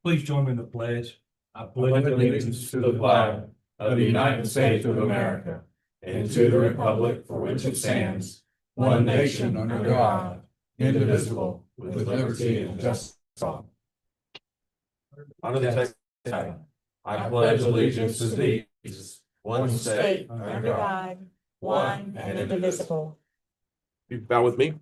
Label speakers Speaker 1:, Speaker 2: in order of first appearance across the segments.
Speaker 1: Please join me in the pledge. I
Speaker 2: pledge allegiance to the flag of the United States of America and to the republic for which it stands, one nation under God, indivisible, with liberty and justice for all. Under the flag, I pledge allegiance to thee, one state under God, one and indivisible.
Speaker 3: You bow with me.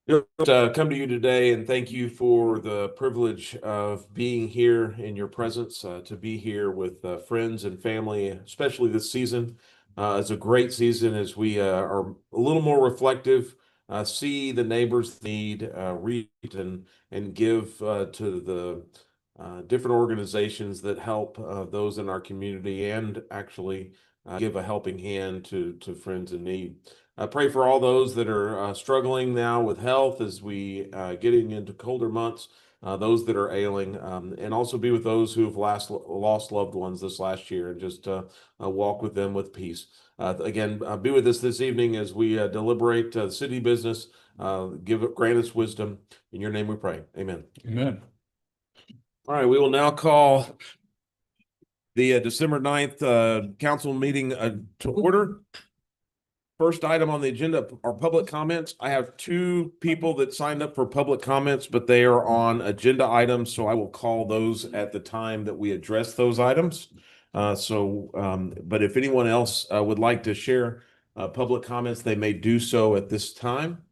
Speaker 3: Come to you today and thank you for the privilege of being here in your presence, to be here with friends and family, especially this season. It's a great season as we are a little more reflective, see the neighbors need, read and give to the different organizations that help those in our community and actually give a helping hand to friends in need. I pray for all those that are struggling now with health as we getting into colder months, those that are ailing, and also be with those who have lost loved ones this last year, and just walk with them with peace. Again, be with us this evening as we deliberate city business. Grant us wisdom. In your name we pray. Amen.
Speaker 2: Amen.
Speaker 3: All right, we will now call the December 9th council meeting to order. First item on the agenda are public comments. I have two people that signed up for public comments, but they are on agenda items, so I will call those at the time that we address those items. But if anyone else would like to share public comments, they may do so at this time.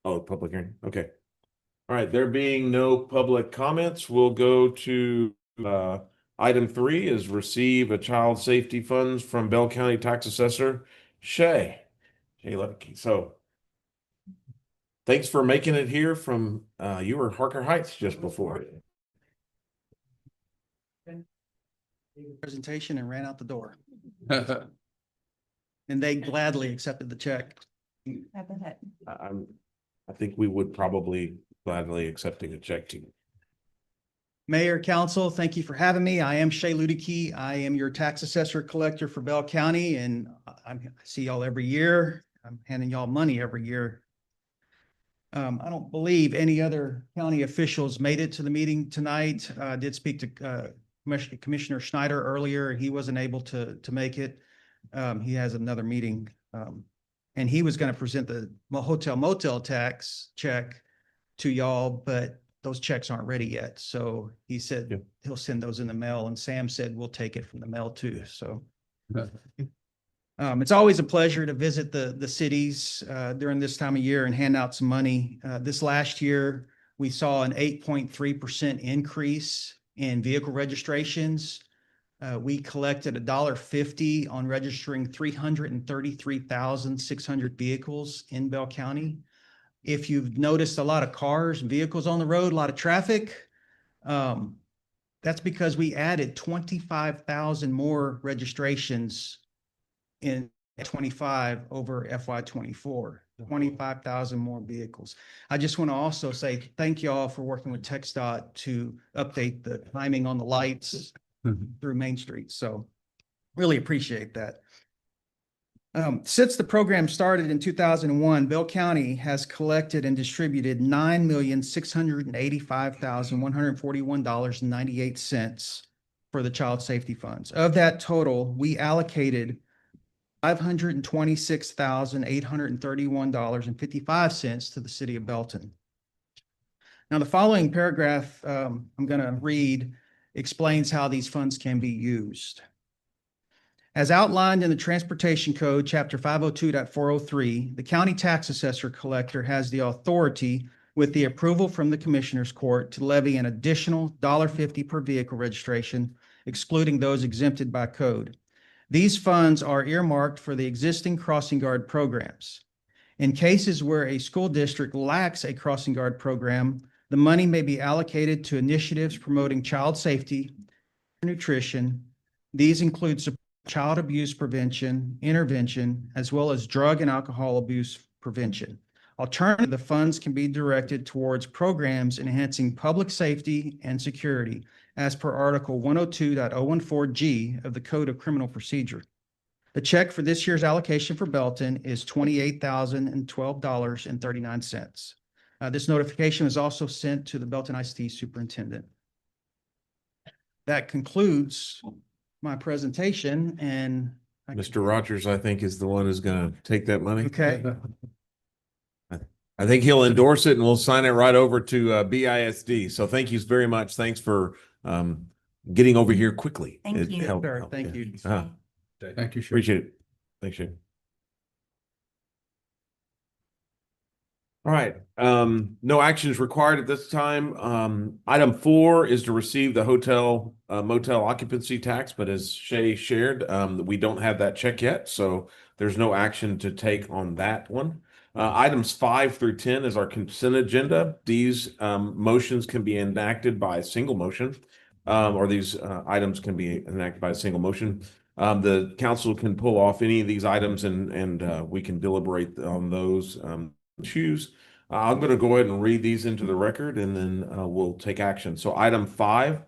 Speaker 3: Oh, public hearing. Okay. All right. There being no public comments, we'll go to item 3 is receive a child safety funds from Bell County Tax Assessor Shay Lepke. So thanks for making it here from you were Harker Heights just before.
Speaker 4: Presentation and ran out the door. And they gladly accepted the check.
Speaker 3: I think we would probably gladly accepting a check to you.
Speaker 4: Mayor, Council, thank you for having me. I am Shay Lepke. I am your tax assessor collector for Bell County, and I see y'all every year. I'm handing y'all money every year. I don't believe any other county officials made it to the meeting tonight. I did speak to Commissioner Schneider earlier. He wasn't able to make it. He has another meeting, and he was going to present the hotel motel tax check to y'all, but those checks aren't ready yet. So he said he'll send those in the mail, and Sam said we'll take it from the mail too. So it's always a pleasure to visit the cities during this time of year and hand out some money. This last year, we saw an 8.3% increase in vehicle registrations. We collected $1.50 on registering 333,600 vehicles in Bell County. If you've noticed a lot of cars and vehicles on the road, a lot of traffic, that's because we added 25,000 more registrations in 25 over FY24, 25,000 more vehicles. I just want to also say thank you all for working with TxDOT to update the timing on the lights through Main Street. So really appreciate that. Since the program started in 2001, Bell County has collected and distributed $9,685,141.98 for the child safety funds. Of that total, we allocated $526,831.55 to the city of Belton. Now, the following paragraph I'm going to read explains how these funds can be used. As outlined in the Transportation Code, Chapter 502.403, the county tax assessor collector has the authority, with the approval from the Commissioner's Court, to levy an additional $1.50 per vehicle registration, excluding those exempted by code. These funds are earmarked for the existing crossing guard programs. In cases where a school district lacks a crossing guard program, the money may be allocated to initiatives promoting child safety, nutrition. These include child abuse prevention, intervention, as well as drug and alcohol abuse prevention. Alternatively, the funds can be directed towards programs enhancing public safety and security, as per Article 102.014G of the Code of Criminal Procedure. The check for this year's allocation for Belton is $28,012.39. This notification is also sent to the Belton ICT superintendent. That concludes my presentation and
Speaker 3: Mr. Rogers, I think, is the one who's going to take that money.
Speaker 4: okay.
Speaker 3: I think he'll endorse it and we'll sign it right over to BISD. So thank you very much. Thanks for getting over here quickly.
Speaker 5: Thank you.
Speaker 4: Sure, thank you.
Speaker 2: Thank you, Sheriff.
Speaker 3: Appreciate it. Thanks, Shane. All right. No action is required at this time. Item 4 is to receive the hotel motel occupancy tax, but as Shay shared, we don't have that check yet, so there's no action to take on that one. Items 5 through 10 is our consent agenda. These motions can be enacted by a single motion, or these items can be enacted by a single motion. The council can pull off any of these items and we can deliberate on those issues. I'm going to go ahead and read these into the record and then we'll take action. So item 5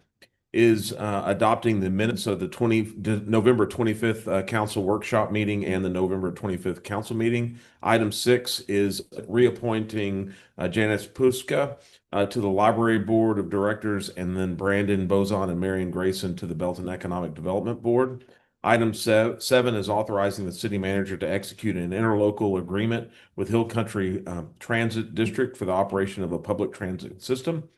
Speaker 3: is adopting the minutes of the November 25th council workshop meeting and the November 25th council meeting. Item 6 is reappointing Janice Puska to the Library Board of Directors, and then Brandon Bozon and Marion Grayson to the Belton Economic Development Board. Item 7 is authorizing the city manager to execute an interlocal agreement with Hill Country Transit District for the operation of a public transit system.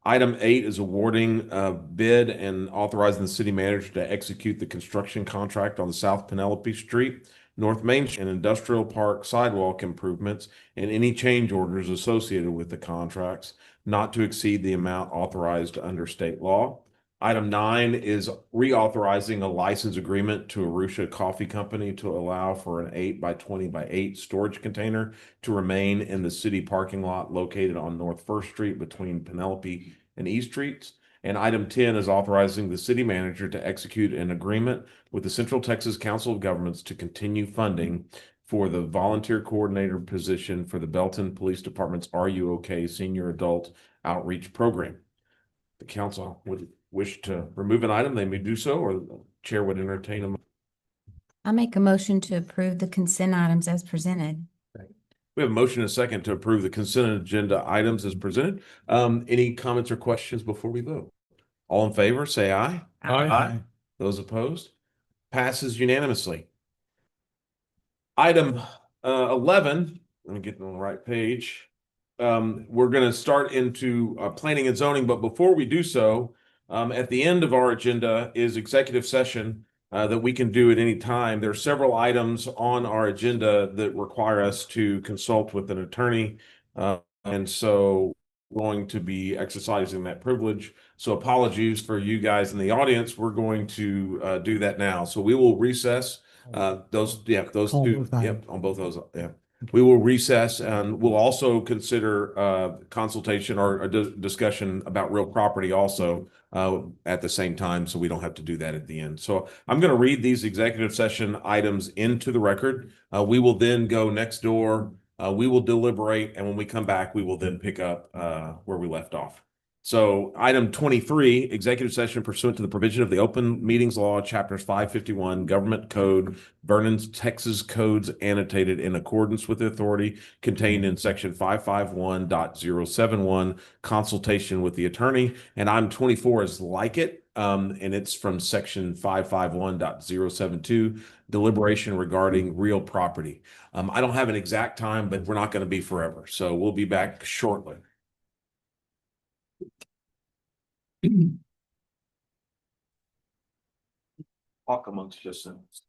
Speaker 3: Item 8 is awarding a bid and authorizing the city manager to execute the construction contract on the South Penelope Street, North Main Street, and Industrial Park sidewalk improvements and any change orders associated with the contracts, not to exceed the amount authorized under state law. Item 9 is reauthorizing a license agreement to Arusha Coffee Company to allow for an 8 by 20 by 8 storage container to remain in the city parking lot located on North First Street between Penelope and East Streets. And item 10 is authorizing the city manager to execute an agreement with the Central Texas Council of Governments to continue funding for the volunteer coordinator position for the Belton Police Department's Are You OK Senior Adult Outreach Program. The council would wish to remove an item, they may do so, or the chair would entertain them.
Speaker 5: I'll make a motion to approve the consent items as presented.
Speaker 3: We have a motion and a second to approve the consent agenda items as presented. Any comments or questions before we vote? All in favor, say aye.
Speaker 2: Aye.
Speaker 3: Those opposed? Passes unanimously. Item 11, let me get on the right page. We're going to start into planning and zoning, but before we do so, at the end of our agenda is executive session that we can do at any time. There are several items on our agenda that require us to consult with an attorney. And so we're going to be exercising that privilege. So apologies for you guys in the audience. We're going to do that now. So we will recess those two, on both those. Yeah. We will recess and we'll also consider consultation or a discussion about real property also at the same time, so we don't have to do that at the end. So I'm going to read these executive session items into the record. We will then go next door. We will deliberate, and when we come back, we will then pick up where we left off. So item 23, executive session pursuant to the provision of the Open Meetings Law, chapters 551, Government Code, Vernon's Texas Codes annotated in accordance with the authority contained in section 551.071, consultation with the attorney. And item 24 is like it, and it's from section 551.072, deliberation regarding real property. I don't have an exact time, but we're not going to be forever. So we'll be back shortly. Talk amongst yourselves.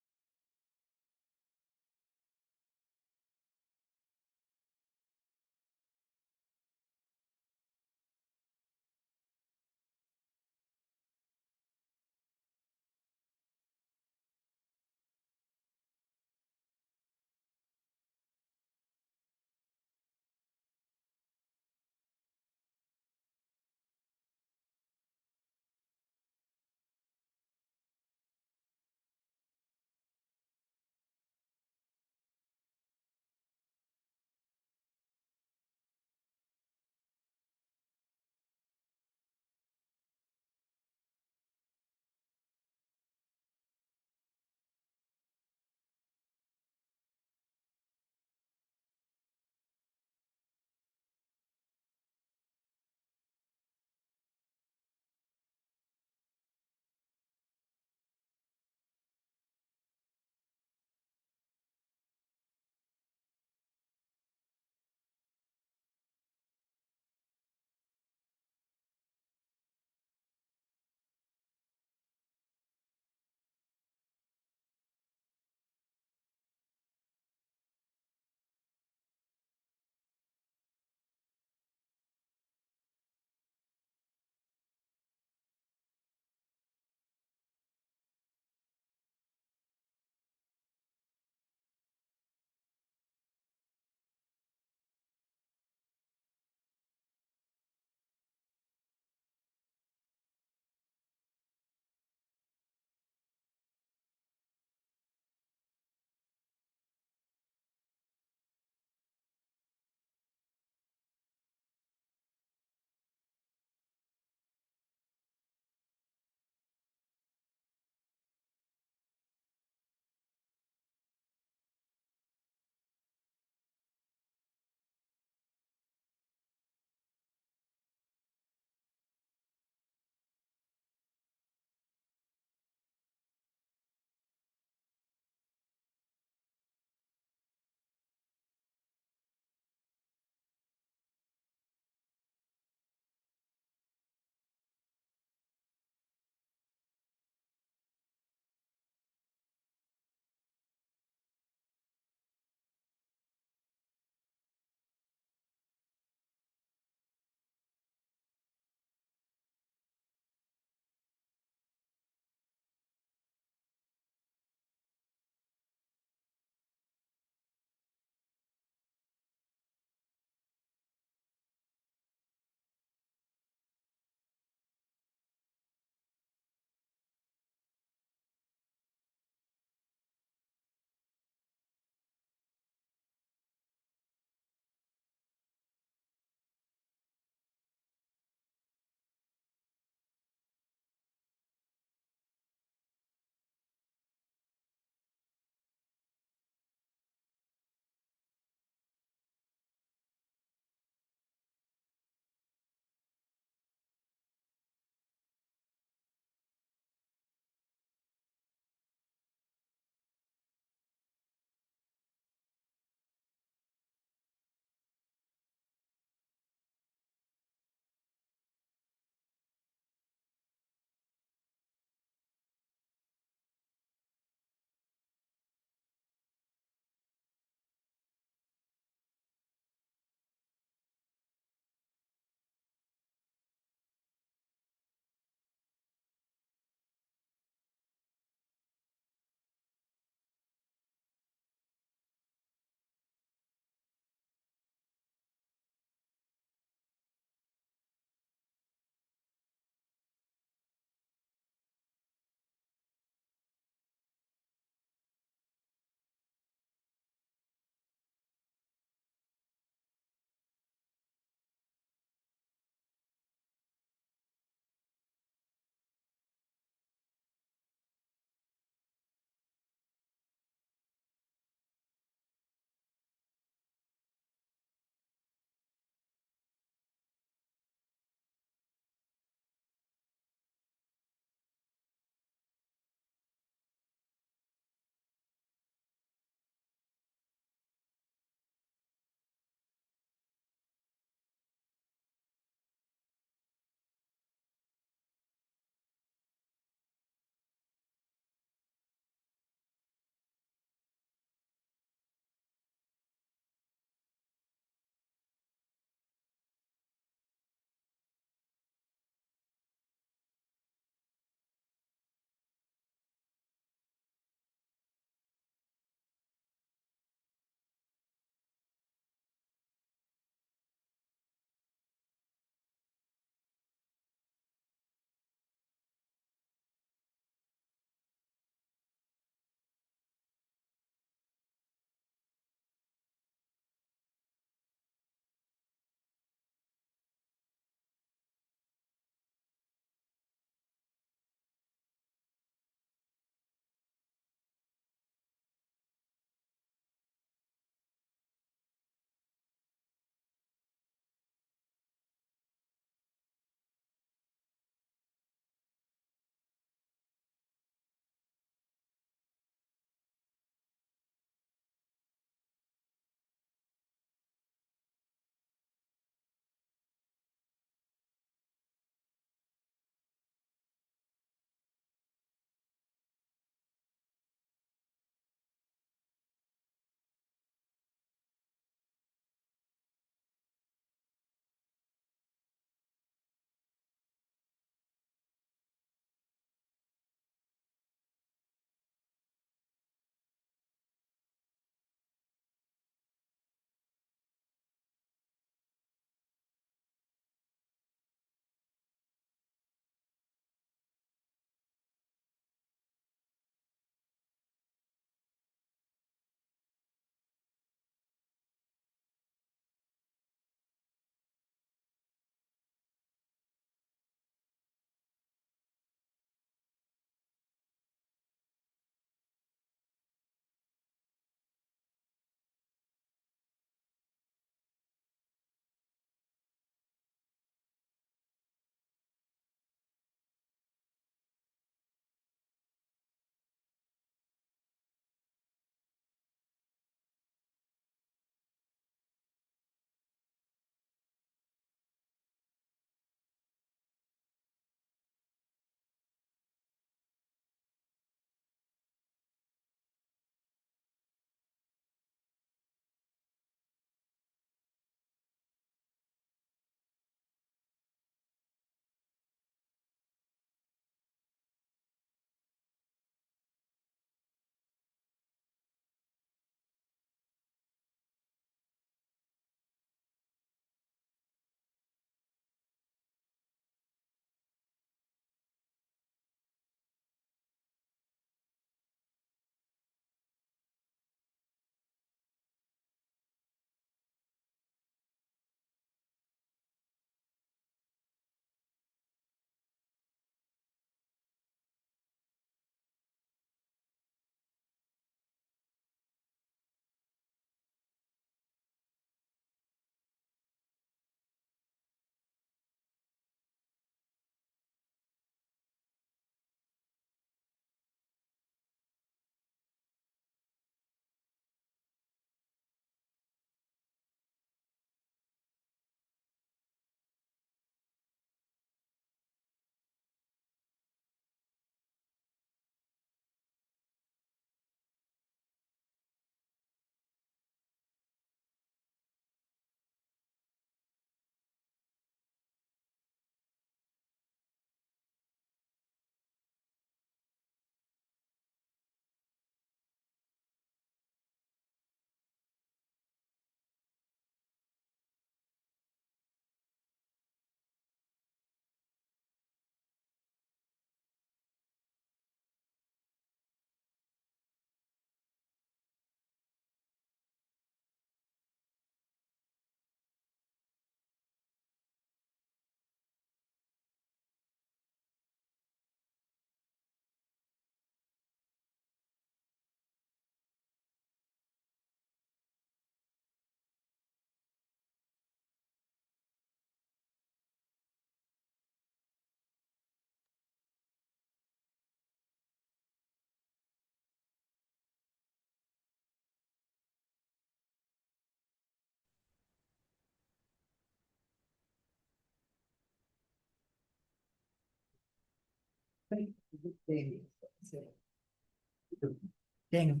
Speaker 6: Daniel.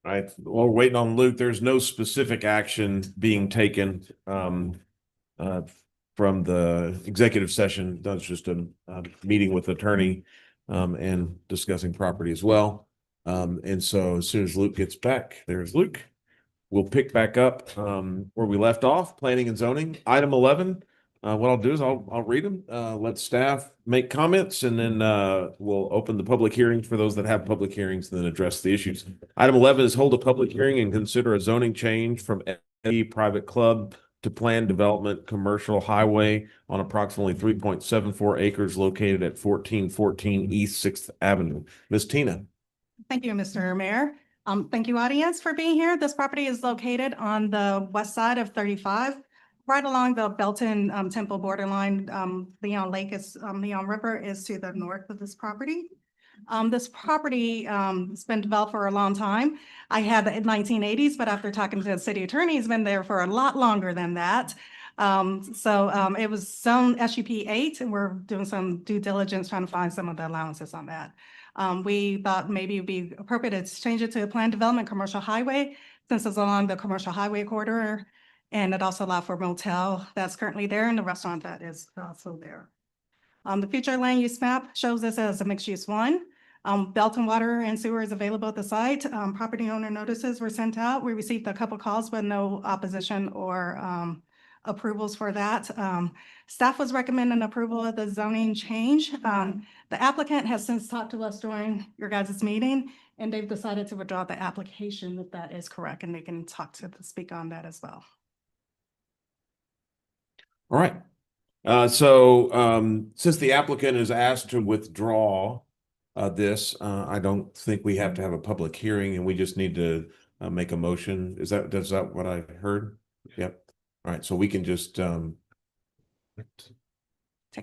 Speaker 3: All right, while we're waiting on Luke, there's no specific action being taken uh, from the executive session. That's just a meeting with attorney and discussing property as well. And so as soon as Luke gets back, there's Luke. We'll pick back up where we left off, planning and zoning, item 11. What I'll do is I'll read them, let staff make comments, and then we'll open the public hearings for those that have public hearings, and then address the issues. Item 11 is hold a public hearing and consider a zoning change from a private club to planned development commercial highway on approximately 3.74 acres located at 1414 East 6th Avenue. Ms. Tina.
Speaker 7: Thank you, Mr. Mayor. Thank you, audience, for being here. This property is located on the west side of 35, right along the Belton Temple borderline. Leon Lake is, Leon River is to the north of this property. This property has been developed for a long time. I had the 1980s, but after talking to the city attorney, it's been there for a lot longer than that. It was zoned SUP 8, and we're doing some due diligence trying to find some of the allowances on that. We thought maybe it'd be appropriate to change it to a planned development commercial highway since it's along the commercial highway corridor. And it also allowed for a motel that's currently there and the restaurant that is also there. The future land use map shows this as a mixed use 1. Belton water and sewer is available at the site. Property owner notices were sent out. We received a couple calls, but no opposition or approvals for that. Staff was recommending approval of the zoning change. The applicant has since talked to us during your guys' meeting, and they've decided to withdraw the application if that is correct, and they can speak on that as well.
Speaker 3: All right. Since the applicant is asked to withdraw this, I don't think we have to have a public hearing, and we just need to make a motion. Is that what I heard? Yep. All right. So we can just
Speaker 7: Take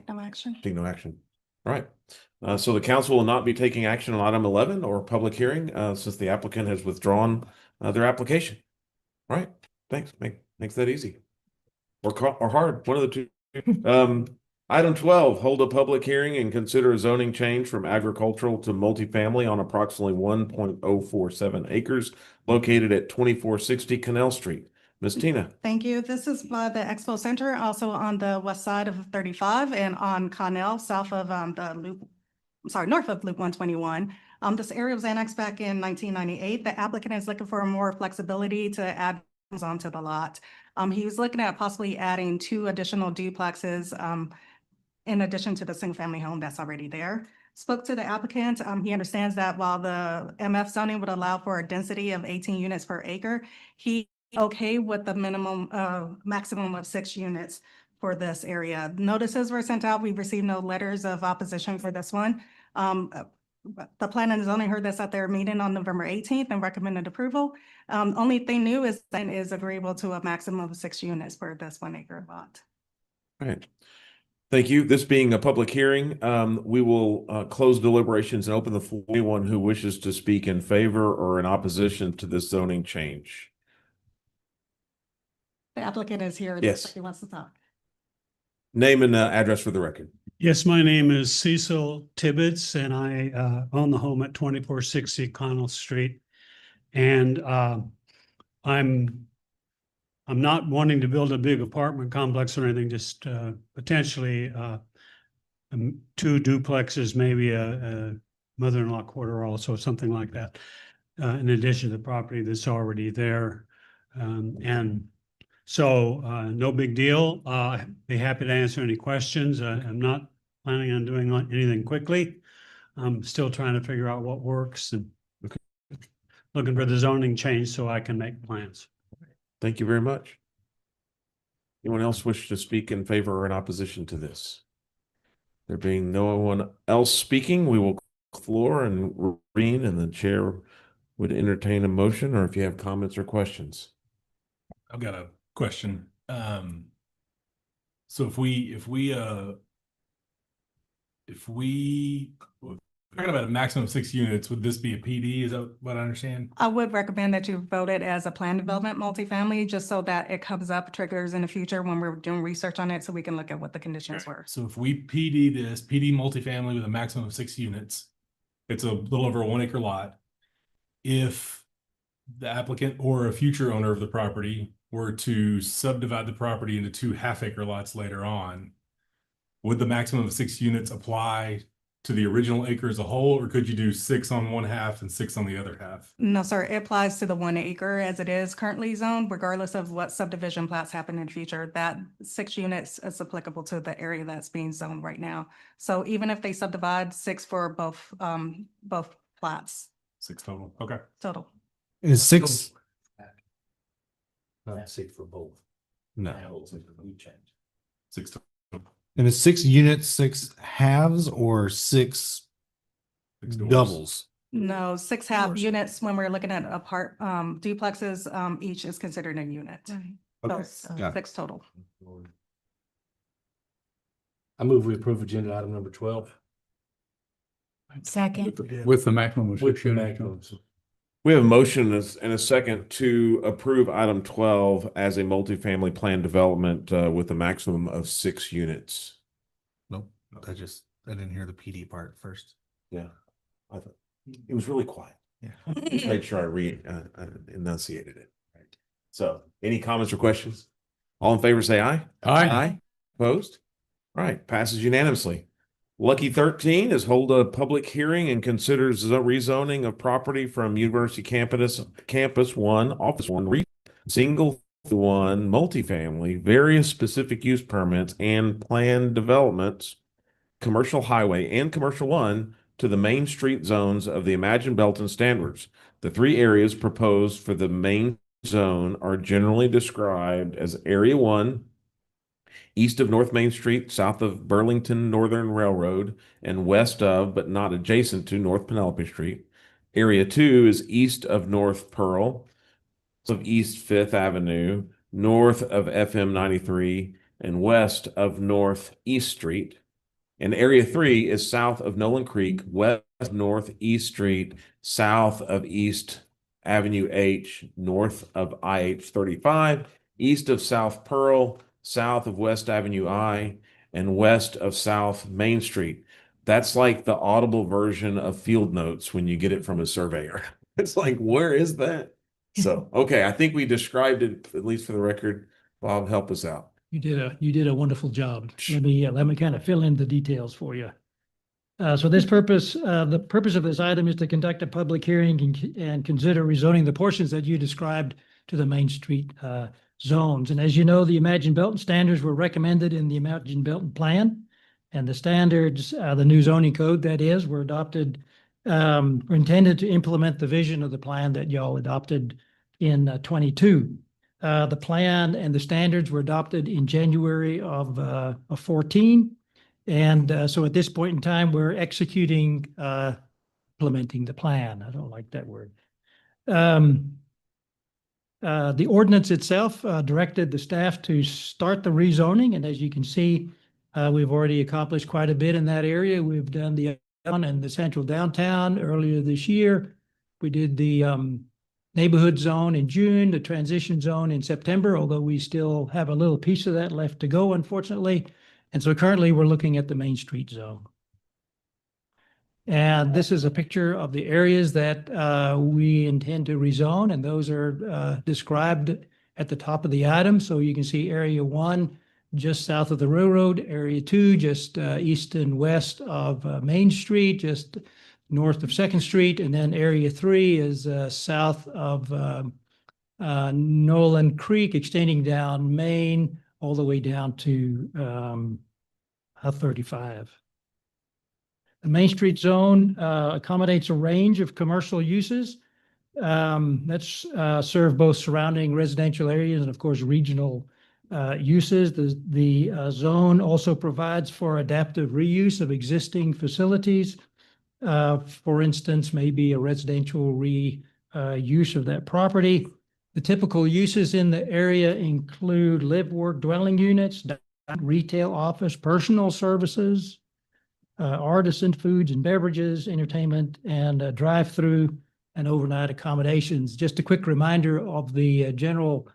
Speaker 7: no action.
Speaker 3: take no action. All right. So the council will not be taking action on item 11 or public hearing since the applicant has withdrawn their application. All right. Thanks. Makes that easy. Or hard, one of the two. Item 12, hold a public hearing and consider a zoning change from agricultural to multifamily on approximately 1.047 acres located at 2460 Canal Street. Ms. Tina.
Speaker 7: Thank you. This is by the Expo Center, also on the west side of 35 and on Connell, south of north of Loop 121. This area was annexed back in 1998. The applicant is looking for more flexibility to add onto the lot. He was looking at possibly adding 2 additional duplexes in addition to the single family home that's already there. Spoke to the applicant. He understands that while the MF zoning would allow for a density of 18 units per acre, he okay with the maximum of 6 units for this area. Notices were sent out. We received no letters of opposition for this one. The planning and zoning heard this at their meeting on November 18th and recommended approval. Only thing new is agreeable to a maximum of 6 units per this 1 acre lot.
Speaker 3: All right. Thank you. This being a public hearing, we will close deliberations and open the floor to anyone who wishes to speak in favor or in opposition to this zoning change.
Speaker 7: The applicant is here.
Speaker 3: Yes.
Speaker 7: He wants to talk.
Speaker 3: Name and address for the record.
Speaker 8: Yes, my name is Cecil Tibbetts, and I own the home at 2460 Connell Street. And I'm not wanting to build a big apartment complex or anything, just potentially 2 duplexes, maybe a mother-in-law quarter also, something like that, in addition to the property that's already there. So no big deal. Be happy to answer any questions. I'm not planning on doing anything quickly. I'm still trying to figure out what works and looking for the zoning change so I can make plans.
Speaker 3: Thank you very much. Anyone else wish to speak in favor or in opposition to this? There being no one else speaking, we will floor and read, and the chair would entertain a motion, or if you have comments or questions.
Speaker 2: I've got a question. So if we're talking about a maximum of 6 units, would this be a PD? Is that what I understand?
Speaker 7: I would recommend that you vote it as a planned development multifamily, just so that it comes up, triggers in the future when we're doing research on it, so we can look at what the conditions were.
Speaker 2: So if we PD this, PD multifamily with a maximum of 6 units, it's a little over a 1 acre lot. If the applicant or a future owner of the property were to subdivide the property into 2 half-acre lots later on, would the maximum of 6 units apply to the original acre as a whole, or could you do 6 on one half and 6 on the other half?
Speaker 7: No, sir, it applies to the 1 acre as it is currently zoned, regardless of what subdivision plats happen in the future. That 6 units is applicable to the area that's being zoned right now. So even if they subdivide 6 for both plats
Speaker 2: 6 total. Okay.
Speaker 7: total.
Speaker 6: Is 6,
Speaker 1: Not 6 for both.
Speaker 3: No.
Speaker 2: 6 total.
Speaker 6: and is 6 units 6 halves or 6
Speaker 2: 6 doors.
Speaker 6: doubles?
Speaker 7: No, 6 half units, when we're looking at duplexes, each is considered a unit. So
Speaker 6: Okay,
Speaker 7: it's,
Speaker 6: got it.
Speaker 7: 6 total.
Speaker 1: I move we approve agenda item number 12.
Speaker 5: Second.
Speaker 6: With the maximum of
Speaker 1: With
Speaker 6: 6
Speaker 1: the
Speaker 6: units.
Speaker 1: maximum.
Speaker 3: We have a motion and a second to approve item 12 as a multifamily plan development with a maximum of 6 units.
Speaker 6: Nope, I didn't hear the PD part first.
Speaker 3: Yeah. I thought it was really quiet.
Speaker 6: Yeah.
Speaker 3: Just made sure I enunciated it. So any comments or questions? All in favor, say aye. Aye. Opposed? All right, passes unanimously. Lucky 13 is hold a public hearing and considers the rezoning of property from University Campus 1, Office 1, Single 1, multifamily, various specific use permits and planned developments, commercial highway and commercial 1 to the main street zones of the Imagine Belton standards. The 3 areas proposed for the main zone are generally described as Area 1, east of North Main Street, south of Burlington Northern Railroad, and west of, but not adjacent to, North Penelope Street. Area 2 is east of North Pearl, of East Fifth Avenue, north of FM 93, and west of North East Street. And Area 3 is south of Nolan Creek, west of North East Street, south of East Avenue H, north of IH 35, east of South Pearl, south of West Avenue I, and west of South Main Street. That's like the audible version of field notes when you get it from a surveyor. It's like, where is that? So, okay, I think we described it, at least for the record. Bob, help us out.
Speaker 9: You did a wonderful job. Let me kind of fill in the details for you. So the purpose of this item is to conduct a public hearing and consider rezoning the portions that you described to the Main Street zones. And as you know, the Imagine Belton standards were recommended in the Imagine Belton plan. And the standards, the new zoning code that is, were adopted, were intended to implement the vision of the plan that y'all adopted in 22. The plan and the standards were adopted in January of 14. And so at this point in time, we're executing, implementing the plan. I don't like that word. The ordinance itself directed the staff to start the rezoning. And as you can see, we've already accomplished quite a bit in that area. We've done the and the central downtown earlier this year. We did the neighborhood zone in June, the transition zone in September, although we still have a little piece of that left to go, unfortunately. And so currently we're looking at the Main Street zone. And this is a picture of the areas that we intend to rezone, and those are described at the top of the item. So you can see Area 1 just south of the railroad, Area 2 just east and west of Main Street, just north of 2nd Street, and then Area 3 is south of Nolan Creek, extending down Main all the way down to 35. The Main Street zone accommodates a range of commercial uses that serve both surrounding residential areas and, of course, regional uses. The zone also provides for adaptive reuse of existing facilities. For instance, maybe a residential use of that property. The typical uses in the area include live, work, dwelling units, retail, office, personal services, artisan foods and beverages, entertainment, and drive-through and overnight accommodations. Just a quick reminder of the general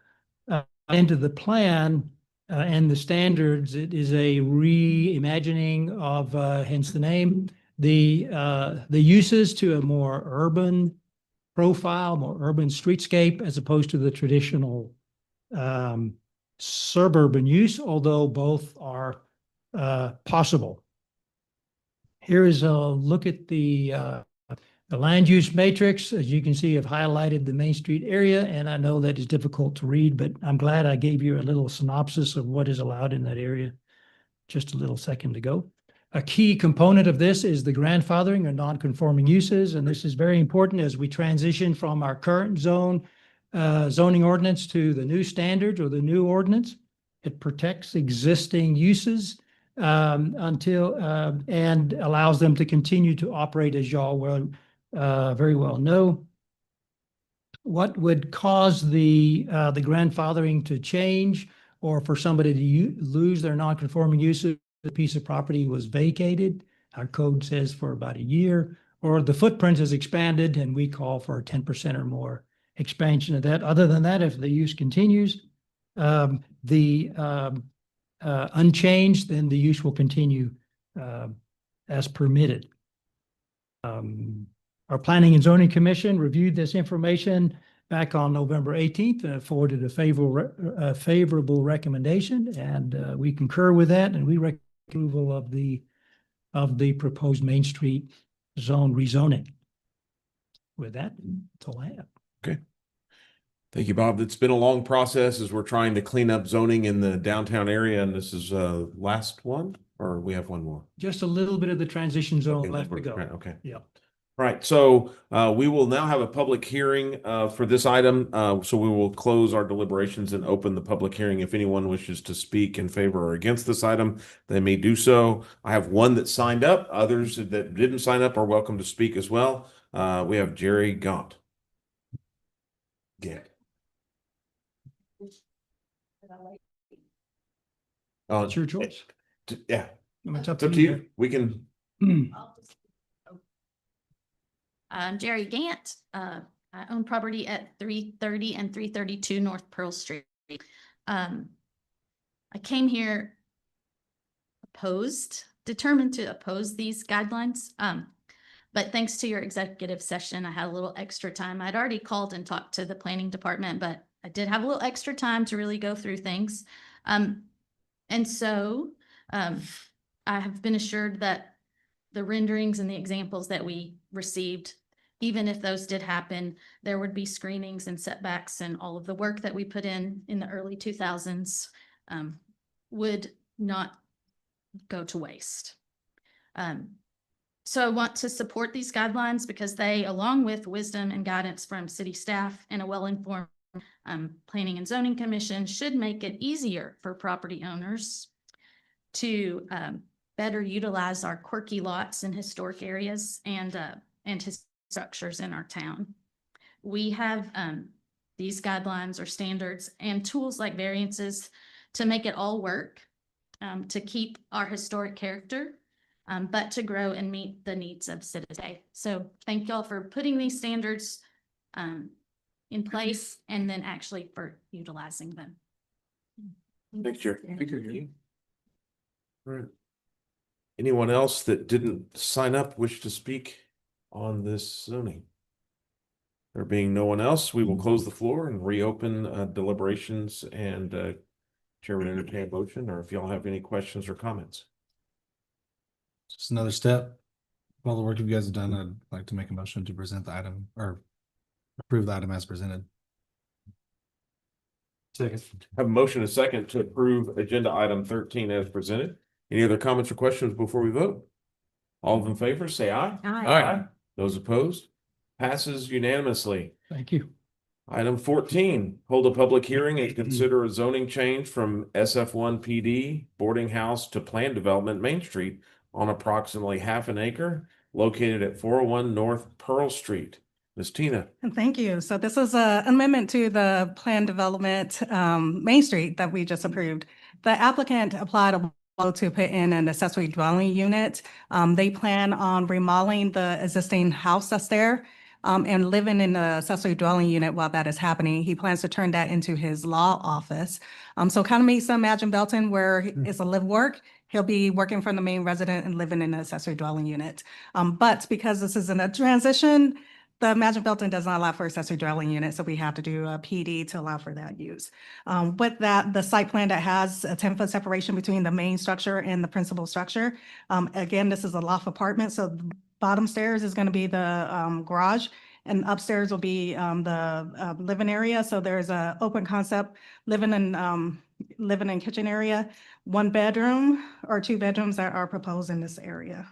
Speaker 9: end of the plan and the standards. It is a reimagining of, hence the name, the uses to a more urban profile, more urban streetscape, as opposed to the traditional suburban use, although both are possible. Here is a look at the land use matrix. As you can see, I've highlighted the Main Street area, and I know that is difficult to read, but I'm glad I gave you a little synopsis of what is allowed in that area just a little second ago. A key component of this is the grandfathering or non-conforming uses, and this is very important as we transition from our current zoning ordinance to the new standards or the new ordinance. It protects existing uses until and allows them to continue to operate, as y'all very well know. What would cause the grandfathering to change or for somebody to lose their non-conforming uses? The piece of property was vacated, our code says for about a year, or the footprint is expanded and we call for a 10% or more expansion of that. Other than that, if the use continues, unchanged, then the use will continue as permitted. Our Planning and Zoning Commission reviewed this information back on November 18th and forwarded a favorable recommendation, and we concur with that, and we recommend approval of the proposed Main Street zone rezoning. With that, that's all I have.
Speaker 3: Okay. Thank you, Bob. It's been a long process as we're trying to clean up zoning in the downtown area, and this is last one, or we have one more?
Speaker 9: Just a little bit of the transition zone
Speaker 3: Okay,
Speaker 9: left to go.
Speaker 3: okay.
Speaker 9: Yeah.
Speaker 3: Right. So we will now have a public hearing for this item. So we will close our deliberations and open the public hearing. If anyone wishes to speak in favor or against this item, they may do so. I have one that signed up. Others that didn't sign up are welcome to speak as well. We have Jerry Gaunt. Yeah.
Speaker 9: It's your choice.
Speaker 3: Yeah.
Speaker 9: It's up
Speaker 3: It's up to you. We can.
Speaker 10: I'm Jerry Gant. I own property at 330 and 332 North Pearl Street. I came here determined to oppose these guidelines. But thanks to your executive session, I had a little extra time. I'd already called and talked to the planning department, but I did have a little extra time to really go through things. And so I have been assured that the renderings and the examples that we received, even if those did happen, there would be screenings and setbacks, and all of the work that we put in the early 2000s would not go to waste. So I want to support these guidelines because they, along with wisdom and guidance from city staff and a well-informed Planning and Zoning Commission, should make it easier for property owners to better utilize our quirky lots in historic areas and his structures in our town. We have these guidelines or standards and tools like variances to make it all work, to keep our historic character, but to grow and meet the needs of citizens. So thank y'all for putting these standards in place and then actually for utilizing them.
Speaker 3: Thanks, Jerry. All right. Anyone else that didn't sign up wish to speak on this zoning? There being no one else, we will close the floor and reopen deliberations, and Chairman entertain a motion, or if y'all have any questions or comments.
Speaker 6: Just another step. All the work you guys have done, I'd like to make a motion to present the item or approve the item as presented.
Speaker 1: Second.
Speaker 3: Have a motion and a second to approve agenda item 13 as presented. Any other comments or questions before we vote? All in favor, say aye.
Speaker 5: Aye.
Speaker 3: Those opposed? Passes unanimously.
Speaker 9: Thank you.
Speaker 3: Item 14, hold a public hearing and consider a zoning change from SF1 PD boarding house to planned development Main Street on approximately half an acre located at 401 North Pearl Street. Ms. Tina.
Speaker 7: And thank you. So this is an amendment to the plan development Main Street that we just approved. The applicant applied a while to put in an accessory dwelling unit. They plan on remodeling the existing house that's there and living in the accessory dwelling unit while that is happening. He plans to turn that into his law office. So kind of makes some Imagine Belton where it's a live work. He'll be working from the main resident and living in the accessory dwelling unit. But because this isn't a transition, the Imagine Belton does not allow for accessory dwelling unit, so we have to do a PD to allow for that use. With that, the site plan that has a 10-foot separation between the main structure and the principal structure. Again, this is a loft apartment, so the bottom stairs is going to be the garage, and upstairs will be the living area. So there's a open concept living and kitchen area, 1 bedroom or 2 bedrooms that are proposed in this area.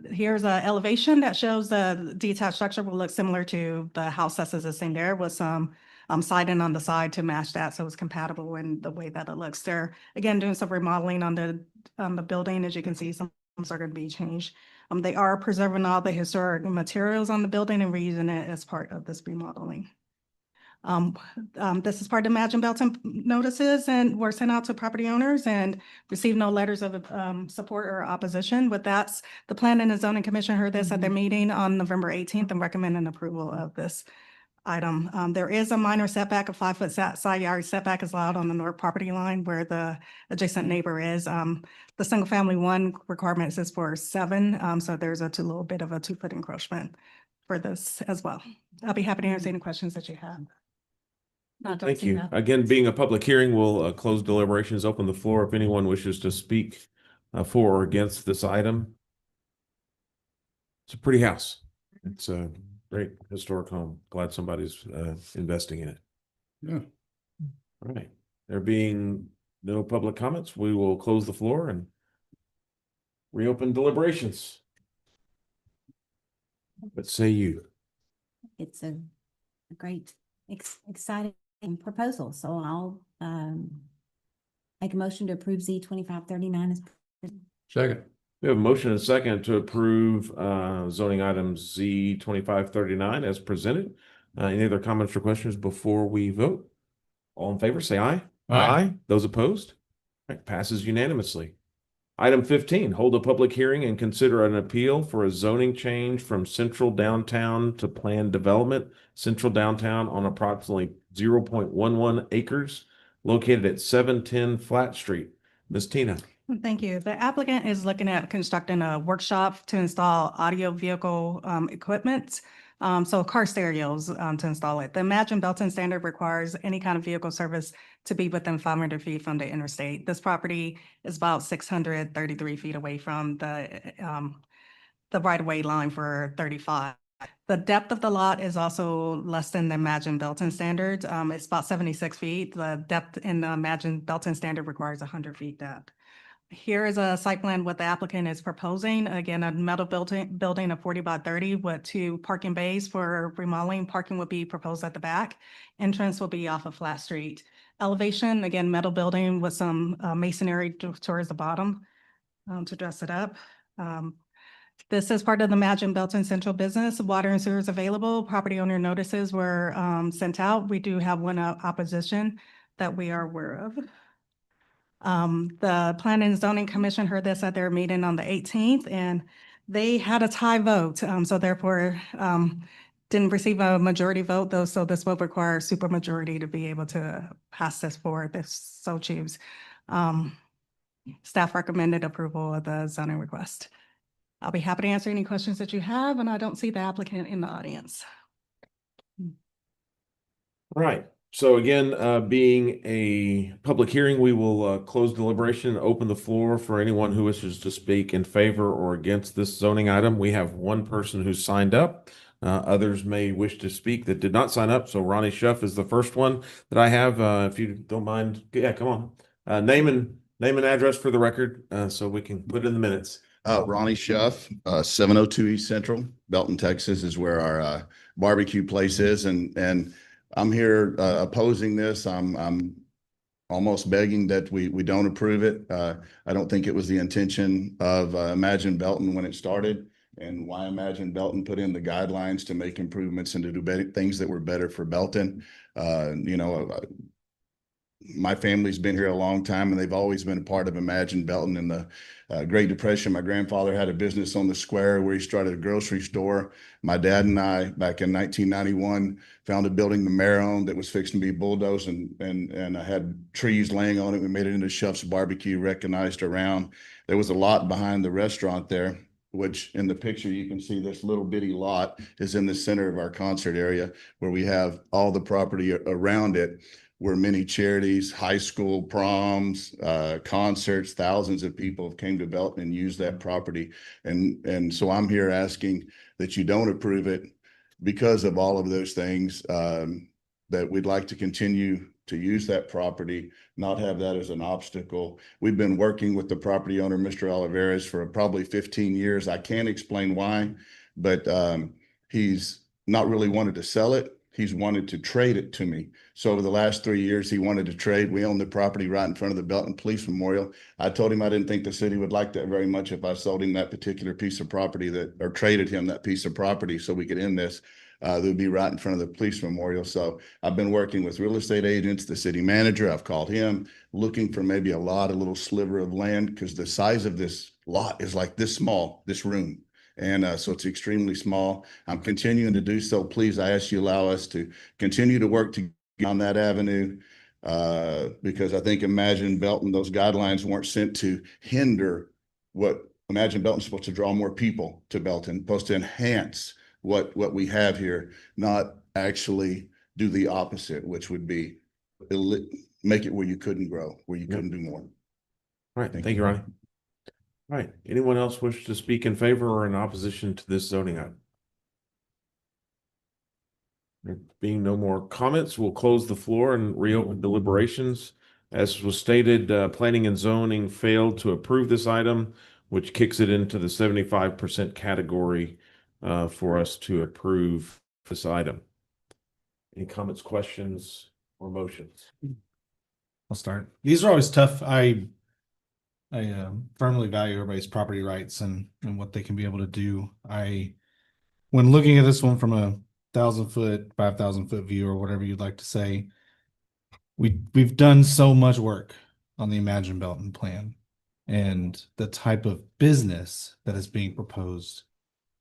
Speaker 7: Here's an elevation that shows the detached structure will look similar to the house that's existing there with some siding on the side to match that, so it's compatible in the way that it looks. They're again doing some remodeling on the building. As you can see, some are going to be changed. They are preserving all the historic materials on the building and reusing it as part of this remodeling. This is part of Imagine Belton notices and were sent out to property owners and received no letters of support or opposition. With that, the Planning and Zoning Commission heard this at their meeting on November 18th and recommended approval of this item. There is a minor setback, a 5-foot side yard setback is allowed on the north property line where the adjacent neighbor is. The single family 1 requirement is for 7, so there's a little bit of a 2-foot encroachment for this as well. I'll be happy to answer any questions that you have.
Speaker 3: Thank you. Again, being a public hearing, we'll close deliberations, open the floor if anyone wishes to speak for or against this item. It's a pretty house. It's a great historic home. Glad somebody's investing in it.
Speaker 2: Yeah.
Speaker 3: All right. There being no public comments, we will close the floor and reopen deliberations. What say you?
Speaker 5: It's a great, exciting proposal. So I'll make a motion to approve Z 2539 as presented.
Speaker 2: Second.
Speaker 3: We have a motion and a second to approve zoning items Z 2539 as presented. Any other comments or questions before we vote? All in favor, say aye.
Speaker 2: Aye.
Speaker 3: Those opposed? All right, passes unanimously. Item 15, hold a public hearing and consider an appeal for a zoning change from central downtown to planned development, central downtown on approximately 0.11 acres located at 710 Flat Street. Ms. Tina.
Speaker 7: Thank you. The applicant is looking at constructing a workshop to install audio vehicle equipment. So car stereos to install it. The Imagine Belton standard requires any kind of vehicle service to be within 500 feet from the interstate. This property is about 633 feet away from the right-of-way line for 35. The depth of the lot is also less than the Imagine Belton standard. It's about 76 feet. The depth in the Imagine Belton standard requires 100 feet depth. Here is a site plan what the applicant is proposing. Again, a metal building of 40 by 30 with 2 parking bays for remodeling. Parking would be proposed at the back. Entrance will be off of Flat Street. Elevation, again, metal building with some masonry towards the bottom to dress it up. This is part of the Imagine Belton Central Business. Water and sewer is available. Property owner notices were sent out. We do have one opposition that we are aware of. The Planning and Zoning Commission heard this at their meeting on the 18th, and they had a tie vote. So therefore, didn't receive a majority vote though. So this will require supermajority to be able to pass this forward if so choose. Staff recommended approval of the zoning request. I'll be happy to answer any questions that you have, and I don't see the applicant in the audience.
Speaker 3: All right. So again, being a public hearing, we will close deliberation and open the floor for anyone who wishes to speak in favor or against this zoning item. We have one person who's signed up. Others may wish to speak that did not sign up. So Ronnie Schuff is the first one that I have. If you don't mind, yeah, come on. Name and address for the record so we can put it in the minutes.
Speaker 11: Ronnie Schuff, 702 East Central, Belton, Texas is where our barbecue place is. And I'm here opposing this. I'm almost begging that we don't approve it. I don't think it was the intention of Imagine Belton when it started, and why Imagine Belton put in the guidelines to make improvements and to do better things that were better for Belton. My family's been here a long time, and they've always been a part of Imagine Belton. In the Great Depression, my grandfather had a business on the square where he started a grocery store. My dad and I, back in 1991, found a building the mayor owned that was fixing to be bulldozed, and I had trees laying on it. We made it into Schuff's Barbecue, recognized around. There was a lot behind the restaurant there, which in the picture you can see this little bitty lot is in the center of our concert area, where we have all the property around it, where many charities, high school proms, concerts, thousands of people have came to Belton and used that property. And so I'm here asking that you don't approve it because of all of those things, that we'd like to continue to use that property, not have that as an obstacle. We've been working with the property owner, Mr. Oliveras, for probably 15 years. I can't explain why, but he's not really wanted to sell it. He's wanted to trade it to me. So over the last 3 years, he wanted to trade. We own the property right in front of the Belton Police Memorial. I told him I didn't think the city would like that very much if I sold him that particular piece of property or traded him that piece of property so we could end this. That would be right in front of the police memorial. So I've been working with real estate agents, the city manager. I've called him, looking for maybe a little sliver of land, because the size of this lot is like this small, this room. And so it's extremely small. I'm continuing to do so. Please, I ask you allow us to continue to work to get on that avenue, because I think Imagine Belton, those guidelines weren't sent to hinder what Imagine Belton's supposed to draw more people to Belton, supposed to enhance what we have here, not actually do the opposite, which would be make it where you couldn't grow, where you couldn't do more.
Speaker 3: All right, thank you, Ronnie. All right, anyone else wish to speak in favor or in opposition to this zoning item? There being no more comments, we'll close the floor and reopen deliberations. As was stated, planning and zoning failed to approve this item, which kicks it into the 75% category for us to approve this item. Any comments, questions, or motions?
Speaker 6: I'll start. These are always tough. I firmly value everybody's property rights and what they can be able to do. When looking at this one from a 1,000-foot, 5,000-foot view, or whatever you'd like to say, we've done so much work on the Imagine Belton plan, and the type of business that is being proposed,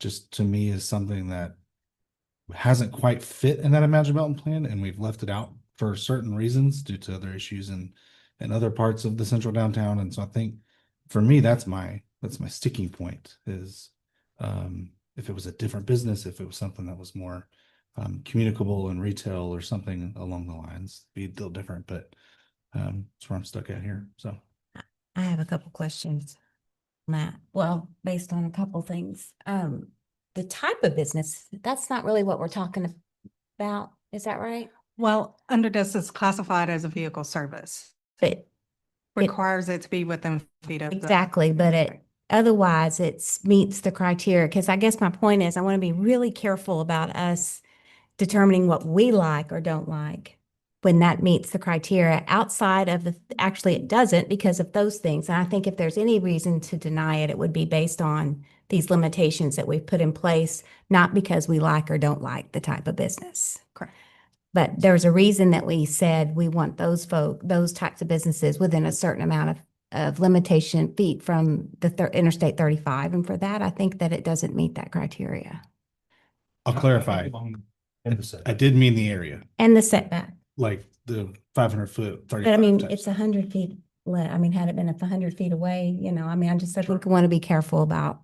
Speaker 6: just to me, is something that hasn't quite fit in that Imagine Belton plan, and we've left it out for certain reasons due to other issues in other parts of the central downtown. And so I think for me, that's my sticking point is, if it was a different business, if it was something that was more communicable and retail or something along the lines, be a little different, but that's where I'm stuck at here. So
Speaker 5: I have a couple questions, Matt. Well, based on a couple things. The type of business, that's not really what we're talking about. Is that right?
Speaker 7: Well, under this is classified as a vehicle service.
Speaker 5: But
Speaker 7: Requires it to be within feet of.
Speaker 5: exactly, but otherwise it meets the criteria. Because I guess my point is I want to be really careful about us determining what we like or don't like when that meets the criteria outside of actually it doesn't because of those things. And I think if there's any reason to deny it, it would be based on these limitations that we've put in place, not because we like or don't like the type of business.
Speaker 7: Correct.
Speaker 5: But there's a reason that we said we want those types of businesses within a certain amount of limitation feet from the Interstate 35. And for that, I think that it doesn't meet that criteria.
Speaker 6: I'll clarify. I did mean the area,
Speaker 5: And the setback.
Speaker 6: like the 500-foot, 35.
Speaker 5: But I mean,
Speaker 6: types.
Speaker 5: it's 100 feet. I mean, had it been 100 feet away, I mean, I think we want to be careful about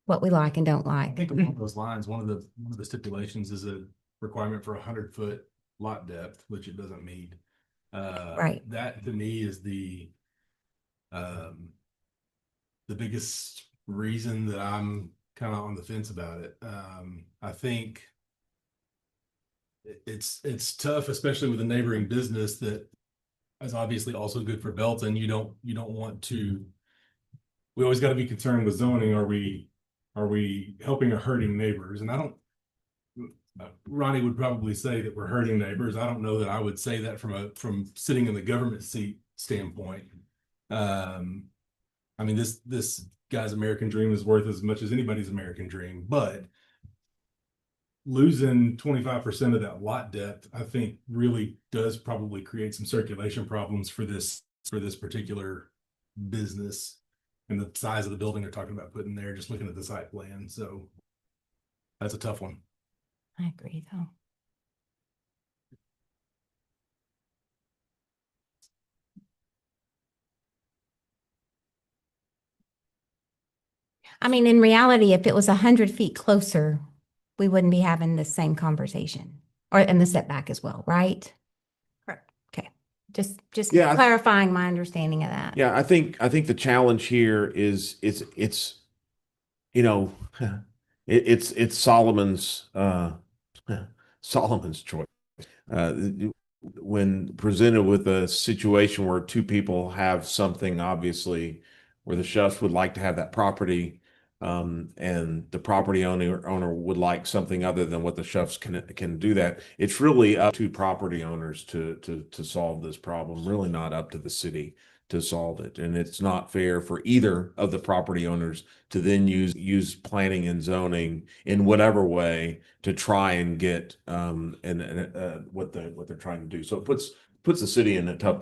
Speaker 5: what we like and don't
Speaker 1: I
Speaker 5: like.
Speaker 1: think along those lines, one of the stipulations is a requirement for 100-foot lot depth, which it doesn't meet.
Speaker 5: Right.
Speaker 1: That to me is the biggest reason that I'm kind of on the fence about it. I think it's tough, especially with a neighboring business that is obviously also good for Belton. You don't want to we always got to be concerned with zoning. Are we helping or hurting neighbors? And I don't, Ronnie would probably say that we're hurting neighbors. I don't know that I would say that from sitting in the government seat standpoint. I mean, this guy's American dream is worth as much as anybody's American dream, but losing 25% of that lot depth, I think really does probably create some circulation problems for this particular business and the size of the building they're talking about putting there, just looking at the site plan. So that's a tough one.
Speaker 5: I agree, though. I mean, in reality, if it was 100 feet closer, we wouldn't be having the same conversation, or in the setback as well, right?
Speaker 7: Correct.
Speaker 5: Okay, just
Speaker 3: Yeah,
Speaker 5: clarifying my understanding of that.
Speaker 3: Yeah, I think the challenge here is it's you know it's Solomon's Solomon's choice. Uh, when presented with a situation where two people have something, obviously, where the chefs would like to have that property, and the property owner would like something other than what the chefs can do that. It's really up to property owners to solve this problem, really not up to the city to solve it. And it's not fair for either of the property owners to then use planning and zoning in whatever way to try and get what they're trying to do. So it puts the city in a tough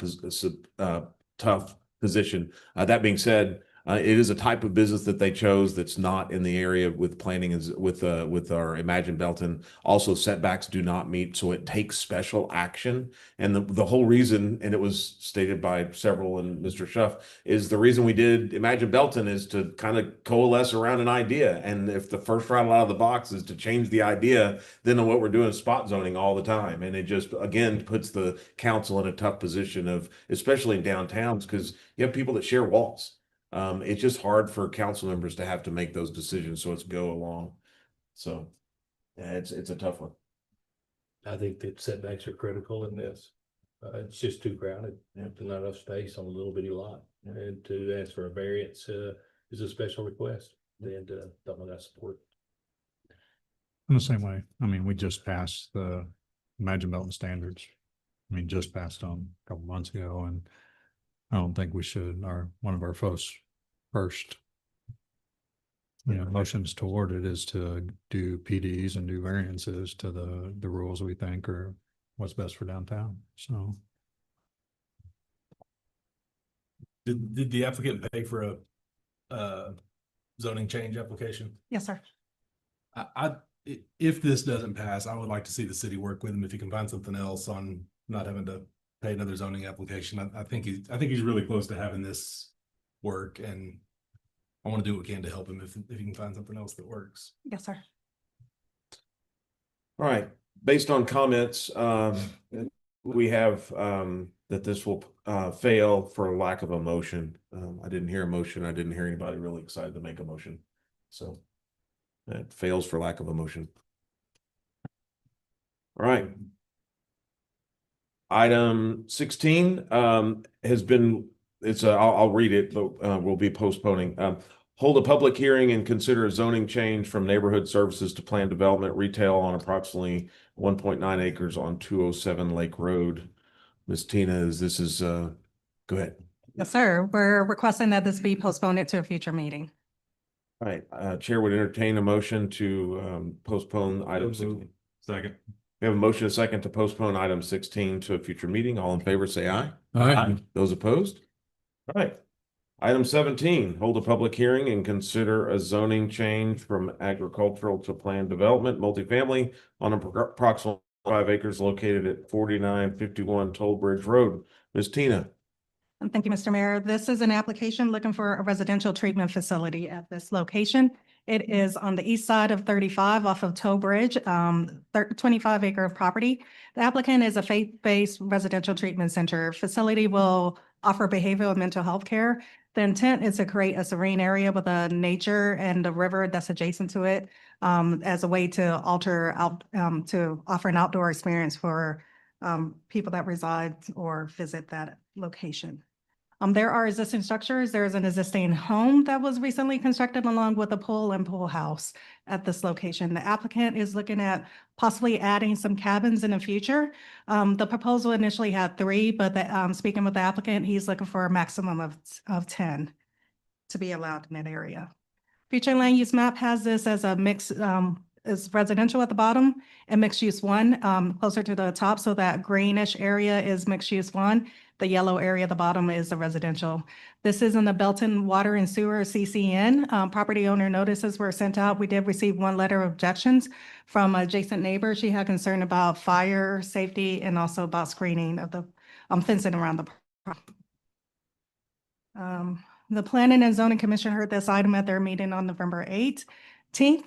Speaker 3: position. That being said, it is a type of business that they chose that's not in the area with planning is with our Imagine Belton. Also, setbacks do not meet, so it takes special action. And the whole reason, and it was stated by several and Mr. Schuff, is the reason we did Imagine Belton is to kind of coalesce around an idea. And if the first rattle out of the box is to change the idea, then what we're doing is spot zoning all the time. And it just, again, puts the council in a tough position of, especially in downtowns, because you have people that share walls. It's just hard for council members to have to make those decisions, so it's go along. So yeah, it's a tough one.
Speaker 2: I think that setbacks are critical in this. It's just too crowded. There's not enough space on a little bitty lot. And to ask for a variance is a special request. And don't know that support.
Speaker 12: In the same way, I mean, we just passed the Imagine Belton standards. I mean, just passed them a couple months ago, and I don't think we should, one of our first, motions toward it is to do PDs and do variances to the rules we think are what's best for downtown. So.
Speaker 1: Did the applicant pay for a zoning change application?
Speaker 7: Yes, sir.
Speaker 1: If this doesn't pass, I would like to see the city work with him if he can find something else on not having to pay another zoning application. I think he's really close to having this work, and I want to do what we can to help him if he can find something else that works.
Speaker 7: Yes, sir.
Speaker 3: All right, based on comments, we have that this will fail for lack of a motion. I didn't hear a motion. I didn't hear anybody really excited to make a motion. So it fails for lack of a motion. All right. Item 16 has been, I'll read it, but we'll be postponing. Hold a public hearing and consider a zoning change from neighborhood services to planned development retail on approximately 1.9 acres on 207 Lake Road. Ms. Tina, go ahead.
Speaker 7: Yes, sir. We're requesting that this be postponed to a future meeting.
Speaker 3: All right, Chair would entertain a motion to postpone item 16.
Speaker 1: Second.
Speaker 3: We have a motion, a second to postpone item 16 to a future meeting. All in favor, say aye.
Speaker 12: Aye.
Speaker 3: Those opposed? All right. Item 17, hold a public hearing and consider a zoning change from agricultural to planned development, multifamily on approximately 5 acres located at 4951 Toll Bridge Road. Ms. Tina.
Speaker 7: And thank you, Mr. Mayor. This is an application looking for a residential treatment facility at this location. It is on the east side of 35 off of Toll Bridge, 25 acre of property. The applicant is a faith-based residential treatment center. Facility will offer behavioral and mental health care. The intent is to create a serene area with a nature and a river that's adjacent to it as a way to to offer an outdoor experience for people that reside or visit that location. There are existing structures. There is an existing home that was recently constructed along with a pool and pool house at this location. The applicant is looking at possibly adding some cabins in the future. The proposal initially had 3, but speaking with the applicant, he's looking for a maximum of 10 to be allowed in that area. Future land use map has this as a mix, is residential at the bottom and mixed use 1, closer to the top. So that greenish area is mixed use 1. The yellow area at the bottom is the residential. This is in the Belton Water and Sewer CCN. Property owner notices were sent out. We did receive 1 letter of objections from adjacent neighbor. She had concern about fire safety and also about screening of the fencing around the property. The Planning and Zoning Commission heard this item at their meeting on November 18th,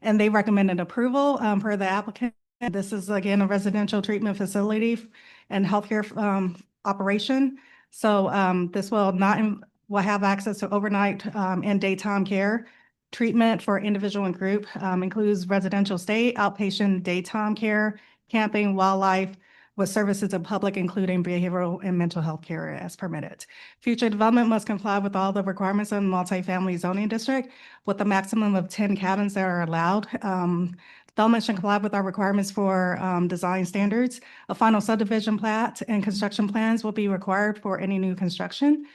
Speaker 7: and they recommended approval per the applicant. This is again a residential treatment facility and healthcare operation. So this will have access to overnight and daytime care. Treatment for individual and group includes residential stay, outpatient daytime care, camping, wildlife, with services of public, including behavioral and mental health care as permitted. Future development must comply with all the requirements of the multifamily zoning district with a maximum of 10 cabins that are allowed. Development should comply with our requirements for design standards. A final subdivision plat and construction plans will be required for any new construction.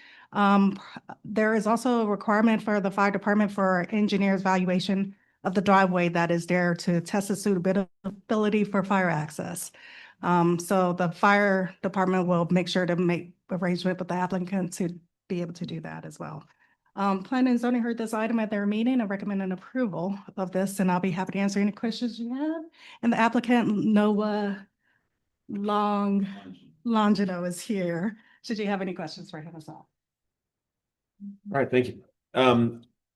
Speaker 7: There is also a requirement for the fire department for engineer's evaluation of the driveway that is there to test the suitability for fire access. So the fire department will make sure to make arrangement with the applicant to be able to do that as well. Planning and zoning heard this item at their meeting and recommended approval of this, and I'll be happy to answer any questions you have. And the applicant, Noah Longino, is here. Should you have any questions for him as well?
Speaker 3: All right, thank you.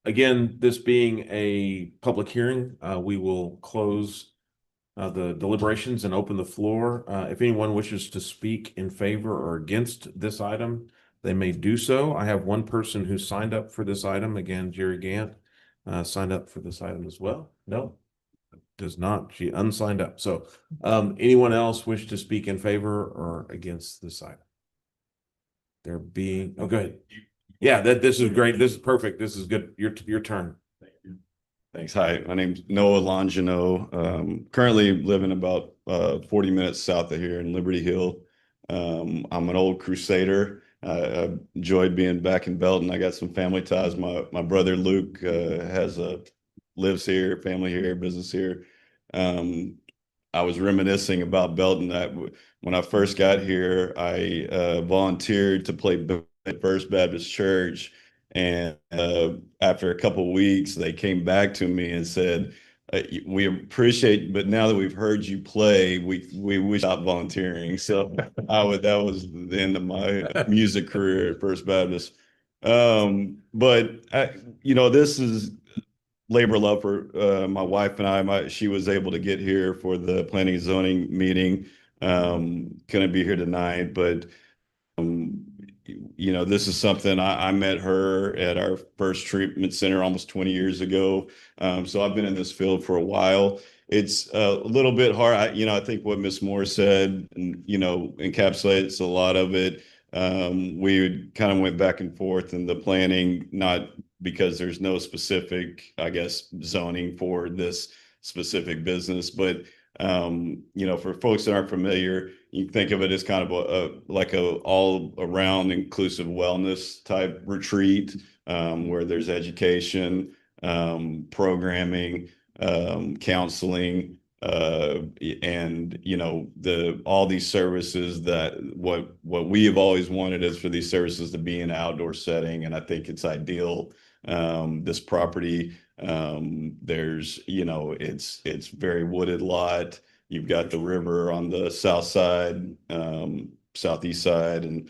Speaker 3: Again, this being a public hearing, we will close the deliberations and open the floor. If anyone wishes to speak in favor or against this item, they may do so. I have 1 person who signed up for this item. Again, Jerry Gant signed up for this item as well. No, does not. She unsigned up. So anyone else wish to speak in favor or against this item? There being, oh, go ahead. Yeah, this is great. This is perfect. This is good. Your turn.
Speaker 13: Thanks. Hi, my name's Noah Longino. Currently living about 40 minutes south of here in Liberty Hill. I'm an old Crusader. I enjoyed being back in Belton. I got some family ties. My brother Luke lives here, family here, business here. I was reminiscing about Belton. When I first got here, I volunteered to play at First Baptist Church. And after a couple of weeks, they came back to me and said, "We appreciate, but now that we've heard you play, we stop volunteering." So that was the end of my music career at First Baptist. But this is labor love for my wife and I. She was able to get here for the planning and zoning meeting. Couldn't be here tonight, but this is something I met her at our first treatment center almost 20 years ago. So I've been in this field for a while. It's a little bit hard. I think what Ms. Moore said, encapsulates a lot of it. We kind of went back and forth in the planning, not because there's no specific, I guess, zoning for this specific business, but for folks that aren't familiar, you can think of it as kind of like a all around inclusive wellness type retreat, where there's education, programming, counseling, and all these services that what we have always wanted is for these services to be in an outdoor setting. And I think it's ideal. This property, there's, it's very wooded lot. You've got the river on the south side, southeast side, and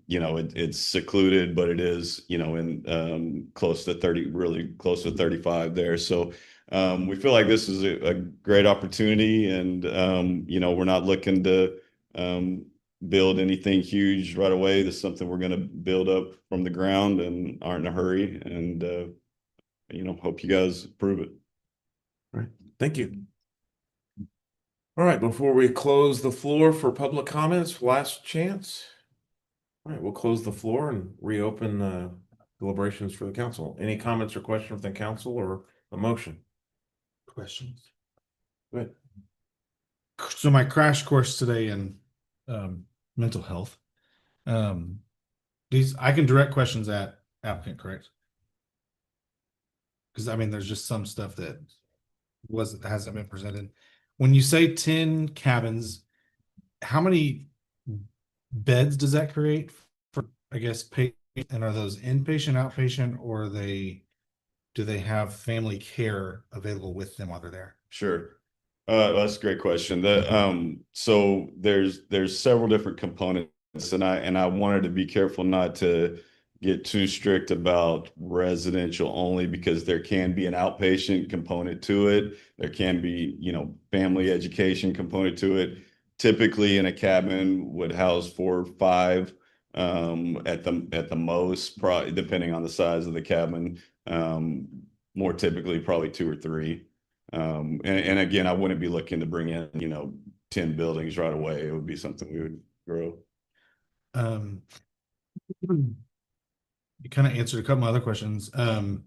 Speaker 13: it's secluded, but it is, in close to 30, really close to 35 there. So we feel like this is a great opportunity, and we're not looking to build anything huge right away. This is something we're going to build up from the ground and aren't in a hurry, and hope you guys approve it.
Speaker 3: All right, thank you. All right, before we close the floor for public comments, last chance. All right, we'll close the floor and reopen deliberations for the council. Any comments or questions from the council or a motion?
Speaker 6: Questions?
Speaker 3: Good.
Speaker 6: So my crash course today in mental health. These I can direct questions at applicant, correct? Because I mean, there's just some stuff that hasn't been presented. When you say 10 cabins, how many beds does that create for, I guess, patient? And are those inpatient, outpatient, or do they have family care available with them while they're there?
Speaker 13: Sure. That's a great question. So there's several different components, and I wanted to be careful not to get too strict about residential only, because there can be an outpatient component to it. There can be, family education component to it. Typically in a cabin would house 4 or 5 at the most, probably depending on the size of the cabin. More typically probably 2 or 3. And again, I wouldn't be looking to bring in, 10 buildings right away. It would be something we would grow.
Speaker 6: You kind of answered a couple of other questions. From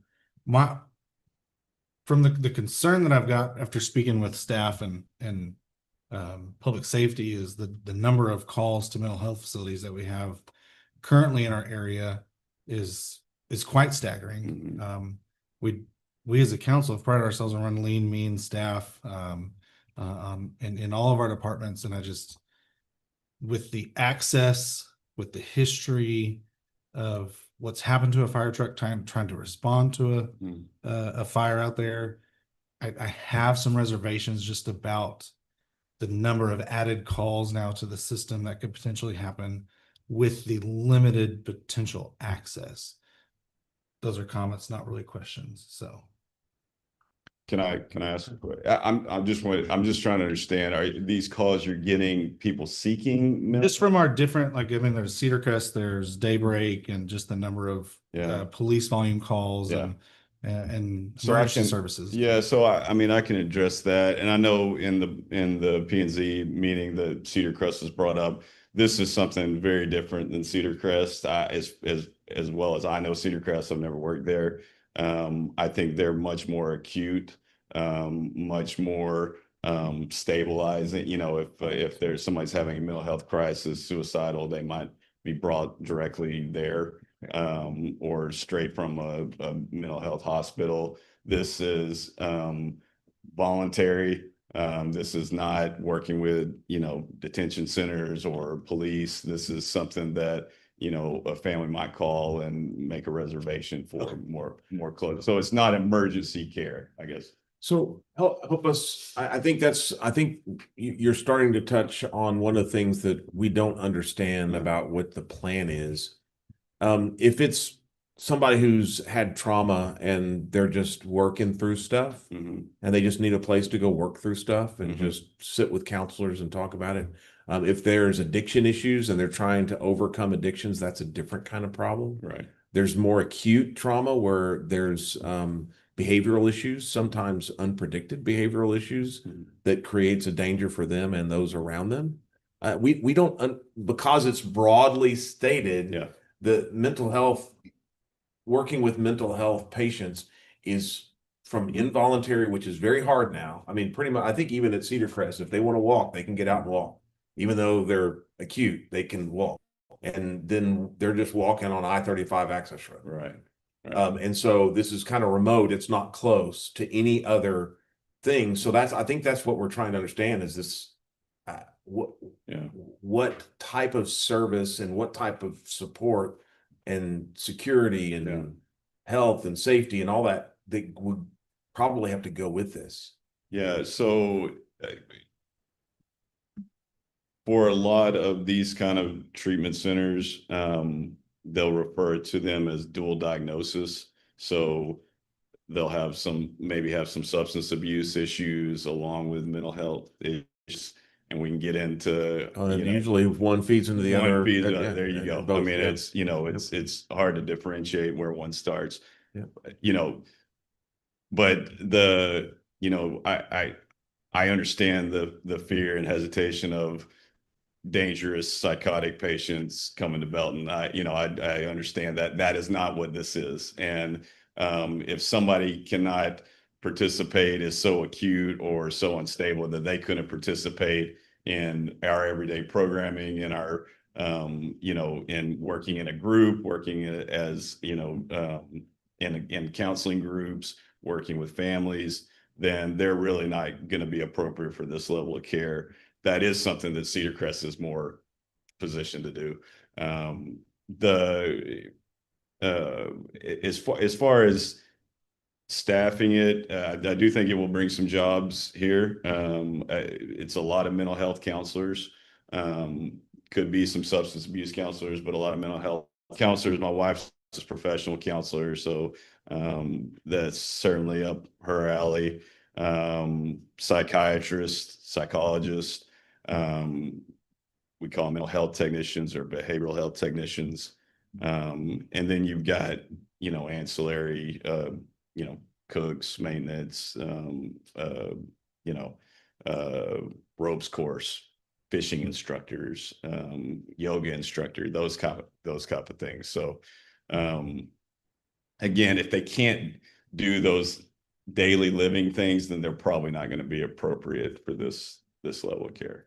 Speaker 6: the concern that I've got after speaking with staff and public safety is the number of calls to mental health facilities that we have currently in our area is quite staggering. We as a council have prided ourselves on running lean, mean staff in all of our departments, and I just, with the access, with the history of what's happened to a fire truck trying to respond to a fire out there, I have some reservations just about the number of added calls now to the system that could potentially happen with the limited potential access. Those are comments, not really questions. So
Speaker 13: Can I ask a question? I'm just trying to understand, are these calls you're getting people seeking?
Speaker 6: just from our different, there's Cedar Crest, there's Daybreak, and just the number of police volume calls and emergency services.
Speaker 13: Yeah, so I mean, I can address that. And I know in the P&Z meeting that Cedar Crest was brought up, this is something very different than Cedar Crest. As well as I know Cedar Crest, I've never worked there. I think they're much more acute, much more stabilizing. If there's somebody's having a mental health crisis, suicidal, they might be brought directly there, or straight from a mental health hospital. This is voluntary. This is not working with, detention centers or police. This is something that, a family might call and make a reservation for more close. So it's not emergency care, I guess.
Speaker 3: So help us. I think you're starting to touch on one of the things that we don't understand about what the plan is. If it's somebody who's had trauma and they're just working through stuff and they just need a place to go work through stuff and just sit with counselors and talk about it. If there's addiction issues and they're trying to overcome addictions, that's a different kind of problem.
Speaker 13: Right.
Speaker 3: There's more acute trauma where there's behavioral issues, sometimes unpredicted behavioral issues that creates a danger for them and those around them. We don't, because it's broadly stated, the mental health, working with mental health patients is from involuntary, which is very hard now. I mean, pretty much, I think even at Cedar Crest, if they want to walk, they can get out and walk. Even though they're acute, they can walk. And then they're just walking on I-35 access road.
Speaker 13: Right.
Speaker 3: And so this is kind of remote. It's not close to any other thing. So I think that's what we're trying to understand is this, what type of service and what type of support and security and health and safety and all that would probably have to go with this.
Speaker 13: Yeah. So for a lot of these kind of treatment centers, they'll refer to them as dual diagnosis. So they'll maybe have some substance abuse issues along with mental health issues. And we can get into
Speaker 3: usually one feeds into the other.
Speaker 13: There you go. Both, I mean, it's hard to differentiate where one starts. But I understand the fear and hesitation of dangerous psychotic patients coming to Belton. I understand that that is not what this is. And if somebody cannot participate, is so acute or so unstable that they couldn't participate in our everyday programming, in our in working in a group, working as in counseling groups, working with families, then they're really not going to be appropriate for this level of care. That is something that Cedar Crest is more positioned to do. As far as staffing it, I do think it will bring some jobs here. It's a lot of mental health counselors, could be some substance abuse counselors, but a lot of mental health counselors. My wife's a professional counselor, so that's certainly up her alley. Psychiatrist, psychologist, we call them mental health technicians or behavioral health technicians. And then you've got, ancillary, cooks, maintenance, ropes course, fishing instructors, yoga instructor, those kind of things. So, again, if they can't do those daily living things, then they're probably not going to be appropriate for this level of care.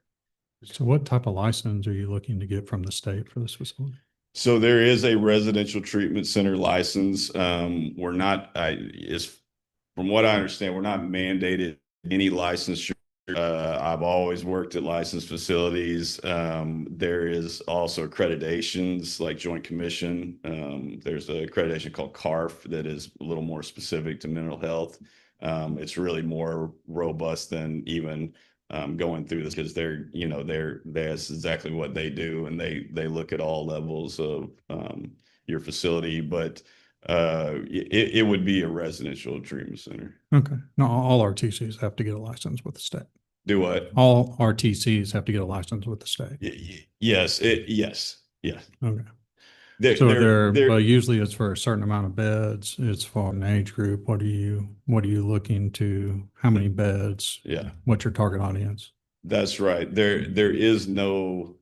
Speaker 12: So what type of license are you looking to get from the state for this facility?
Speaker 13: So there is a residential treatment center license. We're not, from what I understand, we're not mandated any licensure. I've always worked at licensed facilities. There is also accreditations like Joint Commission. There's an accreditation called CARF that is a little more specific to mental health. It's really more robust than even going through this, because that's exactly what they do, and they look at all levels of your facility. But it would be a residential treatment center.
Speaker 12: Okay. No, all RTCs have to get a license with the state.
Speaker 13: Do what?
Speaker 12: All RTCs have to get a license with the state.
Speaker 13: Yes. Yeah.
Speaker 12: Okay.
Speaker 13: They're
Speaker 12: Well, usually it's for a certain amount of beds. It's for an age group. What are you looking to? How many beds?
Speaker 13: Yeah.
Speaker 12: What's your target audience?
Speaker 13: That's right. There is no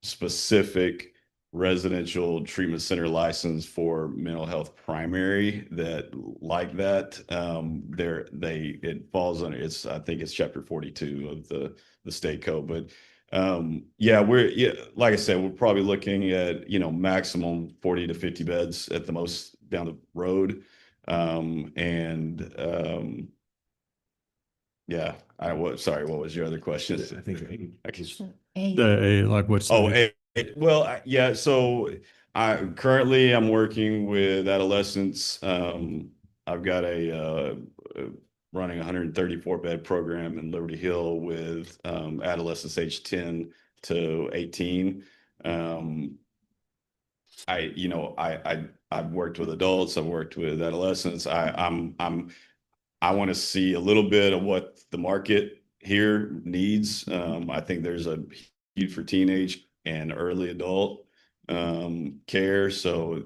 Speaker 13: specific residential treatment center license for mental health primary that. It falls under, I think it's chapter 42 of the state code. But like I said, we're probably looking at, maximum 40 to 50 beds at the most down the road. Sorry, what was your other question? I think I can.
Speaker 12: Like what's
Speaker 13: Yeah. So I'm working with adolescents. I've got running a 134 bed program in Liberty Hill with adolescents age 10 to 18. I've worked with adults. I've worked with adolescents. I want to see a little bit of what the market here needs. I think there's a need for teenage and early adult care. So,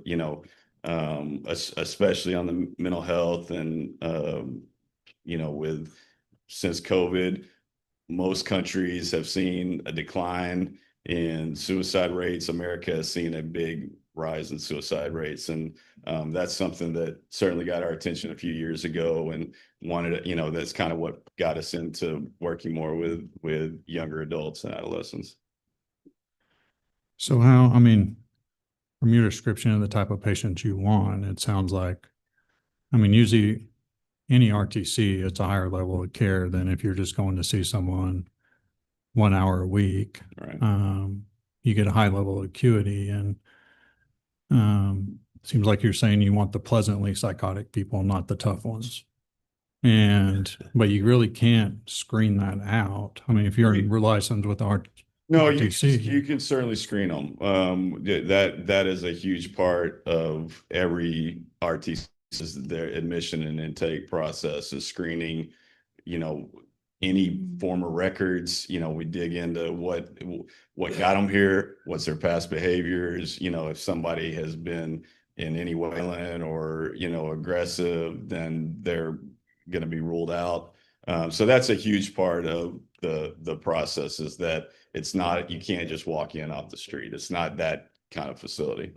Speaker 13: especially on the mental health and, since COVID, most countries have seen a decline in suicide rates. America has seen a big rise in suicide rates. And that's something that certainly got our attention a few years ago, and that's kind of what got us into working more with younger adults and adolescents.
Speaker 12: So from your description of the type of patient you want, it sounds like, usually any RTC, it's a higher level of care than if you're just going to see someone 1 hour a week.
Speaker 13: Right.
Speaker 12: You get a high level of acuity, and seems like you're saying you want the pleasantly psychotic people, not the tough ones. But you really can't screen that out. If you're licensed with
Speaker 13: No,
Speaker 12: RTC,
Speaker 13: you can certainly screen them. That is a huge part of every RTC, their admission and intake process is screening, any form of records. We dig into what got them here, what's their past behaviors. If somebody has been in any way violent or, aggressive, then they're going to be ruled out. So that's a huge part of the process, is that it's not, you can't just walk in off the street. It's not that kind of facility.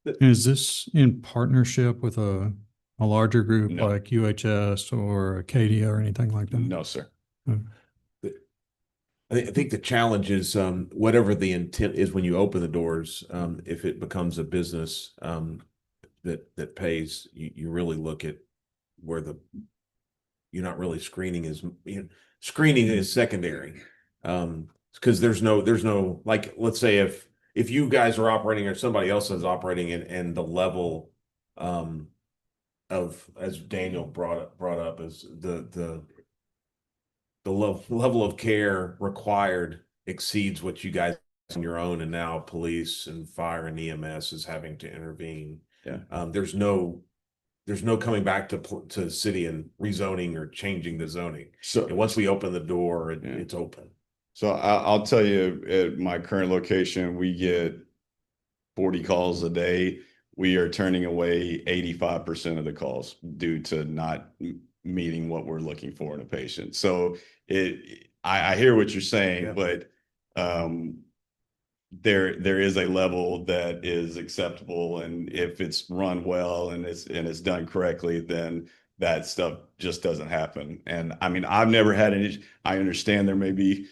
Speaker 12: Is this in partnership with a larger group
Speaker 13: No.
Speaker 12: like UHS or Acadia or anything like that?
Speaker 13: No, sir.
Speaker 3: I think the challenge is whatever the intent is when you open the doors, if it becomes a business that pays, you really look at where you're not really screening screening is secondary. Because there's no, like, let's say if you guys are operating or somebody else is operating and the level of, as Daniel brought up, is the level of care required exceeds what you guys on your own, and now police and fire and EMS is having to intervene.
Speaker 13: Yeah.
Speaker 3: There's no coming back to city and rezoning or changing the zoning.
Speaker 13: So
Speaker 3: And once we open the door, it's open.
Speaker 13: So I'll tell you, at my current location, we get 40 calls a day. We are turning away 85% of the calls due to not meeting what we're looking for in a patient. So I hear what you're saying,
Speaker 3: Yeah.
Speaker 13: but there is a level that is acceptable, and if it's run well and it's done correctly, then that stuff just doesn't happen. And I mean, I've never had any. I understand there may be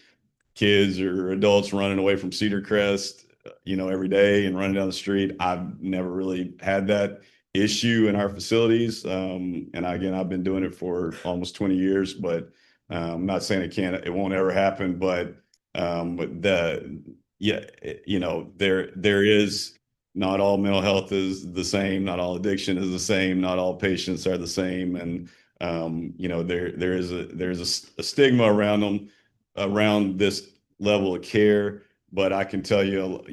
Speaker 13: kids or adults running away from Cedar Crest, every day and running down the street. I've never really had that issue in our facilities. And again, I've been doing it for almost 20 years, but I'm not saying it won't ever happen, but there is, not all mental health is the same. Not all addiction is the same. Not all patients are the same. And, there's a stigma around them, around this level of care. But I can tell you,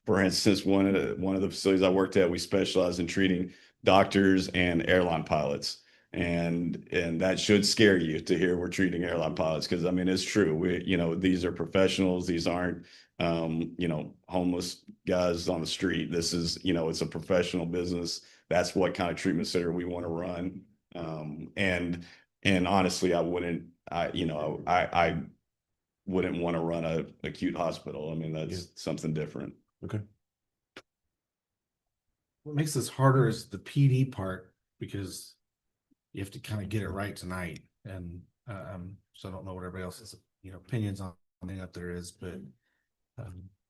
Speaker 13: for instance, one of the facilities I worked at, we specialize in treating doctors and airline pilots. And that should scare you to hear we're treating airline pilots, because I mean, it's true. These are professionals. These aren't, homeless guys on the street. This is, it's a professional business. That's what kind of treatment center we want to run. And honestly, I wouldn't want to run a acute hospital. I mean, that's something different.
Speaker 3: Okay.
Speaker 6: What makes this harder is the PD part, because you have to kind of get it right tonight. And so I don't know what everybody else's opinions on something up there is, but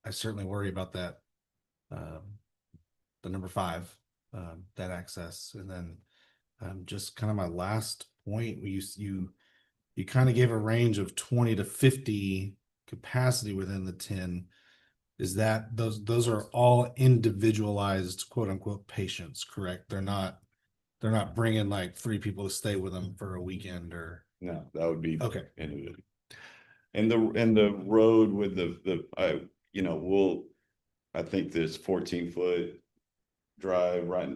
Speaker 6: I certainly worry about that. The number 5, that access. And then just kind of my last point, you kind of gave a range of 20 to 50 capacity within the 10. Is that those are all individualized, quote unquote, patients, correct? They're not bringing like 3 people to stay with them for a weekend, or
Speaker 13: No, that would be
Speaker 6: okay.
Speaker 13: individual. And the road with I think there's 14-foot drive right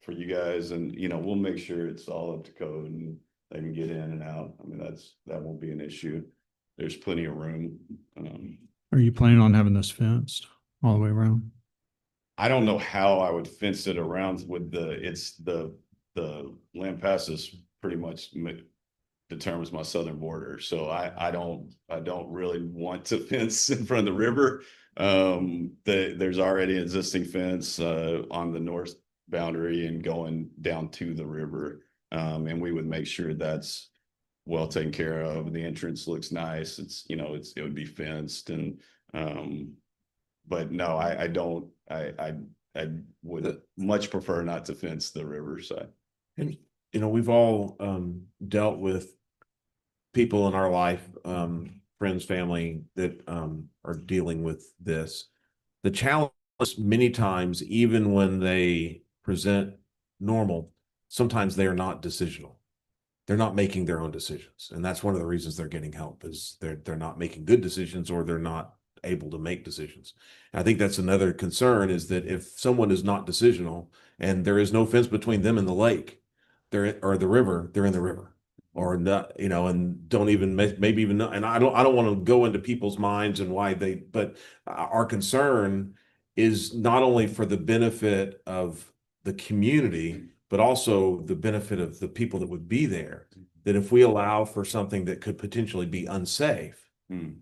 Speaker 13: for you guys, and we'll make sure it's all up to code and they can get in and out. I mean, that won't be an issue. There's plenty of room.
Speaker 12: Are you planning on having this fenced all the way around?
Speaker 13: I don't know how I would fence it around with the Lampasas pretty much determines my southern border. So I don't really want to fence in front of the river. There's already an existing fence on the north boundary and going down to the river. And we would make sure that's well taken care of. The entrance looks nice. It would be fenced, and but no, I don't. I would much prefer not to fence the riverside.
Speaker 3: And we've all dealt with people in our life, friends, family, that are dealing with this. The challenge many times, even when they present normal, sometimes they are not decisional. They're not making their own decisions. And that's one of the reasons they're getting help, is they're not making good decisions, or they're not able to make decisions. And I think that's another concern, is that if someone is not decisional and there is no fence between them and the lake, or the river, they're in the river, or not, and don't even maybe even know. And I don't want to go into people's minds and why but our concern is not only for the benefit of the community, but also the benefit of the people that would be there. That if we allow for something that could potentially be unsafe,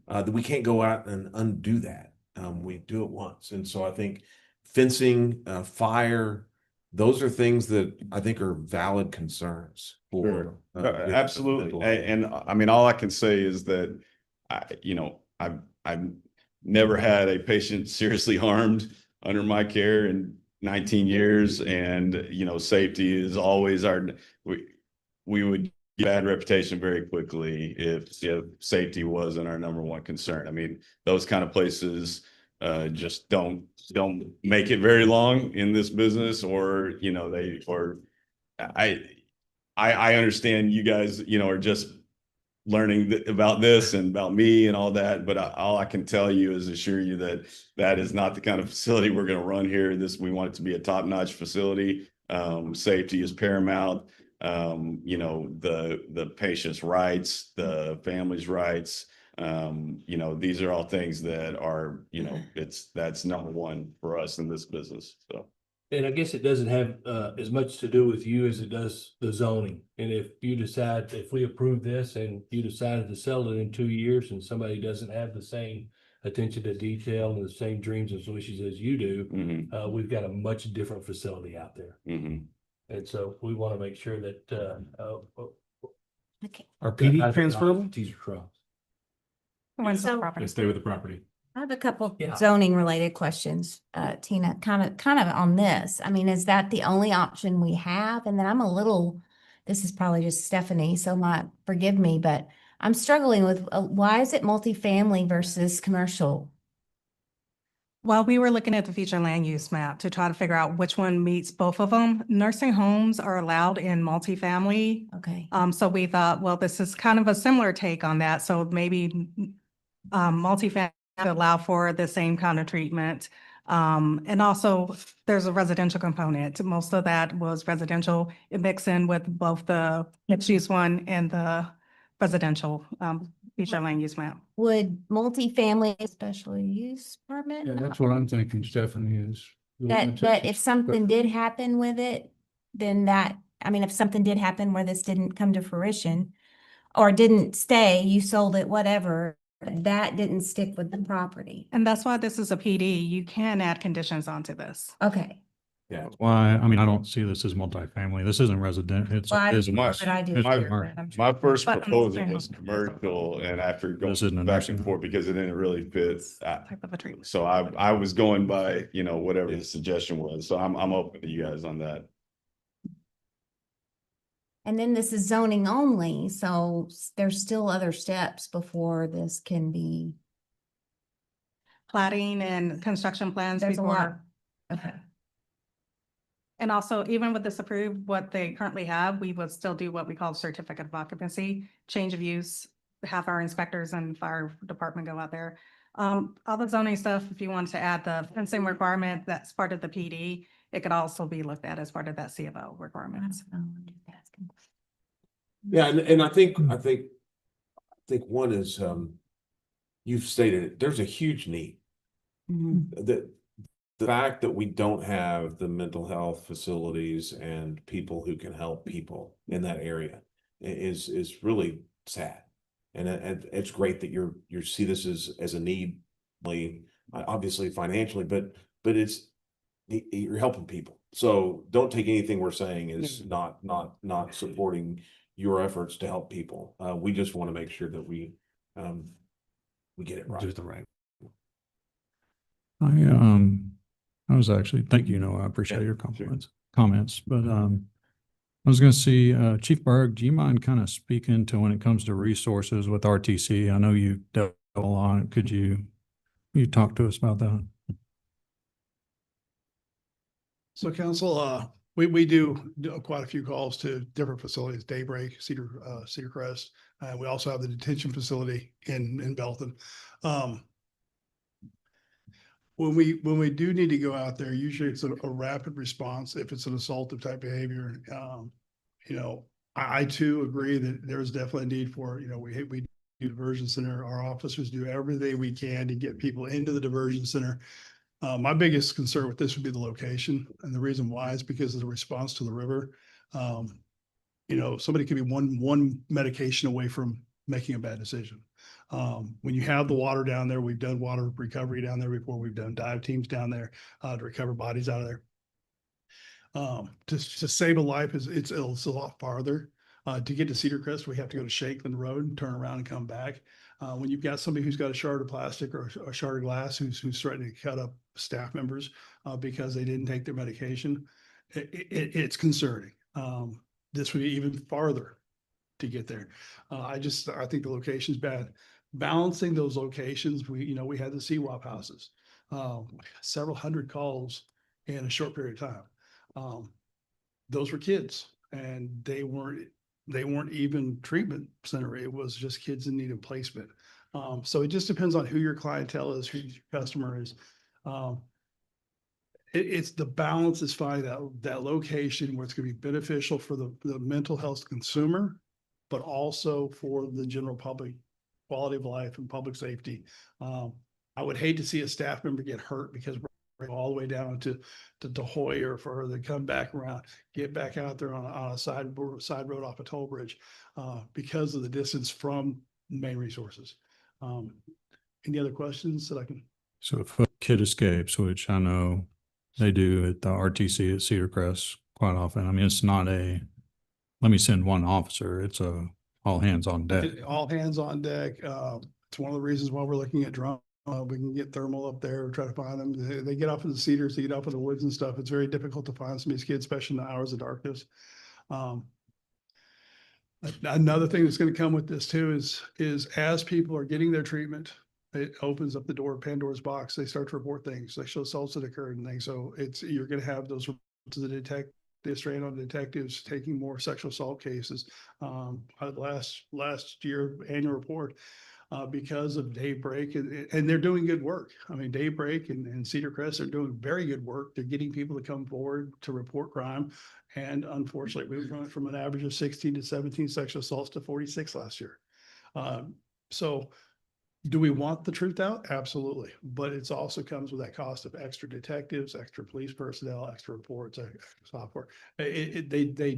Speaker 3: that we can't go out and undo that. We do it once. And so I think fencing, fire, those are things that I think are valid concerns for
Speaker 13: Absolutely.
Speaker 3: mental
Speaker 13: And I mean, all I can say is that I've never had a patient seriously harmed under my care in 19 years. And, safety is always we would get a bad reputation very quickly if safety wasn't our number one concern. I mean, those kind of places just don't make it very long in this business, or I understand you guys are just learning about this and about me and all that, but all I can tell you is assure you that that is not the kind of facility we're going to run here. We want it to be a top-notch facility. Safety is paramount. The patient's rights, the family's rights. These are all things that are, that's number one for us in this business. So.
Speaker 2: And I guess it doesn't have as much to do with you as it does the zoning. And if we approve this and you decided to sell it in 2 years and somebody doesn't have the same attention to detail and the same dreams and wishes as you do, we've got a much different facility out there. And so we want to make sure that
Speaker 5: Okay.
Speaker 6: Are PD transferable?
Speaker 2: Teaser cross.
Speaker 7: When's the
Speaker 5: So-
Speaker 7: property?
Speaker 1: They stay with the property.
Speaker 5: I have a couple
Speaker 2: Yeah.
Speaker 5: zoning related questions, Tina, kind of on this. I mean, is that the only option we have? And then this is probably just Stephanie, so forgive me, but I'm struggling with, why is it multifamily versus commercial?
Speaker 7: Well, we were looking at the future land use map to try to figure out which one meets both of them. Nursing homes are allowed in multifamily.
Speaker 5: Okay.
Speaker 7: So we thought, well, this is kind of a similar take on that. So maybe multifamily allow for the same kind of treatment. And also there's a residential component. Most of that was residential. It mixed in with both the mixed use one and the residential future land use map.
Speaker 5: Would multifamily special use permit?
Speaker 2: Yeah, that's what I'm thinking, Stephanie, is.
Speaker 5: That if something did happen with it, then if something did happen where this didn't come to fruition or didn't stay, you sold it, whatever, that didn't stick with the property.
Speaker 7: And that's why this is a PD. You can add conditions onto this.
Speaker 5: Okay.
Speaker 3: Yeah.
Speaker 12: Why, I mean, I don't see this as multifamily. This isn't resident. It's.
Speaker 5: Well, I
Speaker 12: is
Speaker 5: don't know, but I do.
Speaker 12: it's
Speaker 13: my-
Speaker 5: hear
Speaker 12: commercial.
Speaker 5: that, I'm
Speaker 13: My
Speaker 5: sure.
Speaker 13: first
Speaker 7: But
Speaker 13: proposal
Speaker 7: understand.
Speaker 13: was commercial, and after going
Speaker 12: This isn't a
Speaker 13: back
Speaker 12: nursing
Speaker 13: and
Speaker 12: home.
Speaker 13: forth because it didn't really fit.
Speaker 7: Type of a treatment.
Speaker 13: So I was going by, whatever the suggestion was. So I'm open to you guys on that.
Speaker 5: And then this is zoning only, so there's still other steps before this can be,
Speaker 7: Plating and construction plans
Speaker 5: there's a lot.
Speaker 7: before.
Speaker 5: Okay.
Speaker 7: And also, even with this approved, what they currently have, we would still do what we call certificate of occupancy, change of use, have our inspectors and fire department go out there. All the zoning stuff, if you wanted to add the fencing requirement, that's part of the PD, it could also be looked at as part of that CFO requirements.
Speaker 3: Yeah, and I think one is, you've stated it, there's a huge need. The fact that we don't have the mental health facilities and people who can help people in that area is really sad. And it's great that you see this as a need, obviously financially, but you're helping people. So don't take anything we're saying as not supporting your efforts to help people. We just want to make sure that we get it right.
Speaker 12: Do it the right. I was actually, thank you, Noah, I appreciate your comments, but, I was gonna see, Chief Berg, do you mind kind of speaking to when it comes to resources with RTC? I know you dealt a lot. Could you talk to us about that?
Speaker 14: So council, we do quite a few calls to different facilities, Daybreak, Cedar Crest. We also have the detention facility in Belton. When we do need to go out there, usually it's a rapid response if it's an assaultive type behavior. I too agree that there's definitely a need for, we do diversion center. Our officers do everything we can to get people into the diversion center. My biggest concern with this would be the location, and the reason why is because of the response to the river. Somebody could be one medication away from making a bad decision. When you have the water down there, we've done water recovery down there before. We've done dive teams down there to recover bodies out of there. To save a life it's a lot farther. To get to Cedar Crest, we have to go to Shakeland Road and turn around and come back. When you've got somebody who's got a shard of plastic or a shard of glass who's threatening to cut up staff members because they didn't take their medication, it's concerning. This would be even farther to get there. I think the location's bad. Balancing those locations, we had the CWAP houses, several hundred calls in a short period of time. Those were kids, and they weren't even treatment center. It was just kids in need of placement. So it just depends on who your clientele is, who your customer is. It's the balance is finding that location where it's going to be beneficial for the mental health consumer, but also for the general public quality of life and public safety. I would hate to see a staff member get hurt because we're all the way down to Hoy, or for her to come back around, get back out there on a side road off a toll bridge because of the distance from main resources. Any other questions that I can?
Speaker 12: So if a kid escapes, which I know they do at the RTC at Cedar Crest quite often. I mean, it's not let me send one officer. It's all hands on deck.
Speaker 14: All hands on deck. It's one of the reasons why we're looking at drones. We can get thermal up there, try to find them. They get off in the cedars, they get off in the woods and stuff. It's very difficult to find some of these kids, especially in the hours of darkness. Another thing that's going to come with this too is as people are getting their treatment, it opens up the door, Pandora's box. They start to report things. They show assaults that occurred and things. So you're going to have those to the strain on detectives taking more sexual assault cases. Last year annual report, because of Daybreak, and they're doing good work. I mean, Daybreak and Cedar Crest are doing very good work. They're getting people to come forward to report crime. And unfortunately, we went from an average of 16 to 17 sexual assaults to 46 last year. So do we want the truth out? Absolutely. But it also comes with that cost of extra detectives, extra police personnel, extra reports, extra software. They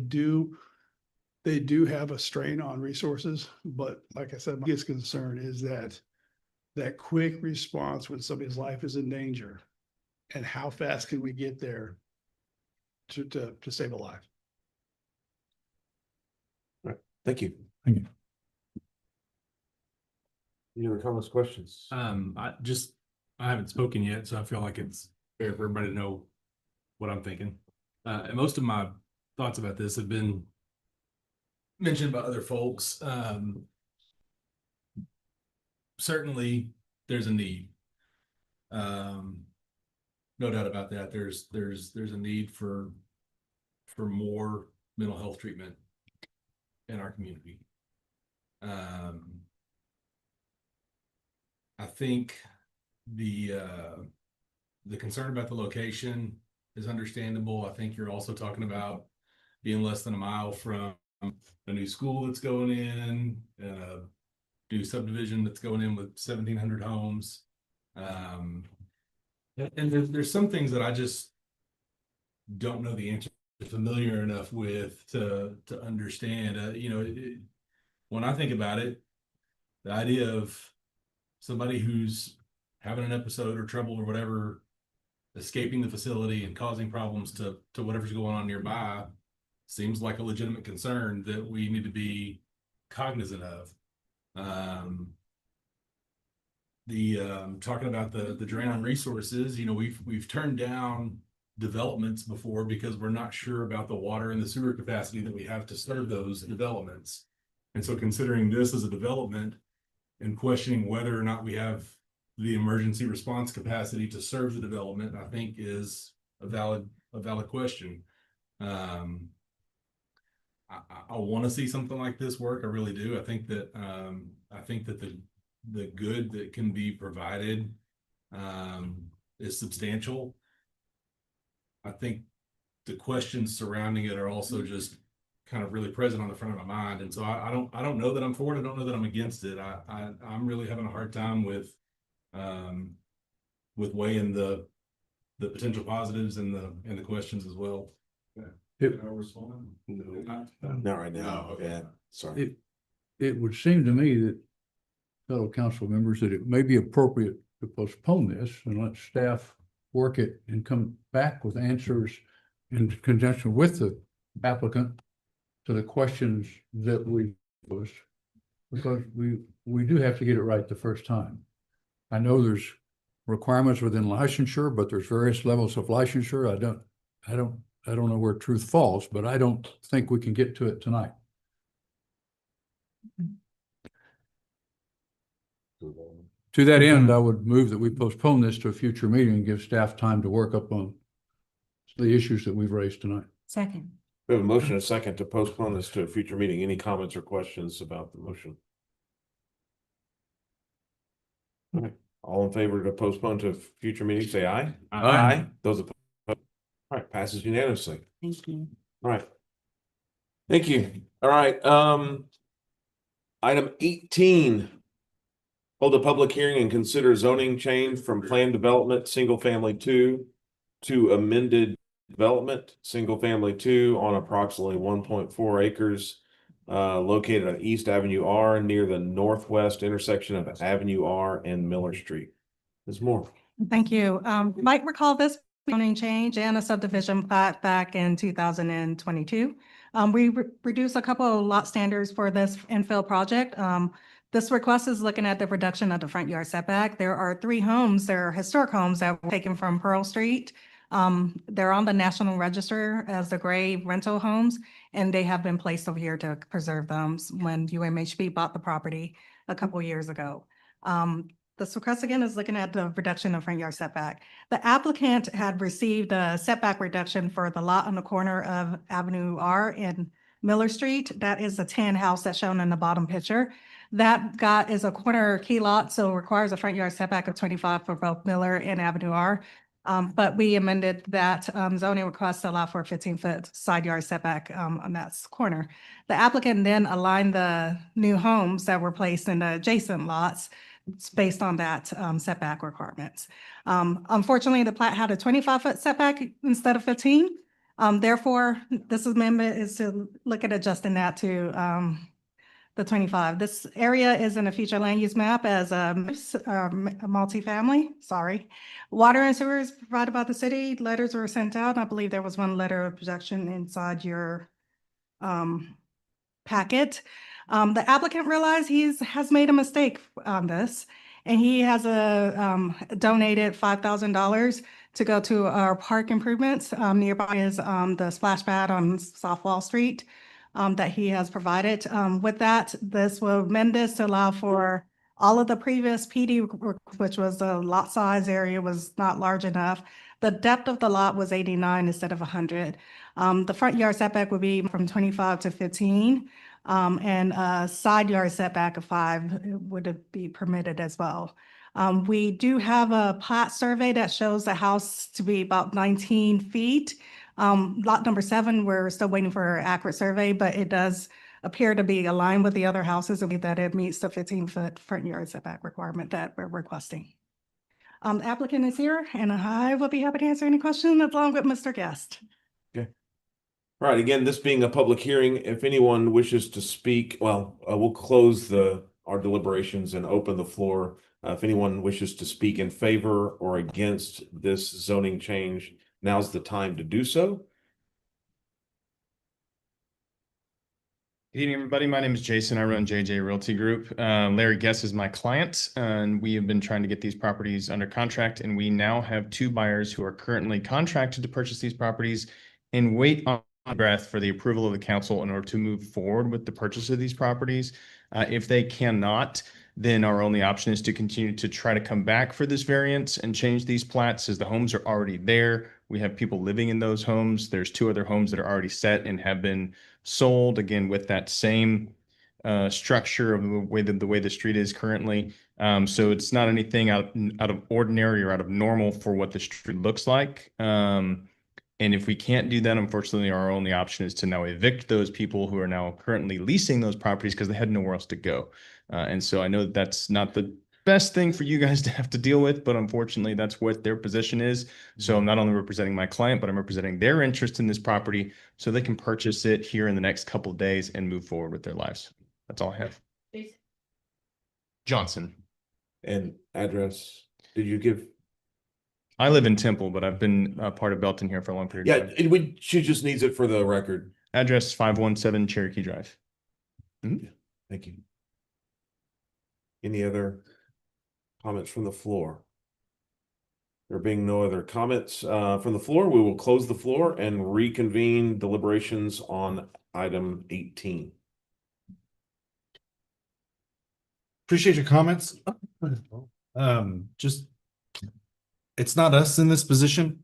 Speaker 14: do have a strain on resources, but like I said, my biggest concern is that quick response when somebody's life is in danger, and how fast can we get there to save a life?
Speaker 3: All right. Thank you.
Speaker 12: Thank you.
Speaker 3: Any other comments, questions?
Speaker 1: I haven't spoken yet, so I feel like it's fair for everybody to know what I'm thinking. And most of my thoughts about this have been mentioned by other folks. Certainly there's a need. No doubt about that. There's a need for more mental health treatment in our community. I think the concern about the location is understandable. I think you're also talking about being less than a mile from a new school that's going in, a new subdivision that's going in with 1,700 homes. And there's some things that I just don't know the answer, familiar enough with to understand. When I think about it, the idea of somebody who's having an episode or trouble or whatever, escaping the facility and causing problems to whatever's going on nearby seems like a legitimate concern that we need to be cognizant of. Talking about the drain on resources, we've turned down developments before because we're not sure about the water and the sewer capacity that we have to serve those developments. And so considering this as a development and questioning whether or not we have the emergency response capacity to serve the development, I think is a valid question. I want to see something like this work. I really do. I think that the good that can be provided is substantial. I think the questions surrounding it are also just kind of really present on the front of my mind. And so I don't know that I'm for it. I don't know that I'm against it. I'm really having a hard time with weighing the the potential positives and the questions as well.
Speaker 3: No, not right now. Yeah, sorry.
Speaker 2: It would seem to me that fellow council members that it may be appropriate to postpone this and let staff work it and come back with answers in conjunction with the applicant to the questions that we posed. Because we do have to get it right the first time. I know there's requirements within licensure, but there's various levels of licensure. I don't know where truth falls, but I don't think we can get to it tonight. To that end, I would move that we postpone this to a future meeting and give staff time to work up on the issues that we've raised tonight.
Speaker 5: Second.
Speaker 3: We have a motion and a second to postpone this to a future meeting. Any comments or questions about the motion? All right, all in favor to postpone to a future meeting, say aye.
Speaker 2: Aye.
Speaker 3: Those opposed? All right, passes unanimously.
Speaker 5: Thank you.
Speaker 3: All right. Thank you. All right, item 18. Hold a public hearing and consider zoning change from planned development, single family 2 to amended development, single family 2 on approximately 1.4 acres located on East Avenue R near the northwest intersection of Avenue R and Miller Street. Ms. Moore.
Speaker 7: Thank you. Might recall this zoning change and a subdivision plat back in 2022. We reduced a couple of lot standards for this infill project. This request is looking at the reduction of the front yard setback. There are 3 homes, they're historic homes that were taken from Pearl Street. They're on the National Register as the gray rental homes, and they have been placed over here to preserve them when UMHB bought the property a couple years ago. This request again is looking at the reduction of front yard setback. The applicant had received a setback reduction for the lot on the corner of Avenue R and Miller Street. That is the tan house that's shown in the bottom picture. That is a corner key lot, so requires a front yard setback of 25 for both Miller and Avenue R. But we amended that zoning request to allow for a 15-foot side yard setback on that corner. The applicant then aligned the new homes that were placed in the adjacent lots based on that setback requirements. Unfortunately, the plat had a 25-foot setback instead of 15. Therefore, this amendment is to look at adjusting that to the 25. This area is in a future land use map as a multifamily, sorry. Water and sewer is provided by the city. Letters were sent out. I believe there was one letter of objection inside your packet. The applicant realized has made a mistake on this, and he has donated $5,000 to go to our park improvements. Nearby is the splash pad on South Wall Street that he has provided. With that, this will amend this to allow for all of the previous PD, which was the lot size area was not large enough. The depth of the lot was 89 instead of 100. The front yard setback would be from 25 to 15. And a side yard setback of 5 would be permitted as well. We do have a plat survey that shows the house to be about 19 feet. Lot number 7, we're still waiting for an accurate survey, but it does appear to be aligned with the other houses and that it meets the 15-foot front yard setback requirement that we're requesting. The applicant is here, and I will be happy to answer any questions along with Mr. Guest.
Speaker 3: Okay. All right, again, this being a public hearing, if anyone wishes to speak, we'll close our deliberations and open the floor. If anyone wishes to speak in favor or against this zoning change, now's the time to do so.
Speaker 15: Good evening, everybody. My name is Jason. I run JJ Realty Group. Larry Guess is my client, and we have been trying to get these properties under contract, and we now have 2 buyers who are currently contracted to purchase these properties and wait on breath for the approval of the council in order to move forward with the purchase of these properties. If they cannot, then our only option is to continue to try to come back for this variance and change these plats as the homes are already there. We have people living in those homes. There's 2 other homes that are already set and have been sold, again, with that same structure of the way the street is currently. So it's not anything out of ordinary or out of normal for what the street looks like. And if we can't do that, unfortunately, our only option is to now evict those people who are now currently leasing those properties because they had nowhere else to go. And so I know that's not the best thing for you guys to have to deal with, but unfortunately, that's what their position is. So I'm not only representing my client, but I'm representing their interest in this property so they can purchase it here in the next couple of days and move forward with their lives. That's all I have. Johnson.
Speaker 3: And address, did you give?
Speaker 15: I live in Temple, but I've been a part of Belton here for a long period of
Speaker 3: Yeah,
Speaker 15: time.
Speaker 3: she just needs it for the record.
Speaker 15: Address 517 Cherokee Drive.
Speaker 3: Thank you. Any other comments from the floor? There being no other comments from the floor, we will close the floor and reconvene deliberations on item 18.
Speaker 6: Appreciate your comments. Just, it's not us in this position.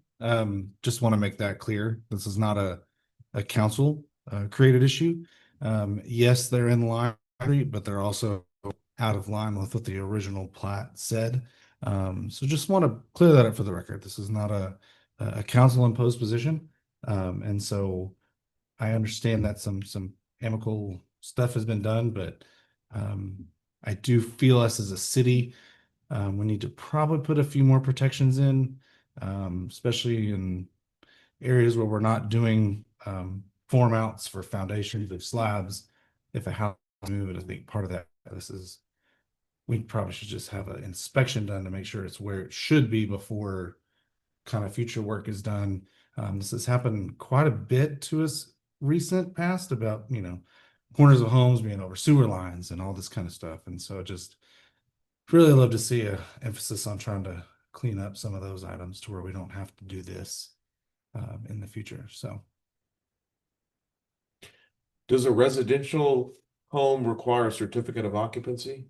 Speaker 6: Just want to make that clear. This is not a council created issue. Yes, they're in line, but they're also out of line with what the original plat said. So just want to clear that up for the record. This is not a council imposed position. And so I understand that some amicable stuff has been done, but I do feel us as a city, we need to probably put a few more protections in, especially in areas where we're not doing form outs for foundations of slabs. If a house is moved, I think part of that, we probably should just have an inspection done to make sure it's where it should be before kind of future work is done. This has happened quite a bit to us recent past about, corners of homes being over sewer lines and all this kind of stuff. And so just really love to see a emphasis on trying to clean up some of those items to where we don't have to do this in the future. So.
Speaker 3: Does a residential home require a certificate of occupancy?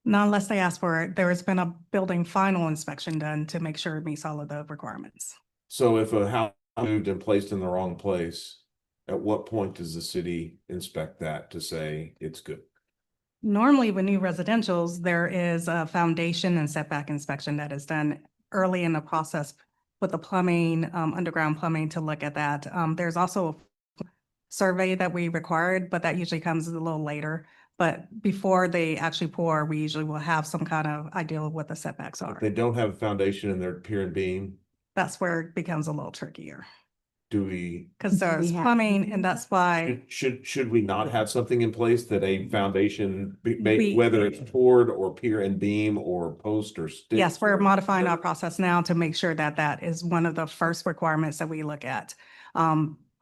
Speaker 7: Not unless they ask for it. There has been a building final inspection done to make sure it meets all of the requirements.
Speaker 3: So if a house moved and placed in the wrong place, at what point does the city inspect that to say it's good?
Speaker 7: Normally with new residentials, there is a foundation and setback inspection that is done early in the process with the plumbing, underground plumbing to look at that. There's also a survey that we required, but that usually comes a little later. But before they actually pour, we usually will have some kind of idea of what the setbacks are.
Speaker 3: If they don't have a foundation in their pier and beam,
Speaker 7: That's where it becomes a little trickier
Speaker 3: do we?
Speaker 7: because there's plumbing, and that's why
Speaker 3: Should we not have something in place that a foundation,
Speaker 7: We-
Speaker 3: whether it's poured or pier and beam or post or stick?
Speaker 7: yes, we're modifying our process now to make sure that that is one of the first requirements that we look at.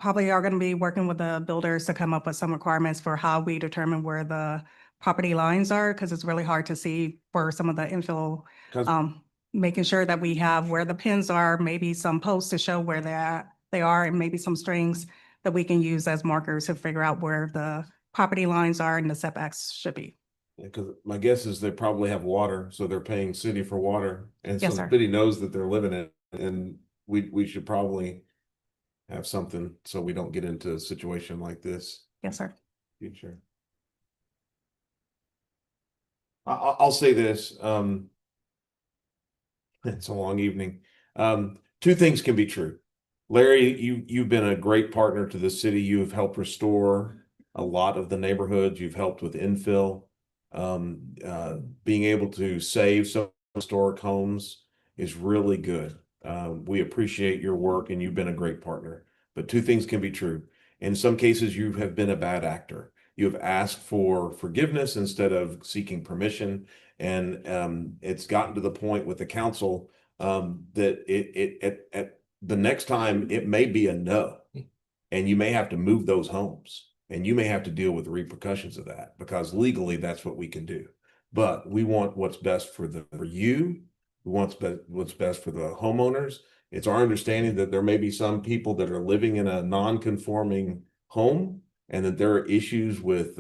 Speaker 7: Probably are going to be working with the builders to come up with some requirements for how we determine where the property lines are, because it's really hard to see for some of the infill.
Speaker 3: 'Cause-
Speaker 7: Making sure that we have where the pins are, maybe some posts to show where they are, and maybe some strings that we can use as markers to figure out where the property lines are and the setbacks should be.
Speaker 3: Because my guess is they probably have water, so they're paying city for water. And so
Speaker 7: Yes,
Speaker 3: the
Speaker 7: sir.
Speaker 3: city knows that they're living in, and we should probably have something so we don't get into a situation like this.
Speaker 7: Yes, sir.
Speaker 3: Future. I'll say this, it's a long evening. Two things can be true. Larry, you've been a great partner to the city. You have helped restore a lot of the neighborhoods. You've helped with infill. Being able to save some historic homes is really good. We appreciate your work and you've been a great partner. But two things can be true. In some cases, you have been a bad actor. You have asked for forgiveness instead of seeking permission. And it's gotten to the point with the council that at the next time it may be a no. And you may have to move those homes. And you may have to deal with the repercussions of that because legally that's what we can do. But we want what's best for you. We want what's best for the homeowners. It's our understanding that there may be some people that are living in a non-conforming home and that there are issues with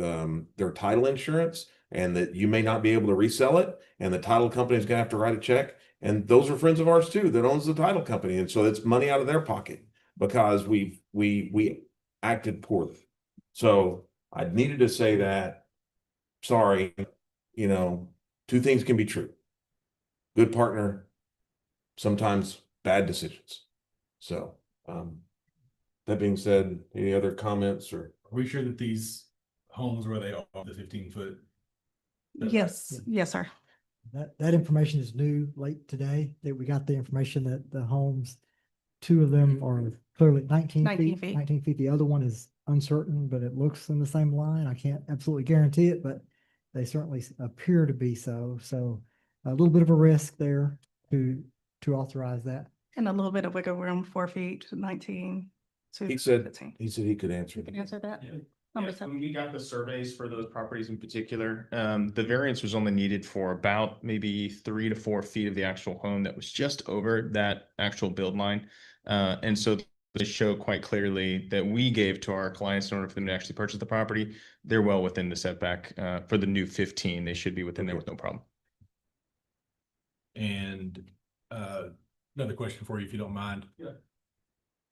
Speaker 3: their title insurance and that you may not be able to resell it. And the title company is going to have to write a check. And those are friends of ours too that owns the title company. And so it's money out of their pocket because we acted poorly. So I needed to say that, sorry, two things can be true. Good partner, sometimes bad decisions. So that being said, any other comments or?
Speaker 1: Are we sure that these homes where they are the 15-foot?
Speaker 7: Yes, yes, sir.
Speaker 16: That information is new late today, that we got the information that the homes, two of them are clearly 19
Speaker 7: 19
Speaker 16: feet,
Speaker 7: feet.
Speaker 16: 19 feet. The other one is uncertain, but it looks in the same line. I can't absolutely guarantee it, but they certainly appear to be so. So a little bit of a risk there to authorize that.
Speaker 7: And a little bit of wiggle room, 4 feet, 19 to
Speaker 3: He said,
Speaker 7: 15.
Speaker 3: he could answer.
Speaker 7: You can answer that?
Speaker 15: Yeah.
Speaker 7: Number
Speaker 15: Yeah,
Speaker 7: seven.
Speaker 15: when we got the surveys for those properties in particular, the variance was only needed for about maybe 3 to 4 feet of the actual home that was just over that actual build line. And so they show quite clearly that we gave to our clients in order for them to actually purchase the property. They're well within the setback. For the new 15, they should be within there with no problem.
Speaker 1: And another question for you, if you don't mind.
Speaker 15: Yeah.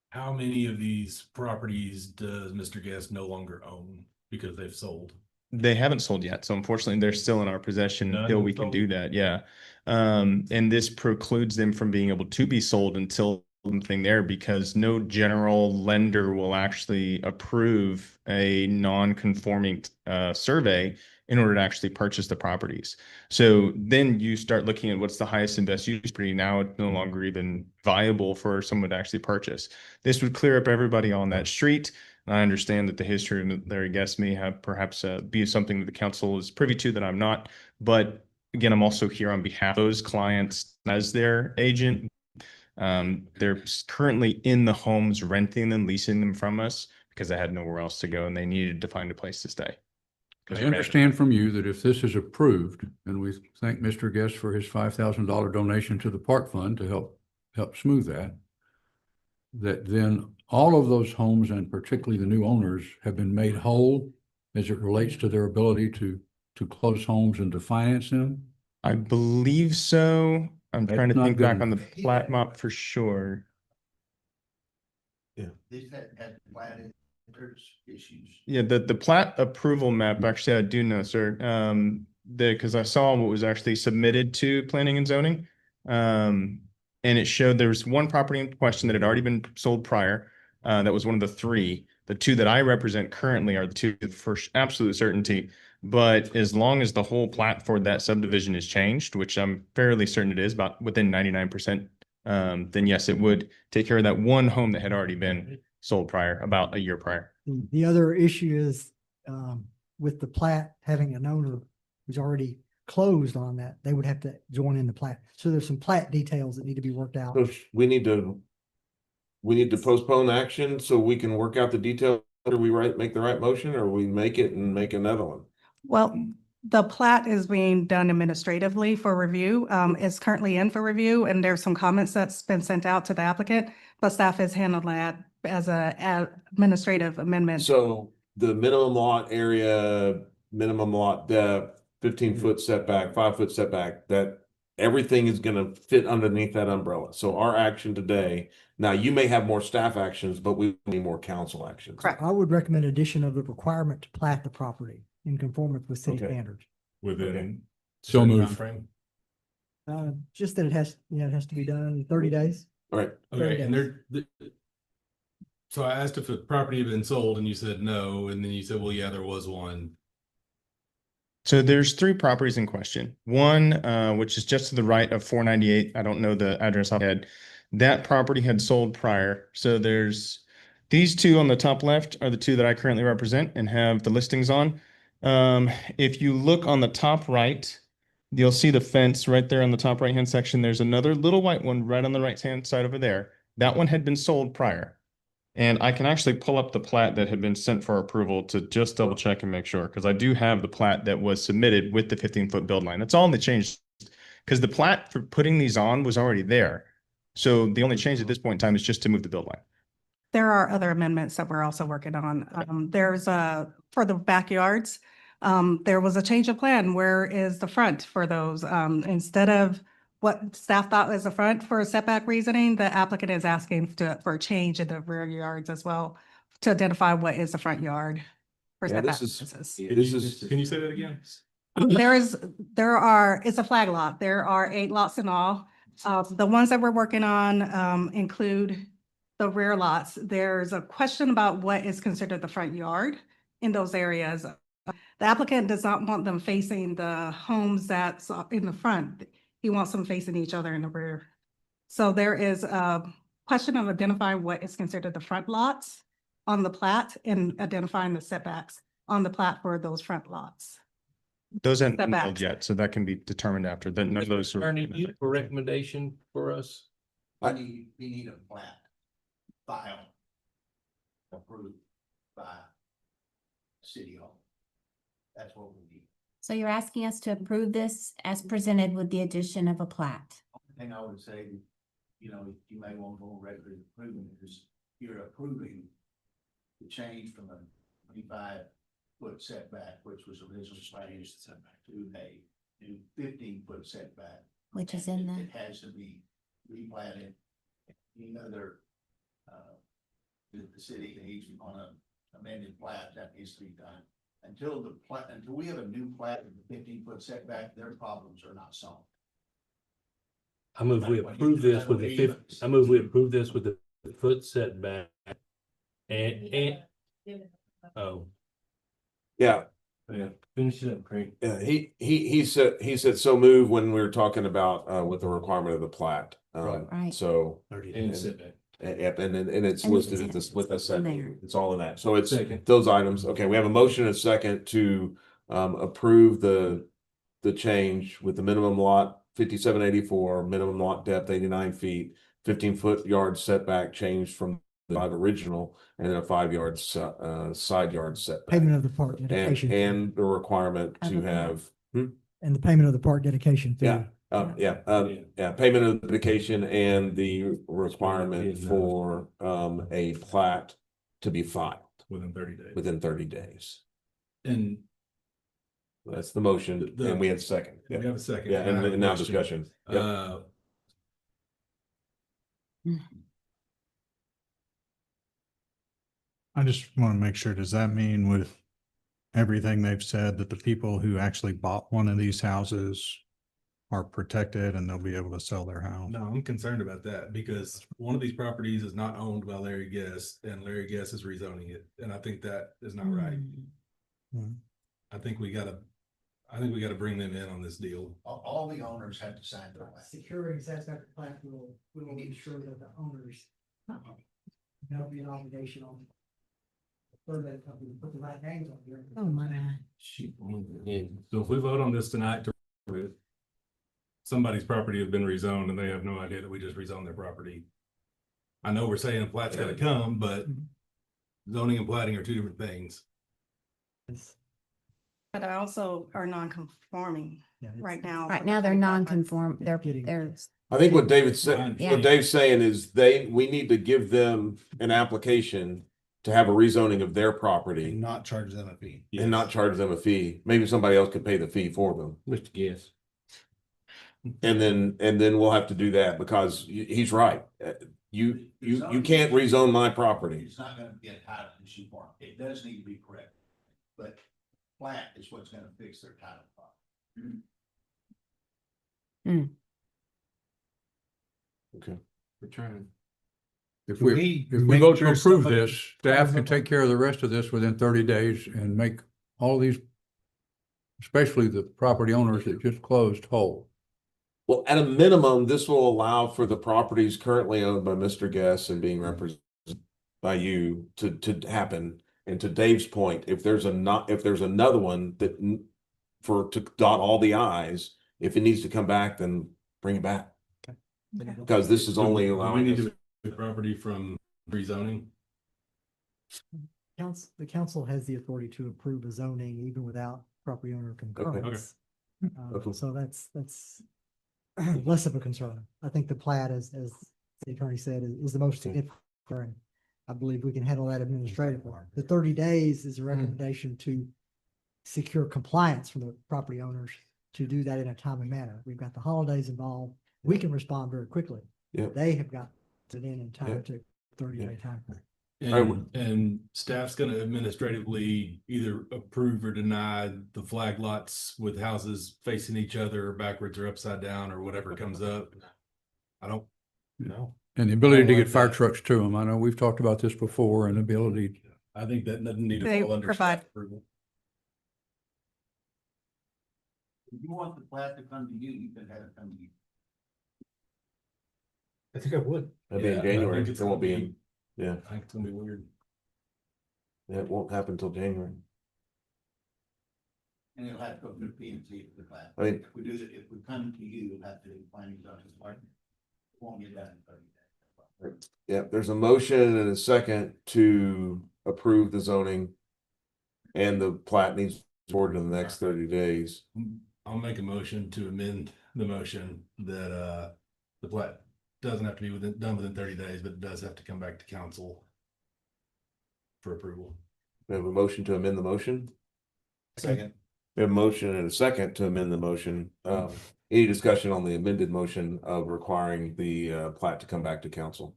Speaker 1: How many of these properties does Mr. Guest no longer own because they've sold?
Speaker 15: They haven't sold yet, so unfortunately, they're still in our possession
Speaker 1: None
Speaker 15: until
Speaker 1: have
Speaker 15: we can
Speaker 1: sold?
Speaker 15: do that. Yeah, and this precludes them from being able to be sold until something there, because no general lender will actually approve a non-conforming survey in order to actually purchase the properties. So then you start looking at what's the highest and best use property. Now it's no longer even viable for someone to actually purchase. This would clear up everybody on that street. I understand that the history of Larry Guest may have perhaps be something that the council is privy to that I'm not. But again, I'm also here on behalf of those clients as their agent. They're currently in the homes, renting them, leasing them from us because they had nowhere else to go and they needed to find a place to stay.
Speaker 12: I understand from you that if this is approved, and we thank Mr. Guest for his $5,000 donation to the park fund to help smooth that, that then all of those homes, and particularly the new owners, have been made whole as it relates to their ability to close homes and to finance them?
Speaker 15: I believe so. I'm
Speaker 12: That's
Speaker 15: trying to
Speaker 12: not
Speaker 15: think
Speaker 12: good
Speaker 15: back on the
Speaker 12: enough.
Speaker 15: plat map for sure.
Speaker 6: These had platted issues.
Speaker 15: Yeah, the plat approval map, actually, I do know, sir. Because I saw what was actually submitted to planning and zoning. And it showed there was one property in question that had already been sold prior. That was one of the three. The two that I represent currently are the two for absolute certainty. But as long as the whole plat for that subdivision is changed, which I'm fairly certain it is, about within 99%, then yes, it would take care of that one home that had already been sold prior, about a year prior.
Speaker 16: The other issue is with the plat having an owner who's already closed on that, they would have to join in the plat. So there's some plat details that need to be worked out.
Speaker 3: So we need to postpone action so we can work out the details. Or we make the right motion, or we make it and make another one?
Speaker 7: Well, the plat is being done administratively for review. It's currently in for review, and there's some comments that's been sent out to the applicant, but staff has handled that as a administrative amendment.
Speaker 3: So the minimum lot area, minimum lot depth, 15-foot setback, 5-foot setback, that everything is gonna fit underneath that umbrella. So our action today, now you may have more staff actions, but we need more council actions.
Speaker 7: Correct.
Speaker 16: I would recommend addition of the requirement to plat the property in conformance with city
Speaker 3: Okay.
Speaker 16: standards.
Speaker 1: Within
Speaker 12: So
Speaker 1: certain
Speaker 12: moved.
Speaker 1: timeframe?
Speaker 16: Just that it has to be done in 30 days.
Speaker 3: All right.
Speaker 1: Okay, and so I asked if the property had been sold and you said no, and then you said, well, yeah, there was one.
Speaker 15: So there's three properties in question. One, which is just to the right of 498. I don't know the address off the head. That property had sold prior. So there's these two on the top left are the two that I currently represent and have the listings on. If you look on the top right, you'll see the fence right there on the top right-hand section. There's another little white one right on the right-hand side over there. That one had been sold prior. And I can actually pull up the plat that had been sent for approval to just double check and make sure, because I do have the plat that was submitted with the 15-foot build line. That's all they changed, because the plat for putting these on was already there. So the only change at this point in time is just to move the build line.
Speaker 7: There are other amendments that we're also working on. There's for the backyards, there was a change of plan. Where is the front for those? Instead of what staff thought was the front for setback reasoning, the applicant is asking for a change in the rear yards as well to identify what is the front yard. For
Speaker 3: Yeah,
Speaker 7: setback
Speaker 3: this
Speaker 7: purposes.
Speaker 3: is,
Speaker 1: Can you say that again?
Speaker 7: It's a flag lot. There are 8 lots in all. The ones that we're working on include the rear lots. There's a question about what is considered the front yard in those areas. The applicant does not want them facing the homes that's in the front. He wants them facing each other in the rear. So there is a question of identifying what is considered the front lots on the plat and identifying the setbacks on the plat for those front lots.
Speaker 15: Those aren't
Speaker 7: Setbacks.
Speaker 15: nailed yet, so that can be determined after. None of those. are-
Speaker 2: Attorney, do you have a recommendation for us?
Speaker 11: We need a plat file approved by City Hall. That's what we need.
Speaker 5: So you're asking us to approve this as presented with the addition of a plat?
Speaker 11: Thing I would say, you know, you may want to go on record as approving it is you're approving the change from a 25-foot setback, which was originally slated setback, to a new 15-foot setback.
Speaker 5: Which is in
Speaker 11: It
Speaker 5: the,
Speaker 11: has to be replatted. Any other, the city needs on a amended plat that needs to be done. Until we have a new plat with the 15-foot setback, their problems are not solved.
Speaker 2: I move we approve this with the I move we approve this with the foot setback. And, oh,
Speaker 3: Yeah,
Speaker 2: yeah, finish it up, Craig.
Speaker 3: yeah, he said so move when we were talking about with the requirement of the plat.
Speaker 5: Right.
Speaker 3: So.
Speaker 2: And setback.
Speaker 3: Yep, and it's
Speaker 5: And
Speaker 3: listed
Speaker 5: it's-
Speaker 3: at this with us,
Speaker 5: in there.
Speaker 3: it's all in that, so it's
Speaker 2: Second.
Speaker 3: those items. Okay, we have a motion and a second to approve the change with the minimum lot 5784, minimum lot depth 89 feet, 15-foot yard setback changed from the 5 original, and then a 5-yard side yard setback.
Speaker 16: Payment of the park dedication.
Speaker 3: And the requirement
Speaker 5: Of
Speaker 3: to
Speaker 5: the
Speaker 3: have,
Speaker 16: And the payment of the park dedication fee.
Speaker 3: yeah, payment of the dedication and the requirement for a plat to be filed
Speaker 1: Within 30 days.
Speaker 3: within 30 days.
Speaker 1: And
Speaker 3: That's the motion, and we had a second.
Speaker 1: we have a second.
Speaker 3: Yeah,
Speaker 1: I have a
Speaker 3: and now
Speaker 1: question.
Speaker 3: discussion. Yep.
Speaker 12: I just want to make sure, does that mean with everything they've said that the people who actually bought one of these houses are protected and they'll be able to sell their house?
Speaker 1: No, I'm concerned about that because one of these properties is not owned by Larry Guest and Larry Guest is rezoning it. And I think that is not right.
Speaker 12: Hmm.
Speaker 1: I think we gotta bring them in on this deal.
Speaker 11: All the owners have to sign their plat.
Speaker 16: Securing satisfactory plat will ensure that the owners. There'll be an obligation on. For that company, to put the right names on here.
Speaker 5: oh my.
Speaker 1: So if we vote on this tonight to approve it, somebody's property has been rezoned and they have no idea that we just rezoned their property. I know we're saying a plat's gotta come, but zoning and platting are two different things.
Speaker 7: But I also are non-conforming
Speaker 16: Yeah, it's-
Speaker 7: right now.
Speaker 5: Right now, they're non-conform, they're,
Speaker 16: Getting-
Speaker 3: I think what David's saying,
Speaker 5: Yeah.
Speaker 3: what Dave's saying is we need to give them an application to have a rezoning of their
Speaker 6: And
Speaker 3: property
Speaker 6: not charge them a fee.
Speaker 3: and not charge them a fee. Maybe somebody else could pay the fee for them.
Speaker 2: Mr. Guess.
Speaker 3: And then we'll have to do that because he's right. You can't rezone my property.
Speaker 11: It's not gonna be a title issue for them. It does need to be correct. But plat is what's gonna fix their title problem.
Speaker 3: Okay.
Speaker 2: We're trying.
Speaker 12: If we vote to approve this, staff can take care of the rest of this within 30 days and make all these, especially the property owners that just closed, whole.
Speaker 3: Well, at a minimum, this will allow for the properties currently owned by Mr. Guess and being represented by you to happen. And to Dave's point, if there's another one that to dot all the i's, if it needs to come back, then bring it back. Because this is only
Speaker 1: Do we
Speaker 3: allowing
Speaker 1: need
Speaker 3: us.
Speaker 1: to the property from rezoning.
Speaker 16: The council has the authority to approve a zoning even without property owner concurrence.
Speaker 3: Okay.
Speaker 16: So that's less of a concern. I think the plat, as the attorney said, is the most significant. And I believe we can handle that administratively. The 30 days is a recommendation to secure compliance from the property owners to do that in a timely manner. We've got the holidays involved. We can respond very quickly.
Speaker 3: Yep.
Speaker 16: They have got it in time
Speaker 3: Yep.
Speaker 16: to 30-day time frame.
Speaker 1: And staff's gonna administratively either approve or deny the flag lots with houses facing each other backwards or upside down or whatever comes up. I don't know.
Speaker 12: And the ability to
Speaker 1: I like
Speaker 12: get fire
Speaker 1: that.
Speaker 12: trucks to them. I know we've talked about this before and the ability.
Speaker 1: I think that doesn't need to
Speaker 7: They
Speaker 1: fall under
Speaker 7: provide-
Speaker 1: staff approval.
Speaker 2: If you want the plat to come to you, you can have it come to you.
Speaker 6: I think I would.
Speaker 3: That'd be in
Speaker 1: Yeah, I
Speaker 3: January.
Speaker 1: think it's
Speaker 3: It won't be
Speaker 1: gonna
Speaker 3: in, yeah,
Speaker 1: I think it's gonna be weird.
Speaker 3: it won't happen until January.
Speaker 2: And it'll have to go through P and Z for the plat.
Speaker 3: I mean,
Speaker 2: If we do it, if we come to you, you'll have to do planning zoning department. Won't get that in 30 days.
Speaker 3: yeah, there's a motion and a second to approve the zoning. And the plat needs forward in the next 30 days.
Speaker 1: I'll make a motion to amend the motion that the plat doesn't have to be done within 30 days, but it does have to come back to council for approval.
Speaker 3: We have a motion to amend the motion.
Speaker 1: Second.
Speaker 3: We have a motion and a second to amend the motion. Any discussion on the amended motion of requiring the plat to come back to council?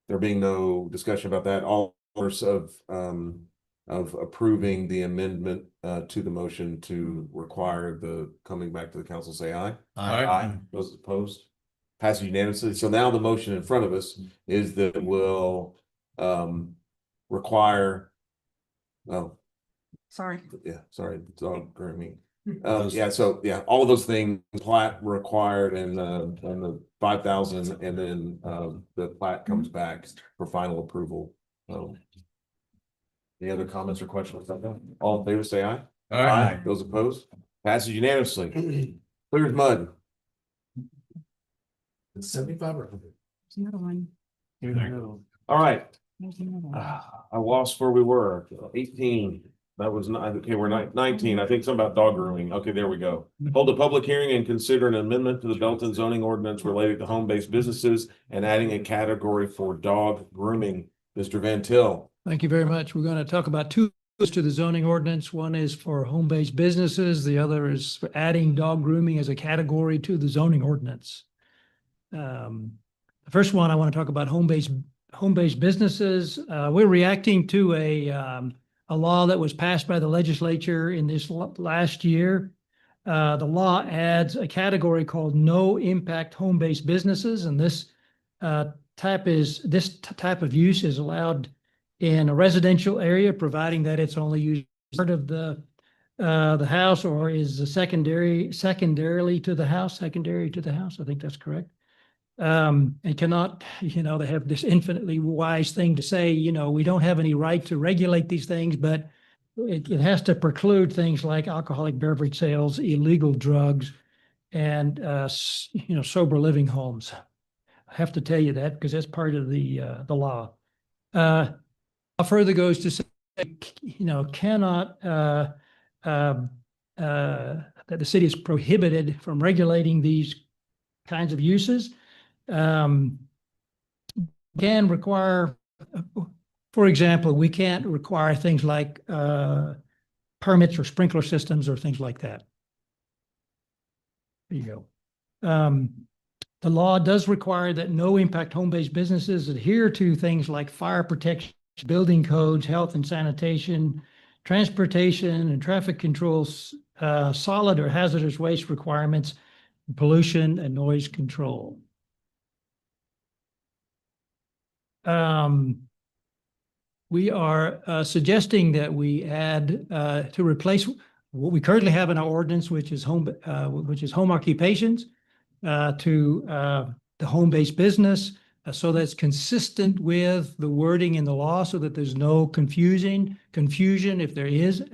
Speaker 3: There being no discussion about that, all of approving the amendment to the motion to require the coming back to the council, say aye.
Speaker 6: Aye.
Speaker 3: Those opposed? Passes unanimously. So now the motion in front of us is that will require, oh,
Speaker 7: Sorry.
Speaker 3: yeah, sorry, dog grooming. Yeah, so yeah, all of those things, plat required and the 5,000, and then the plat comes back for final approval. Any other comments or questions about that? All in favor, say aye. Aye. Those opposed? Passes unanimously. Clear as mud. It's 75 or 100.
Speaker 5: There's another one.
Speaker 3: All right,
Speaker 5: There's another one.
Speaker 3: I lost where we were. 18. That was not, okay, we're 19. I think something about dog grooming. Okay, there we go. Hold a public hearing and consider an amendment to the Belton zoning ordinance related to home-based businesses and adding a category for dog grooming. Mr. Van Til.
Speaker 9: Thank you very much. We're going to talk about two to the zoning ordinance. One is for home-based businesses. The other is for adding dog grooming as a category to the zoning ordinance. The first one, I want to talk about home-based businesses. We're reacting to a law that was passed by the legislature in this last year. The law adds a category called no impact home-based businesses, and this type of use is allowed in a residential area, providing that it's only used part of the house or is secondary to the house. I think that's correct. And cannot, they have this infinitely wise thing to say, we don't have any right to regulate these things, but it has to preclude things like alcoholic beverage sales, illegal drugs, and, sober living homes. I have to tell you that because that's part of the law. Further goes to say, cannot, that the city is prohibited from regulating these kinds of uses. Can require, for example, we can't require things like permits or sprinkler systems or things like that. There you go. The law does require that no impact home-based businesses adhere to things like fire protection, building codes, health and sanitation, transportation and traffic controls, solid or hazardous waste requirements, pollution and noise control. We are suggesting that we add to replace what we currently have in our ordinance, which is home occupations, to the home-based business, so that's consistent with the wording in the law, so that there's no confusion if there is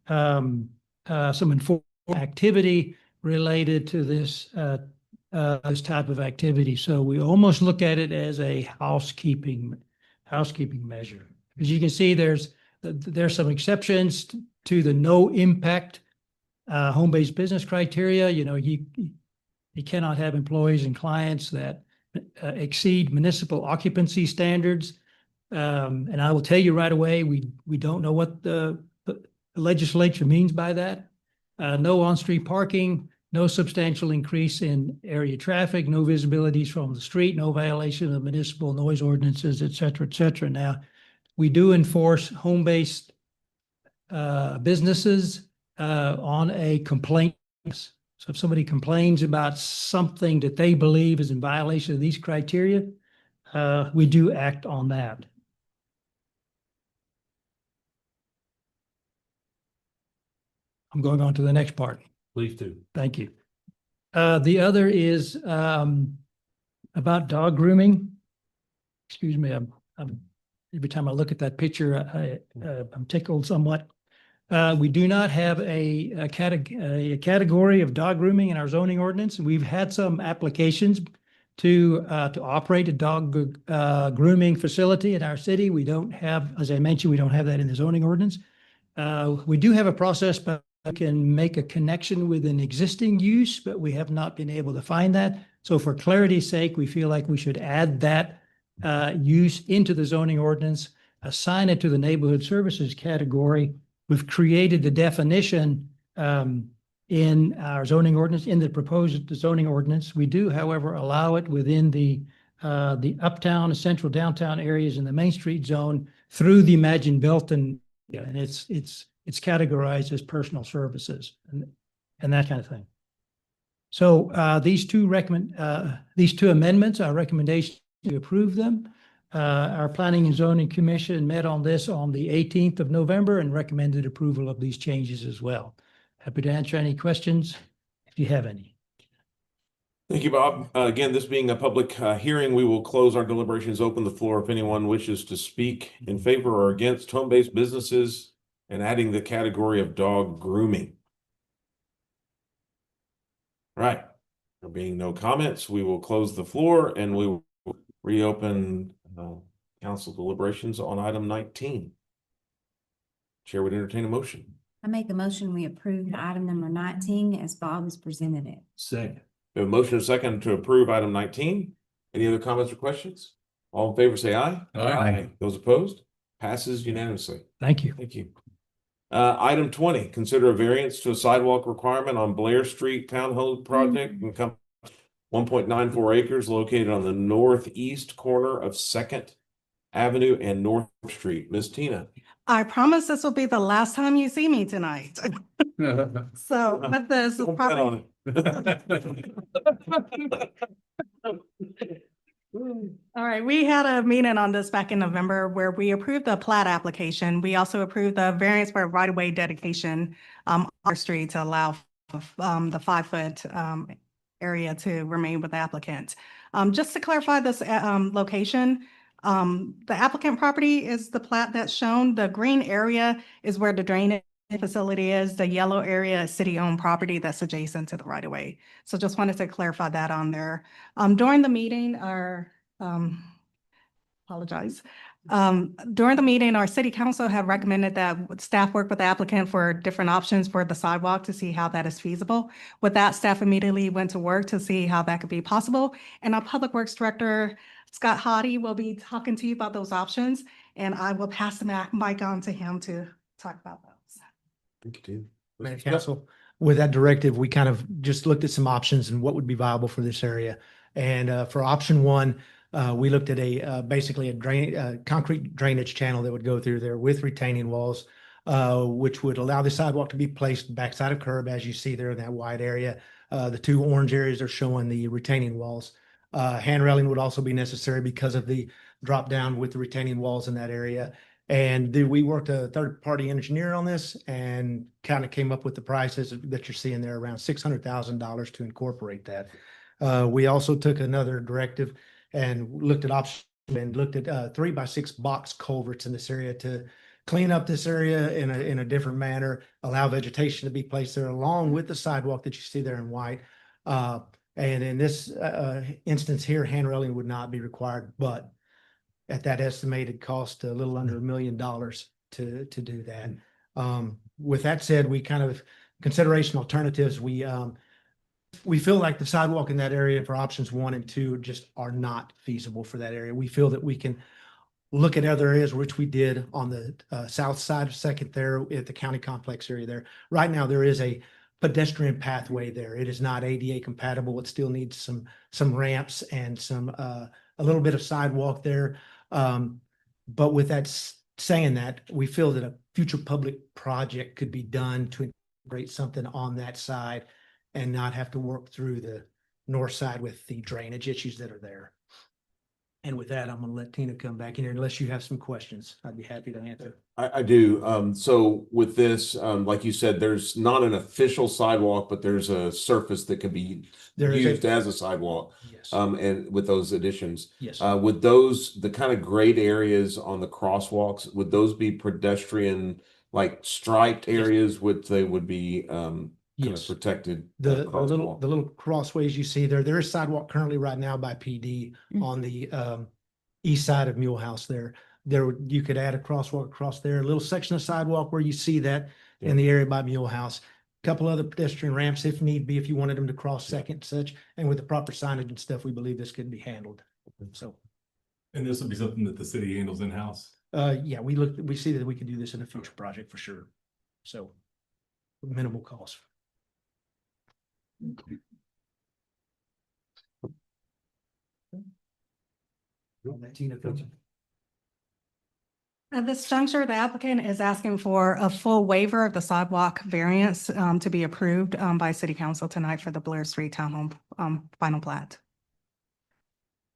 Speaker 9: some enforcement activity related to this type of activity. So we almost look at it as a housekeeping measure. As you can see, there's some exceptions to the no impact home-based business criteria. You cannot have employees and clients that exceed municipal occupancy standards. And I will tell you right away, we don't know what the legislature means by that. No on-street parking, no substantial increase in area traffic, no visibilities from the street, no violation of municipal noise ordinances, et cetera, et cetera. Now, we do enforce home-based businesses on a complaint. So if somebody complains about something that they believe is in violation of these criteria, we do act on that. I'm going on to the next part.
Speaker 12: Please do.
Speaker 9: Thank you. The other is about dog grooming. Excuse me, every time I look at that picture, I'm tickled somewhat. We do not have a category of dog grooming in our zoning ordinance. We've had some applications to operate a dog grooming facility in our city. We don't have, as I mentioned, we don't have that in the zoning ordinance. We do have a process, but we can make a connection with an existing use, but we have not been able to find that. So for clarity's sake, we feel like we should add that use into the zoning ordinance, assign it to the neighborhood services category. We've created the definition in our zoning ordinance, in the proposed zoning ordinance. We do, however, allow it within the uptown, central downtown areas in the Main Street zone through the Imagine Belton, and it's categorized as personal services and that kind of thing. So these two amendments, our recommendation to approve them. Our Planning and Zoning Commission met on this on the 18th of November and recommended approval of these changes as well. Happy to answer any questions if you have any.
Speaker 3: Thank you, Bob. Again, this being a public hearing, we will close our deliberations, open the floor if anyone wishes to speak in favor or against home-based businesses and adding the category of dog grooming. All right. There being no comments, we will close the floor and we will reopen council deliberations on item 19. Chair would entertain a motion.
Speaker 5: I make a motion, we approve item number 19 as Bob has presented it.
Speaker 12: Second.
Speaker 3: We have a motion and a second to approve item 19. Any other comments or questions? All in favor, say aye.
Speaker 12: Aye.
Speaker 3: Those opposed? Passes unanimously.
Speaker 9: Thank you.
Speaker 3: Thank you. Item 20, consider a variance to a sidewalk requirement on Blair Street Townhome Project and 1.94 acres located on the northeast corner of 2nd Avenue and North Street. Ms. Tina.
Speaker 7: I promise this will be the last time you see me tonight. So with this
Speaker 3: Don't bet on
Speaker 7: property.
Speaker 3: it.
Speaker 7: All right, we had a meeting on this back in November where we approved the plat application. We also approved the variance for right-of-way dedication on our street to allow the 5-foot area to remain with the applicant. Just to clarify this location, the applicant property is the plat that's shown. The green area is where the drainage facility is. The yellow area is city-owned property that's adjacent to the right-of-way. So just wanted to clarify that on there. During the meeting, during the meeting, our city council have recommended that staff work with the applicant for different options for the sidewalk to see how that is feasible. With that, staff immediately went to work to see how that could be possible. And our public works director, Scott Hoddy, will be talking to you about those options. And I will pass the mic on to him to talk about those.
Speaker 3: Thank you,
Speaker 17: Mayor Council, with that directive, we kind of just looked at some options and what would be viable for this area. And for option one, we looked at basically a concrete drainage channel that would go through there with retaining walls, which would allow the sidewalk to be placed backside of curb, as you see there in that wide area. The two orange areas are showing the retaining walls. Hand railing would also be necessary because of the drop down with the retaining walls in that area. And we worked a third-party engineer on this and kind of came up with the prices that you're seeing there, around $600,000 to incorporate that. We also took another directive and looked at options and looked at 3x6 box culverts in this area to clean up this area in a different manner, allow vegetation to be placed there along with the sidewalk that you see there in white. And in this instance here, hand railing would not be required, but at that estimated cost, a little under $1 million to do that. With that said, we kind of consideration alternatives. We feel like the sidewalk in that area for options 1 and 2 just are not feasible for that area. We feel that we can look at other areas, which we did on the south side of 2nd there at the county complex area there. Right now, there is a pedestrian pathway there. It is not ADA compatible. It still needs some ramps and a little bit of sidewalk there. But with that saying that, we feel that a future public project could be done to integrate something on that side and not have to work through the north side with the drainage issues that are there. And with that, I'm going to let Tina come back in here unless you have some questions. I'd be happy to answer.
Speaker 3: I do. So with this, like you said, there's not an official sidewalk, but there's a surface that can be
Speaker 17: There is
Speaker 3: used as a sidewalk.
Speaker 17: Yes.
Speaker 3: And with those additions,
Speaker 17: Yes.
Speaker 3: would those, the kind of grayed areas on the crosswalks, would those be pedestrian, like striped areas, would they would be, kind of
Speaker 17: Yes.
Speaker 3: protected?
Speaker 17: The little crossways you see there is sidewalk currently right now by PD on the east side of Mule House there. You could add a crosswalk across there, a little section of sidewalk where you see that in the area by Mule House. Couple other pedestrian ramps if need be, if you wanted them to cross second and such, and with the proper signage and stuff, we believe this could be handled. So,
Speaker 1: And this would be something that the city handles in-house.
Speaker 17: yeah, we see that we could do this in a future project for sure. So, minimal cost.
Speaker 7: At this juncture, the applicant is asking for a full waiver of the sidewalk variance to be approved by City Council tonight for the Blair Street Townhome final plat.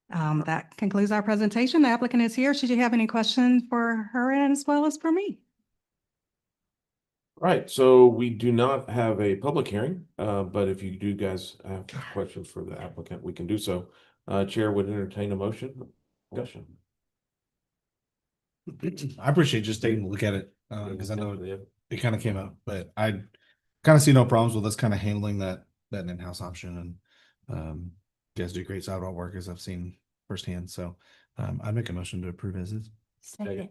Speaker 7: That concludes our presentation. The applicant is here. Should you have any questions for her as well as for me?
Speaker 3: Right, so we do not have a public hearing, but if you do guys have questions for the applicant, we can do so. Chair would entertain a motion. Discussion.
Speaker 6: I appreciate just taking a look at it, because I know it kind of came up, but I kind of see no problems with us kind of handling that in-house option, and you guys do great sidewalk work as I've seen firsthand. So I'd make a motion to approve as is.
Speaker 5: Second.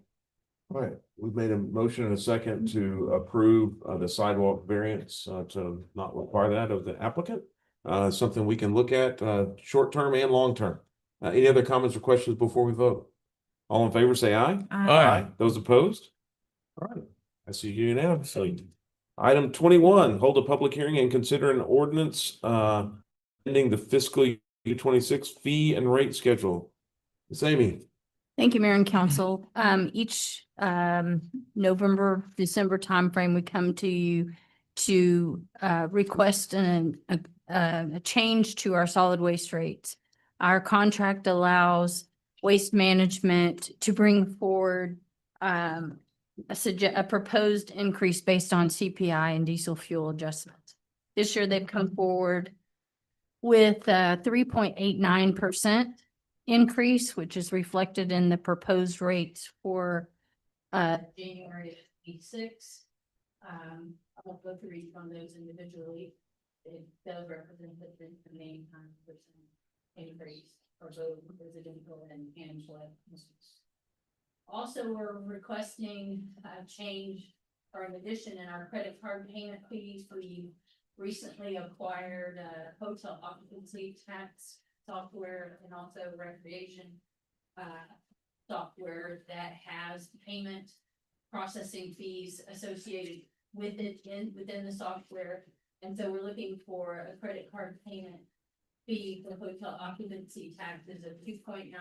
Speaker 3: All right, we've made a motion and a second to approve the sidewalk variance to not require that of the applicant. Something we can look at short term and long term. Any other comments or questions before we vote? All in favor, say aye.
Speaker 15: Aye.
Speaker 3: Those opposed? All right, I see you unanimously. Item 21, hold a public hearing and consider an ordinance ending the fiscal year 26 fee and rate schedule. Ms. Amy.
Speaker 18: Thank you, Mayor and Council. Each November, December timeframe, we come to you to request a change to our solid waste rates. Our contract allows Waste Management to bring forward a proposed increase based on CPI and diesel fuel adjustments. This year, they've come forward with 3.89% increase, which is reflected in the proposed rates for January of 26. I won't go through each one of those individually. It does represent the main 9% increase for both residential and flood. Also, we're requesting a change or an addition in our credit card payment fees. We recently acquired a hotel occupancy tax software and also recreation software that has payment processing fees associated with it within the software. And so we're looking for a credit card payment fee for hotel occupancy taxes of 2.9%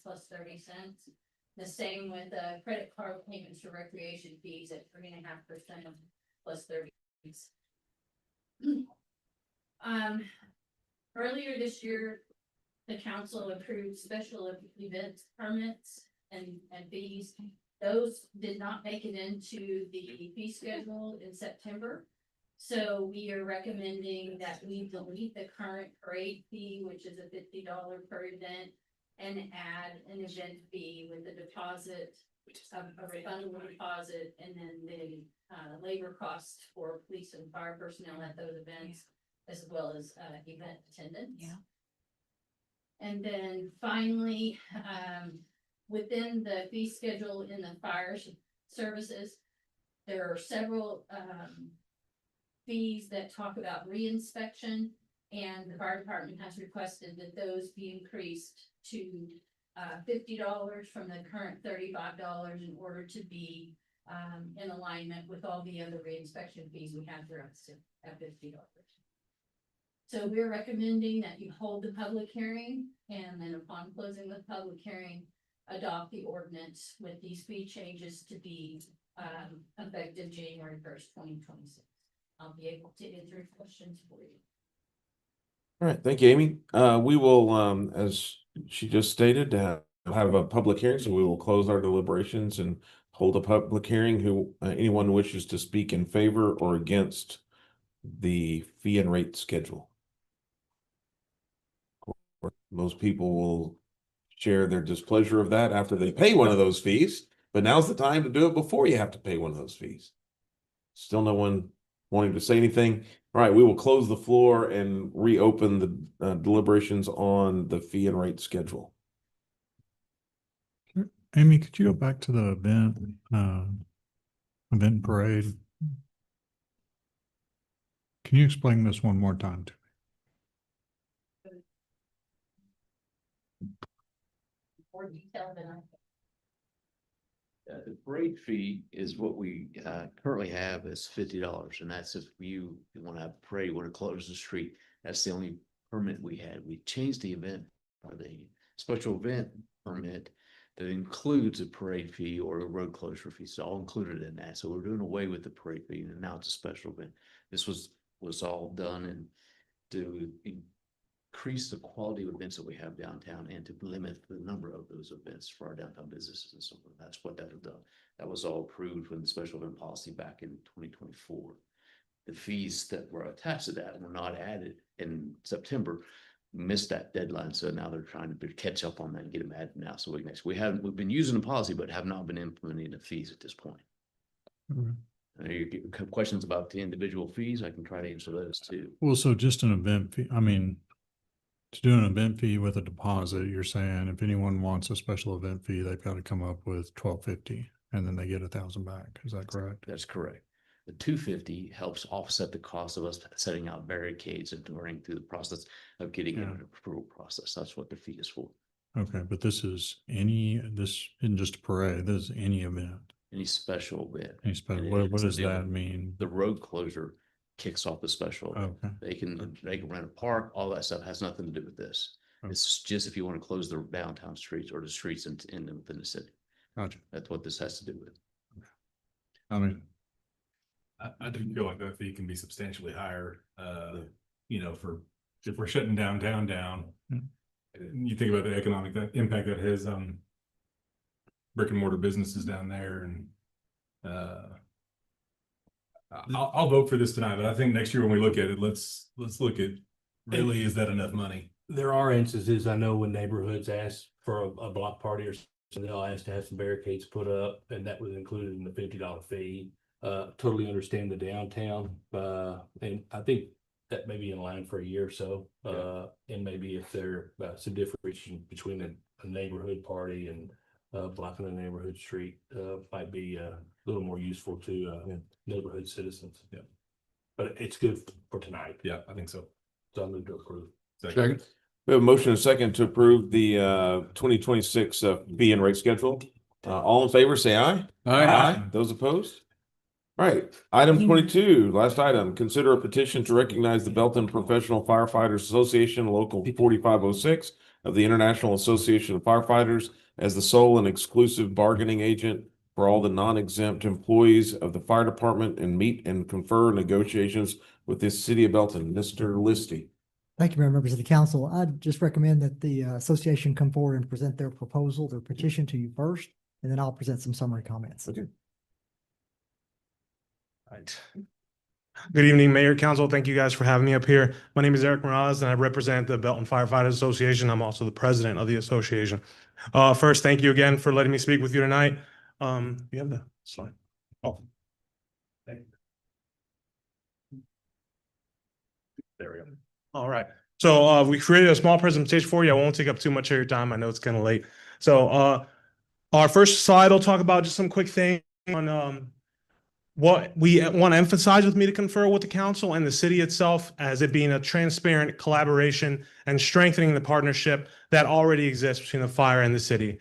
Speaker 18: plus 30 cents. The same with credit card payments for recreation fees at 3.5% plus 30 cents. Earlier this year, the council approved special event permits and fees. Those did not make it into the fee schedule in September. So we are recommending that we delete the current parade fee, which is a $50 per event, and add an event fee with a deposit, a refundable deposit, and then the labor costs for police and fire personnel at those events, as well as event attendance. Yeah. And then finally, within the fee schedule in the fire services, there are several fees that talk about reinspection, and the fire department has requested that those be increased to $50 from the current $35 in order to be in alignment with all the other reinspection fees we have throughout the city at $50. So we're recommending that you hold the public hearing, and then upon closing the public hearing, adopt the ordinance with these fee changes to be effective January 1st, 2026. I'll be able to answer questions for you.
Speaker 3: All right, thank you, Amy. We will, as she just stated, have a public hearing, so we will close our deliberations and hold a public hearing. Anyone wishes to speak in favor or against the fee and rate schedule? Most people will share their displeasure of that after they pay one of those fees, but now's the time to do it before you have to pay one of those fees. Still no one wanting to say anything. All right, we will close the floor and reopen the deliberations on the fee and rate schedule.
Speaker 12: Amy, could you go back to the event parade? Can you explain this one more time to me?
Speaker 18: More detail than I.
Speaker 19: The parade fee is what we currently have is $50, and that's if you want to have a parade, you want to close the street. That's the only permit we had. We changed the event or the special event permit that includes a parade fee or a road closure fee. It's all included in that. So we're doing away with the parade fee, and now it's a special event. This was all done and to increase the quality of events that we have downtown and to limit the number of those events for our downtown businesses and so forth. That's what that was done. That was all approved when the special event policy back in 2024. The fees that were attached to that were not added in September, missed that deadline. So now they're trying to catch up on that and get them added now. So we've been using the policy, but have not been implementing the fees at this point. You get questions about the individual fees, I can try to answer those too.
Speaker 12: Well, so just an event fee, I mean, to do an event fee with a deposit, you're saying if anyone wants a special event fee, they've got to come up with $1,250 and then they get $1,000 back. Is that correct?
Speaker 19: That's correct. The $250 helps offset the cost of us setting out barricades and running through the process of getting in an approval process. That's what the fee is for.
Speaker 12: Okay, but this isn't just a parade, this is any event.
Speaker 19: Any special event.
Speaker 12: Any special, what does that mean?
Speaker 19: The road closure kicks off the special event.
Speaker 12: Okay.
Speaker 19: They can rent a park, all that stuff has nothing to do with this.
Speaker 12: Okay.
Speaker 19: It's just if you want to close the downtown streets or the streets within the city.
Speaker 12: Gotcha.
Speaker 19: That's what this has to do with.
Speaker 12: I mean,
Speaker 1: I do feel like that fee can be substantially higher, for if we're shutting downtown down. You think about the economic impact that has brick and mortar businesses down there, and I'll vote for this tonight, but I think next year when we look at it, let's look at really, is that enough money?
Speaker 20: There are instances, I know when neighborhoods ask for a block party or something, they'll ask to have some barricades put up, and that was included in the $50 fee. Totally understand the downtown, and I think that may be in line for a year or so. And maybe if there some differentiation between a neighborhood party and blocking a neighborhood street might be a little more useful to neighborhood citizens.
Speaker 1: Yeah,
Speaker 20: but it's good for tonight.
Speaker 1: Yeah, I think so.
Speaker 20: So I'm going to approve.
Speaker 3: Second. We have a motion and a second to approve the 2026 fee and rate schedule. All in favor, say aye.
Speaker 2: Aye.
Speaker 3: Those opposed? All right, item 22, last item, consider a petition to recognize the Belton Professional Firefighters Association Local 4506 of the International Association of Firefighters as the sole and exclusive bargaining agent for all the non-exempt employees of the fire department and meet and confer negotiations with the city of Belton. Mr. Listy.
Speaker 16: Thank you, Mayor, members of the council. I'd just recommend that the association come forward and present their proposal, their petition to you first, and then I'll present some summary comments.
Speaker 3: Okay.
Speaker 15: Right. Good evening, Mayor, Council. Thank you guys for having me up here. My name is Eric Morales, and I represent the Belton Firefighters Association. I'm also the president of the association. First, thank you again for letting me speak with you tonight. You have the slide. Oh, thank you. There we go. All right. So we created a small presentation for you. I won't take up too much of your time. I know it's kind of late. So our first slide will talk about just some quick things on what we want to emphasize with me to confer with the council and the city itself as it being a transparent collaboration and strengthening the partnership that already exists between the fire and the city.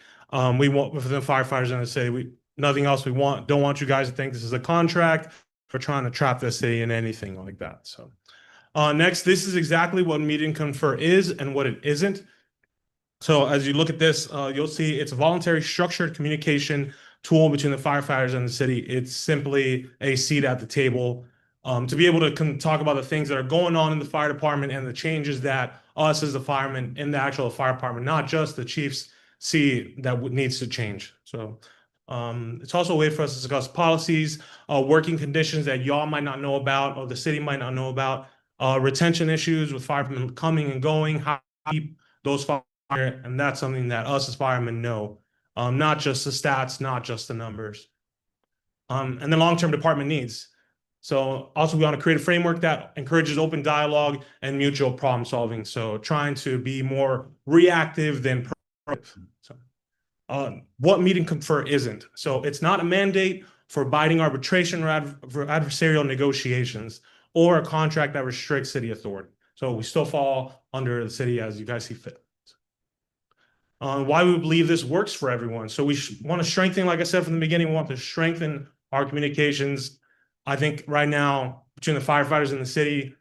Speaker 15: We want for the firefighters in the city, nothing else don't want you guys to think this is a contract for trying to trap the city in anything like that. So next, this is exactly what meet and confer is and what it isn't. So as you look at this, you'll see it's a voluntary structured communication tool between the firefighters and the city. It's simply a seat at the table to be able to talk about the things that are going on in the fire department and the changes that us as the firemen in the actual fire department, not just the chiefs, see that needs to change. So
Speaker 21: It's also a way for us to discuss policies, working conditions that y'all might not know about or the city might not know about, retention issues with firemen coming and going, how to keep those fire, and that's something that us as firemen know, not just the stats, not just the numbers. And then long-term department needs. So also we want to create a framework that encourages open dialogue and mutual problem solving. So trying to be more reactive than proactive. So, what meet and confer isn't. So it's not a mandate for binding arbitration or for adversarial negotiations or a contract that restricts city authority. So we still fall under the city as you guys see fit. Why we believe this works for everyone. So we want to strengthen, like I said from the beginning, we want to strengthen our communications. I think right now between the firefighters and the city,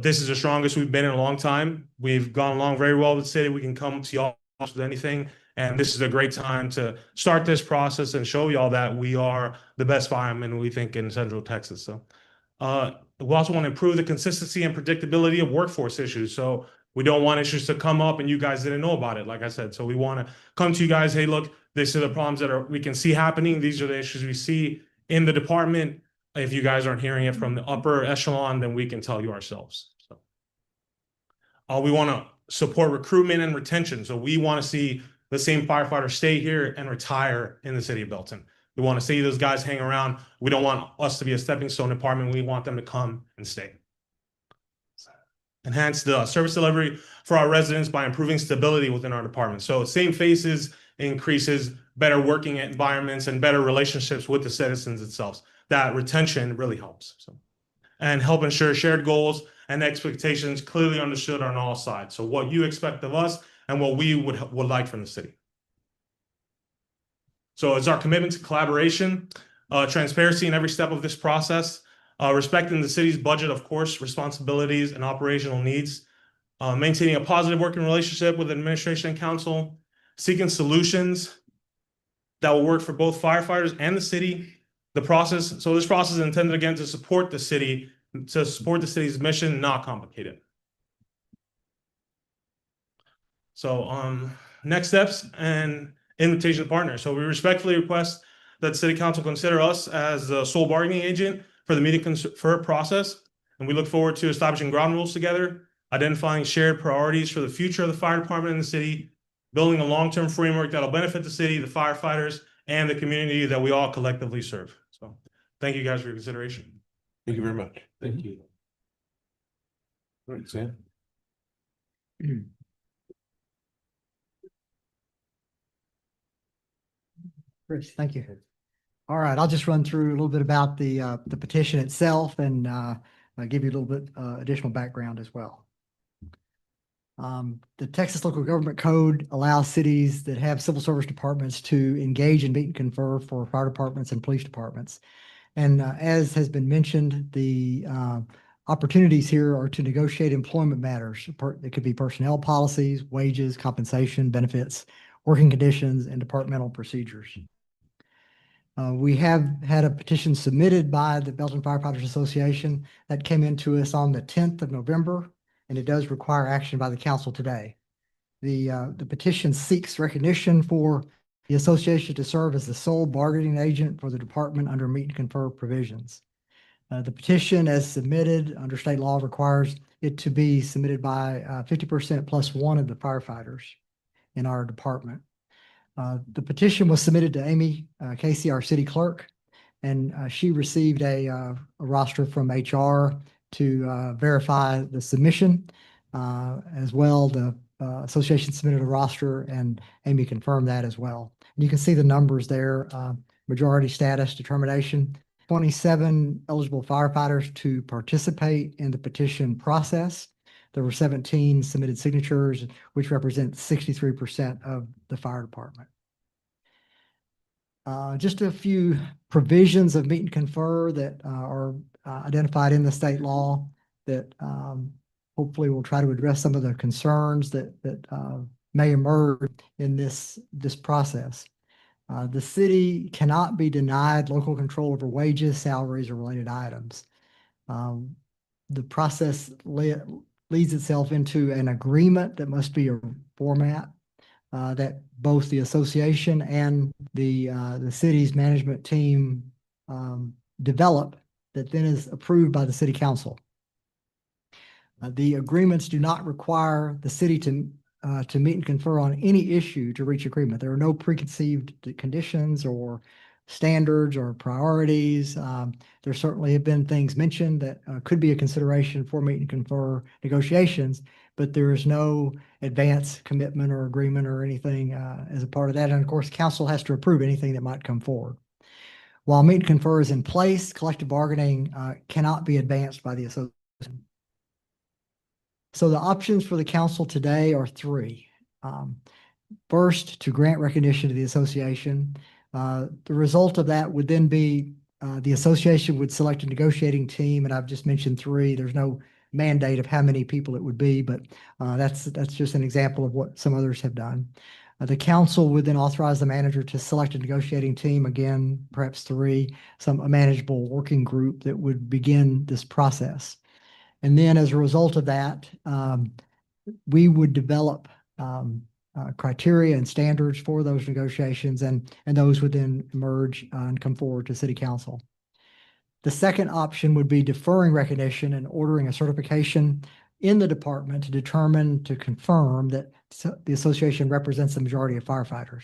Speaker 21: this is the strongest we've been in a long time. We've gone along very well with the city. We can come to y'all with anything. And this is a great time to start this process and show y'all that we are the best firemen, we think, in Central Texas. So we also want to improve the consistency and predictability of workforce issues. So we don't want issues to come up and you guys didn't know about it, like I said. So we want to come to you guys, hey, look, these are the problems that we can see happening. These are the issues we see in the department. If you guys aren't hearing it from the upper echelon, then we can tell you ourselves. So we want to support recruitment and retention. So we want to see the same firefighters stay here and retire in the city of Belton. We want to see those guys hang around. We don't want us to be a stepping stone department. We want them to come and stay. Enhance the service delivery for our residents by improving stability within our department. So same faces increases better working environments and better relationships with the citizens itself. That retention really helps. So, and help ensure shared goals and expectations clearly understood on all sides. So what you expect of us and what we would like from the city. So it's our commitment to collaboration, transparency in every step of this process, respecting the city's budget, of course, responsibilities and operational needs, maintaining a positive working relationship with administration and council, seeking solutions that will work for both firefighters and the city. The process, so this process is intended again to support the city, to support the city's mission, not complicate it. So next steps and invitation to partner. So we respectfully request that City Council consider us as the sole bargaining agent for the meeting confer process. And we look forward to establishing ground rules together, identifying shared priorities for the future of the fire department in the city, building a long-term framework that'll benefit the city, the firefighters, and the community that we all collectively serve. So thank you guys for your consideration.
Speaker 3: Thank you very much.
Speaker 20: Thank you.
Speaker 3: All right, Sam.
Speaker 16: Chris, thank you. All right, I'll just run through a little bit about the petition itself and give you a little bit additional background as well. The Texas Local Government Code allows cities that have civil service departments to engage and meet and confer for fire departments and police departments. And as has been mentioned, the opportunities here are to negotiate employment matters. It could be personnel policies, wages, compensation, benefits, working conditions, and departmental procedures. We have had a petition submitted by the Belton Firefighters Association that came into us on the 10th of November, and it does require action by the council today. The petition seeks recognition for the association to serve as the sole bargaining agent for the department under meet and confer provisions. The petition as submitted under state law requires it to be submitted by 50% plus one of the firefighters in our department. The petition was submitted to Amy Casey, our city clerk, and she received a roster from HR to verify the submission. As well, the association submitted a roster and Amy confirmed that as well. And you can see the numbers there, majority status determination, 27 eligible firefighters to participate in the petition process. There were 17 submitted signatures, which represent 63% of the fire department. Just a few provisions of meet and confer that are identified in the state law that hopefully will try to address some of the concerns that may emerge in this process. The city cannot be denied local control over wages, salaries, or related items. The process leads itself into an agreement that must be a format. that both the association and the city's management team develop that then is approved by the city council. The agreements do not require the city to meet and confer on any issue to reach agreement. There are no preconceived conditions or standards or priorities. There certainly have been things mentioned that could be a consideration for meet and confer negotiations, but there is no advance commitment or agreement or anything as a part of that. And of course, council has to approve anything that might come forward. While meet and confer is in place, collective bargaining cannot be advanced by the association. So the options for the council today are three. First, to grant recognition to the association. The result of that would then be the association would select a negotiating team, and I've just mentioned three. There's no mandate of how many people it would be, but that's just an example of what some others have done. The council would then authorize the manager to select a negotiating team, again, perhaps three, a manageable working group that would begin this process. And then as a result of that, we would develop criteria and standards for those negotiations, and those would then emerge and come forward to City Council. The second option would be deferring recognition and ordering a certification in the department to confirm that the association represents the majority of firefighters.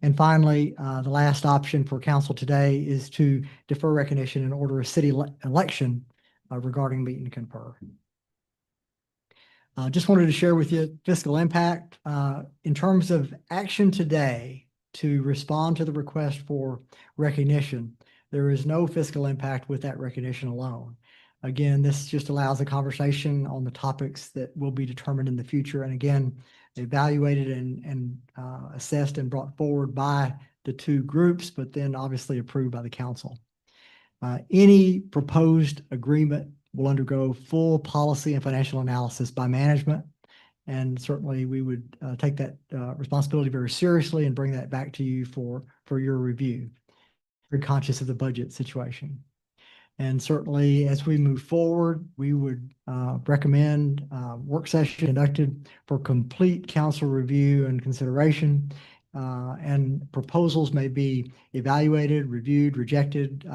Speaker 16: And finally, the last option for council today is to defer recognition and order a city election regarding meet and confer. Just wanted to share with you fiscal impact. In terms of action today to respond to the request for recognition, there is no fiscal impact with that recognition alone. Again, this just allows a conversation on the topics that will be determined in the future. And again, evaluated and assessed and brought forward by the two groups, but then obviously approved by the council. Any proposed agreement will undergo full policy and financial analysis by management. And certainly we would take that responsibility very seriously and bring that back to you for your review. Very conscious of the budget situation. And certainly as we move forward, we would recommend work session conducted for complete council review and consideration. And proposals may be evaluated, reviewed, rejected.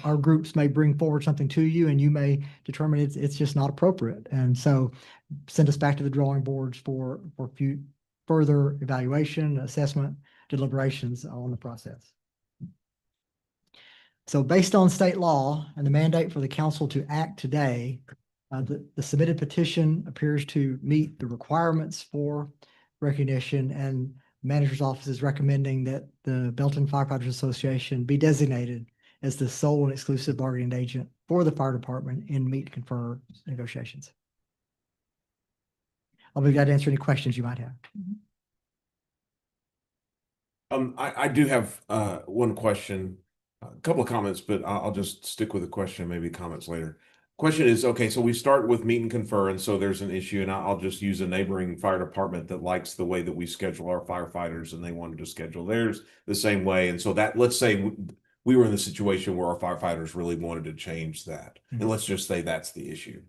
Speaker 16: Our groups may bring forward something to you and you may determine it's just not appropriate. And so send us back to the drawing boards for further evaluation, assessment, deliberations on the process. So based on state law and the mandate for the council to act today, the submitted petition appears to meet the requirements for recognition, and the manager's office is recommending that the Belton Firefighters Association be designated as the sole and exclusive bargaining agent for the fire department in meet and confer negotiations. I'll be glad to answer any questions you might have.
Speaker 3: I do have one question, a couple of comments, but I'll just stick with the question, maybe comments later. Question is, okay, so we start with meet and confer, and so there's an issue, and I'll just use a neighboring fire department that likes the way that we schedule our firefighters, and they wanted to schedule theirs the same way. And so that, let's say we were in the situation where our firefighters really wanted to change that. And let's just say that's the issue.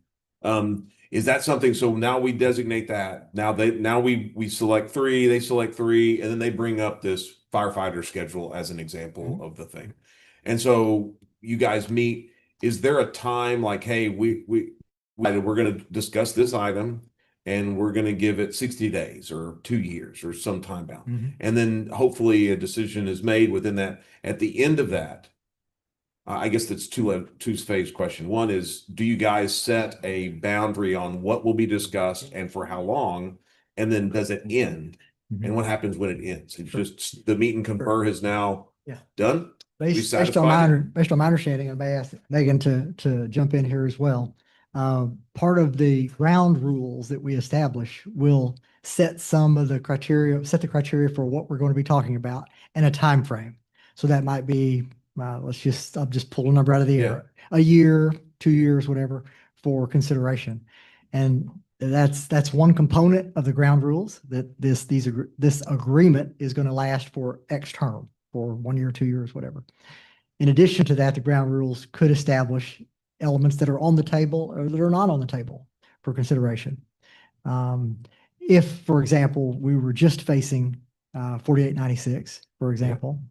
Speaker 3: Is that something, so now we designate that, now we select three, they select three, and then they bring up this firefighter schedule as an example of the thing. And so you guys meet, is there a time like, hey, we're going to discuss this item and we're going to give it 60 days or 2 years or some time bound. And then hopefully a decision is made within that. At the end of that, I guess that's two-phase question. One is, do you guys set a boundary on what will be discussed and for how long? And then does it end? And what happens when it ends? It's just the meet and confer is now done?
Speaker 16: Based on my understanding, I may ask Megan to jump in here as well. Part of the ground rules that we establish will set the criteria for what we're going to be talking about and a time frame. So that might be, I'll just pull a number out of the air, a year, 2 years, whatever, for consideration. And that's one component of the ground rules, that this agreement is going to last for X term, for 1 year, 2 years, whatever. In addition to that, the ground rules could establish elements that are on the table or that are not on the table for consideration. if, for example, we were just facing 4896, for example,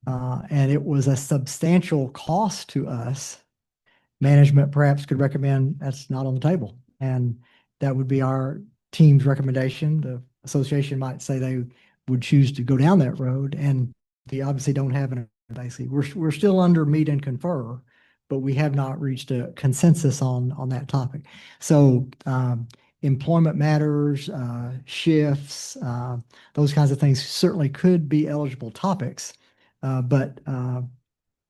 Speaker 16: and it was a substantial cost to us, management perhaps could recommend that's not on the table. And that would be our team's recommendation. The association might say they would choose to go down that road, and they obviously don't have an, basically, we're still under meet and confer, but we have not reached a consensus on that topic. So employment matters, shifts, those kinds of things certainly could be eligible topics, but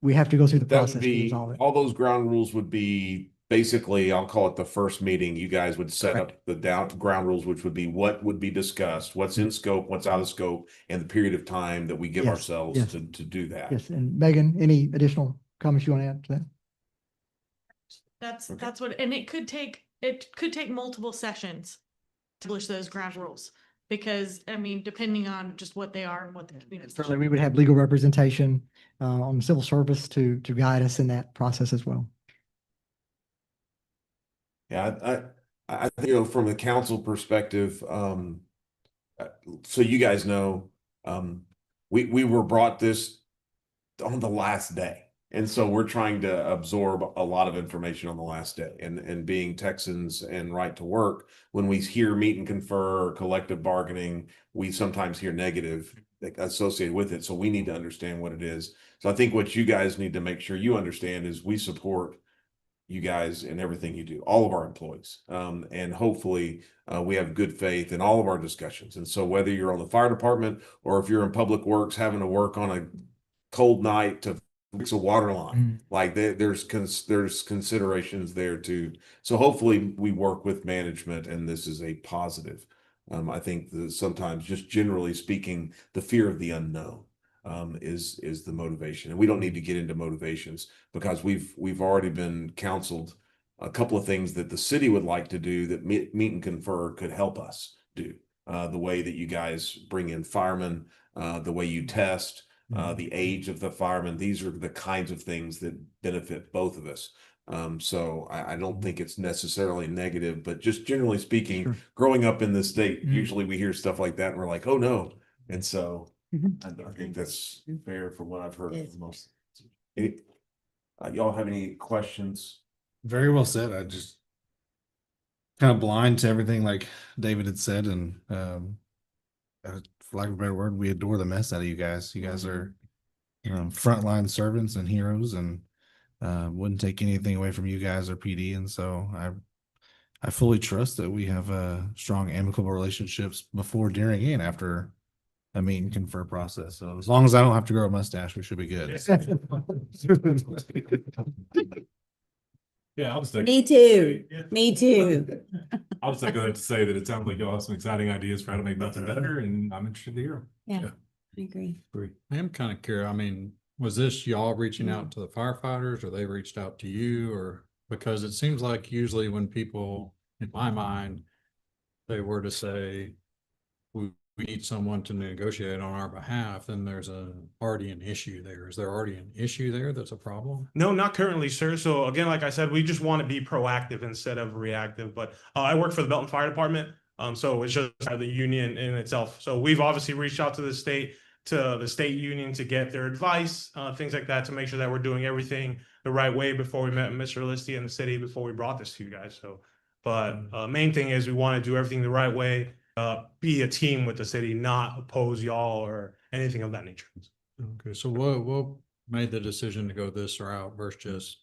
Speaker 16: we have to go through the
Speaker 3: That would
Speaker 16: process to
Speaker 3: be,
Speaker 16: resolve it.
Speaker 3: all those ground rules would be basically, I'll call it the first meeting. You guys would set up the ground rules, which would be what would be discussed, what's in scope, what's out of scope, and the period of time that we give
Speaker 16: Yes,
Speaker 3: ourselves
Speaker 16: yes.
Speaker 3: to do that.
Speaker 16: Yes, and Megan, any additional comments you want to add to that?
Speaker 4: That's what, and it could take multiple sessions to publish those ground rules. Because, I mean, depending on just what they are and what the community.
Speaker 16: Certainly, we would have legal representation on civil service to guide us in that process as well.
Speaker 3: Yeah, I think, you know, from the council perspective, so you guys know, we were brought this on the last day. And so we're trying to absorb a lot of information on the last day, and being Texans and right to work, when we hear meet and confer or collective bargaining, we sometimes hear negative associated with it. So we need to understand what it is. So I think what you guys need to make sure you understand is we support you guys in everything you do, all of our employees. And hopefully we have good faith in all of our discussions. And so whether you're on the fire department or if you're in public works having to work on a cold night to fix a water line, like there's considerations there too. So hopefully we work with management and this is a positive. I think that sometimes, just generally speaking, the fear of the unknown is the motivation, and we don't need to get into motivations, because we've already been counseled a couple of things that the city would like to do that meet and confer could help us do. The way that you guys bring in firemen, the way you test, the age of the firemen. These are the kinds of things that benefit both of us. So I don't think it's necessarily negative, but just generally speaking, growing up in this state, usually we hear stuff like that and we're like, oh no. And so I think that's fair from what I've heard from most. Y'all have any questions?
Speaker 6: Very well said. I just kind of blind to everything like David had said, and for lack of a better word, we adore the mess out of you guys. You guys are frontline servants and heroes, and wouldn't take anything away from you guys or PD. And so I fully trust that we have strong amicable relationships before, during, and after a meet and confer process. So as long as I don't have to grow a mustache, we should be good.
Speaker 1: Yeah, I was thinking.
Speaker 5: Me too. Me too.
Speaker 1: I was going to say that it sounds like y'all have some exciting ideas for how to make Belton better, and I'm interested to hear.
Speaker 5: Yeah, I agree.
Speaker 12: I am kind of curious. I mean, was this y'all reaching out to the firefighters, or they reached out to you, or because it seems like usually when people, in my mind, they were to say, we need someone to negotiate on our behalf, then there's already an issue there. Is there already an issue there that's a problem?
Speaker 21: No, not currently, sir. So again, like I said, we just want to be proactive instead of reactive. But I work for the Belton Fire Department. So it's just the union in itself. So we've obviously reached out to the state union to get their advice, things like that, to make sure that we're doing everything the right way before we met Mr. Listy in the city, before we brought this to you guys. So, but main thing is we want to do everything the right way, be a team with the city, not oppose y'all or anything of that nature.
Speaker 12: Okay, so what made the decision to go this route versus just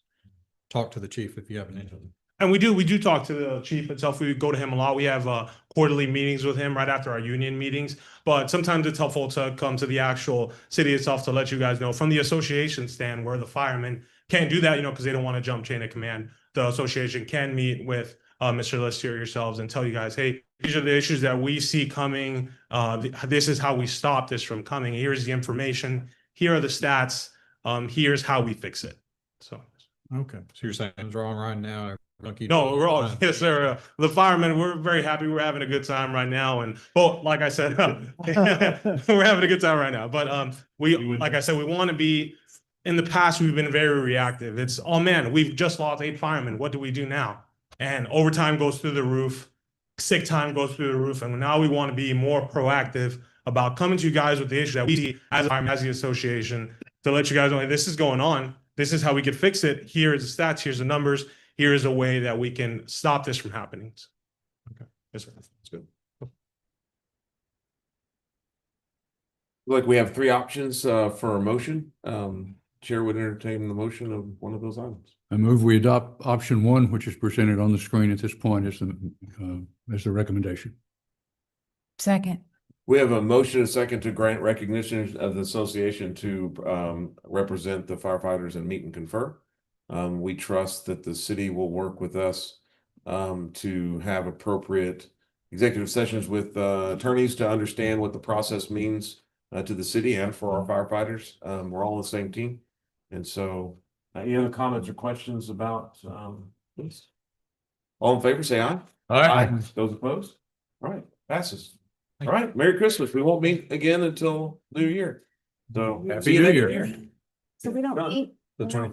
Speaker 12: talk to the chief if you have an issue?
Speaker 21: And we do talk to the chief itself. We go to him a lot. We have quarterly meetings with him right after our union meetings. But sometimes it's helpful to come to the actual city itself to let you guys know from the association stand, where the firemen can't do that, because they don't want to jump chain of command. The association can meet with Mr. Listy or yourselves and tell you guys, hey, these are the issues that we see coming. This is how we stop this from coming. Here's the information. Here are the stats. Here's how we fix it. So.
Speaker 12: Okay, so you're saying it's wrong right now?
Speaker 21: No, we're all, yes, sir. The firemen, we're very happy. We're having a good time right now. And, well, like I said, we're having a good time right now. But like I said, we want to be, in the past, we've been very reactive. It's, oh man, we've just lost 8 firemen. What do we do now? And overtime goes through the roof. sick time goes through the roof. And now we want to be more proactive about coming to you guys with the issue that we see as the association to let you guys know, hey, this is going on. This is how we could fix it. Here is the stats. Here's the numbers. Here is a way that we can stop this from happening. Okay. Yes, sir. That's good.
Speaker 3: Like we have three options for a motion. Chair would entertain the motion of one of those items.
Speaker 12: I move we adopt option one, which is presented on the screen at this point as the recommendation.
Speaker 5: Second.
Speaker 3: We have a motion and a second to grant recognition of the association to represent the firefighters and meet and confer. We trust that the city will work with us to have appropriate executive sessions with attorneys to understand what the process means to the city and for our firefighters. We're all on the same team. And so any other comments or questions about this? All in favor, say aye.
Speaker 12: Aye.
Speaker 3: Those opposed? All right, passes. All right, Merry Christmas. We won't meet again until New Year. So
Speaker 12: Happy
Speaker 3: see you
Speaker 12: New
Speaker 3: next
Speaker 12: Year.
Speaker 3: year.
Speaker 5: So we don't
Speaker 3: Done.
Speaker 5: eat.
Speaker 3: The 23rd.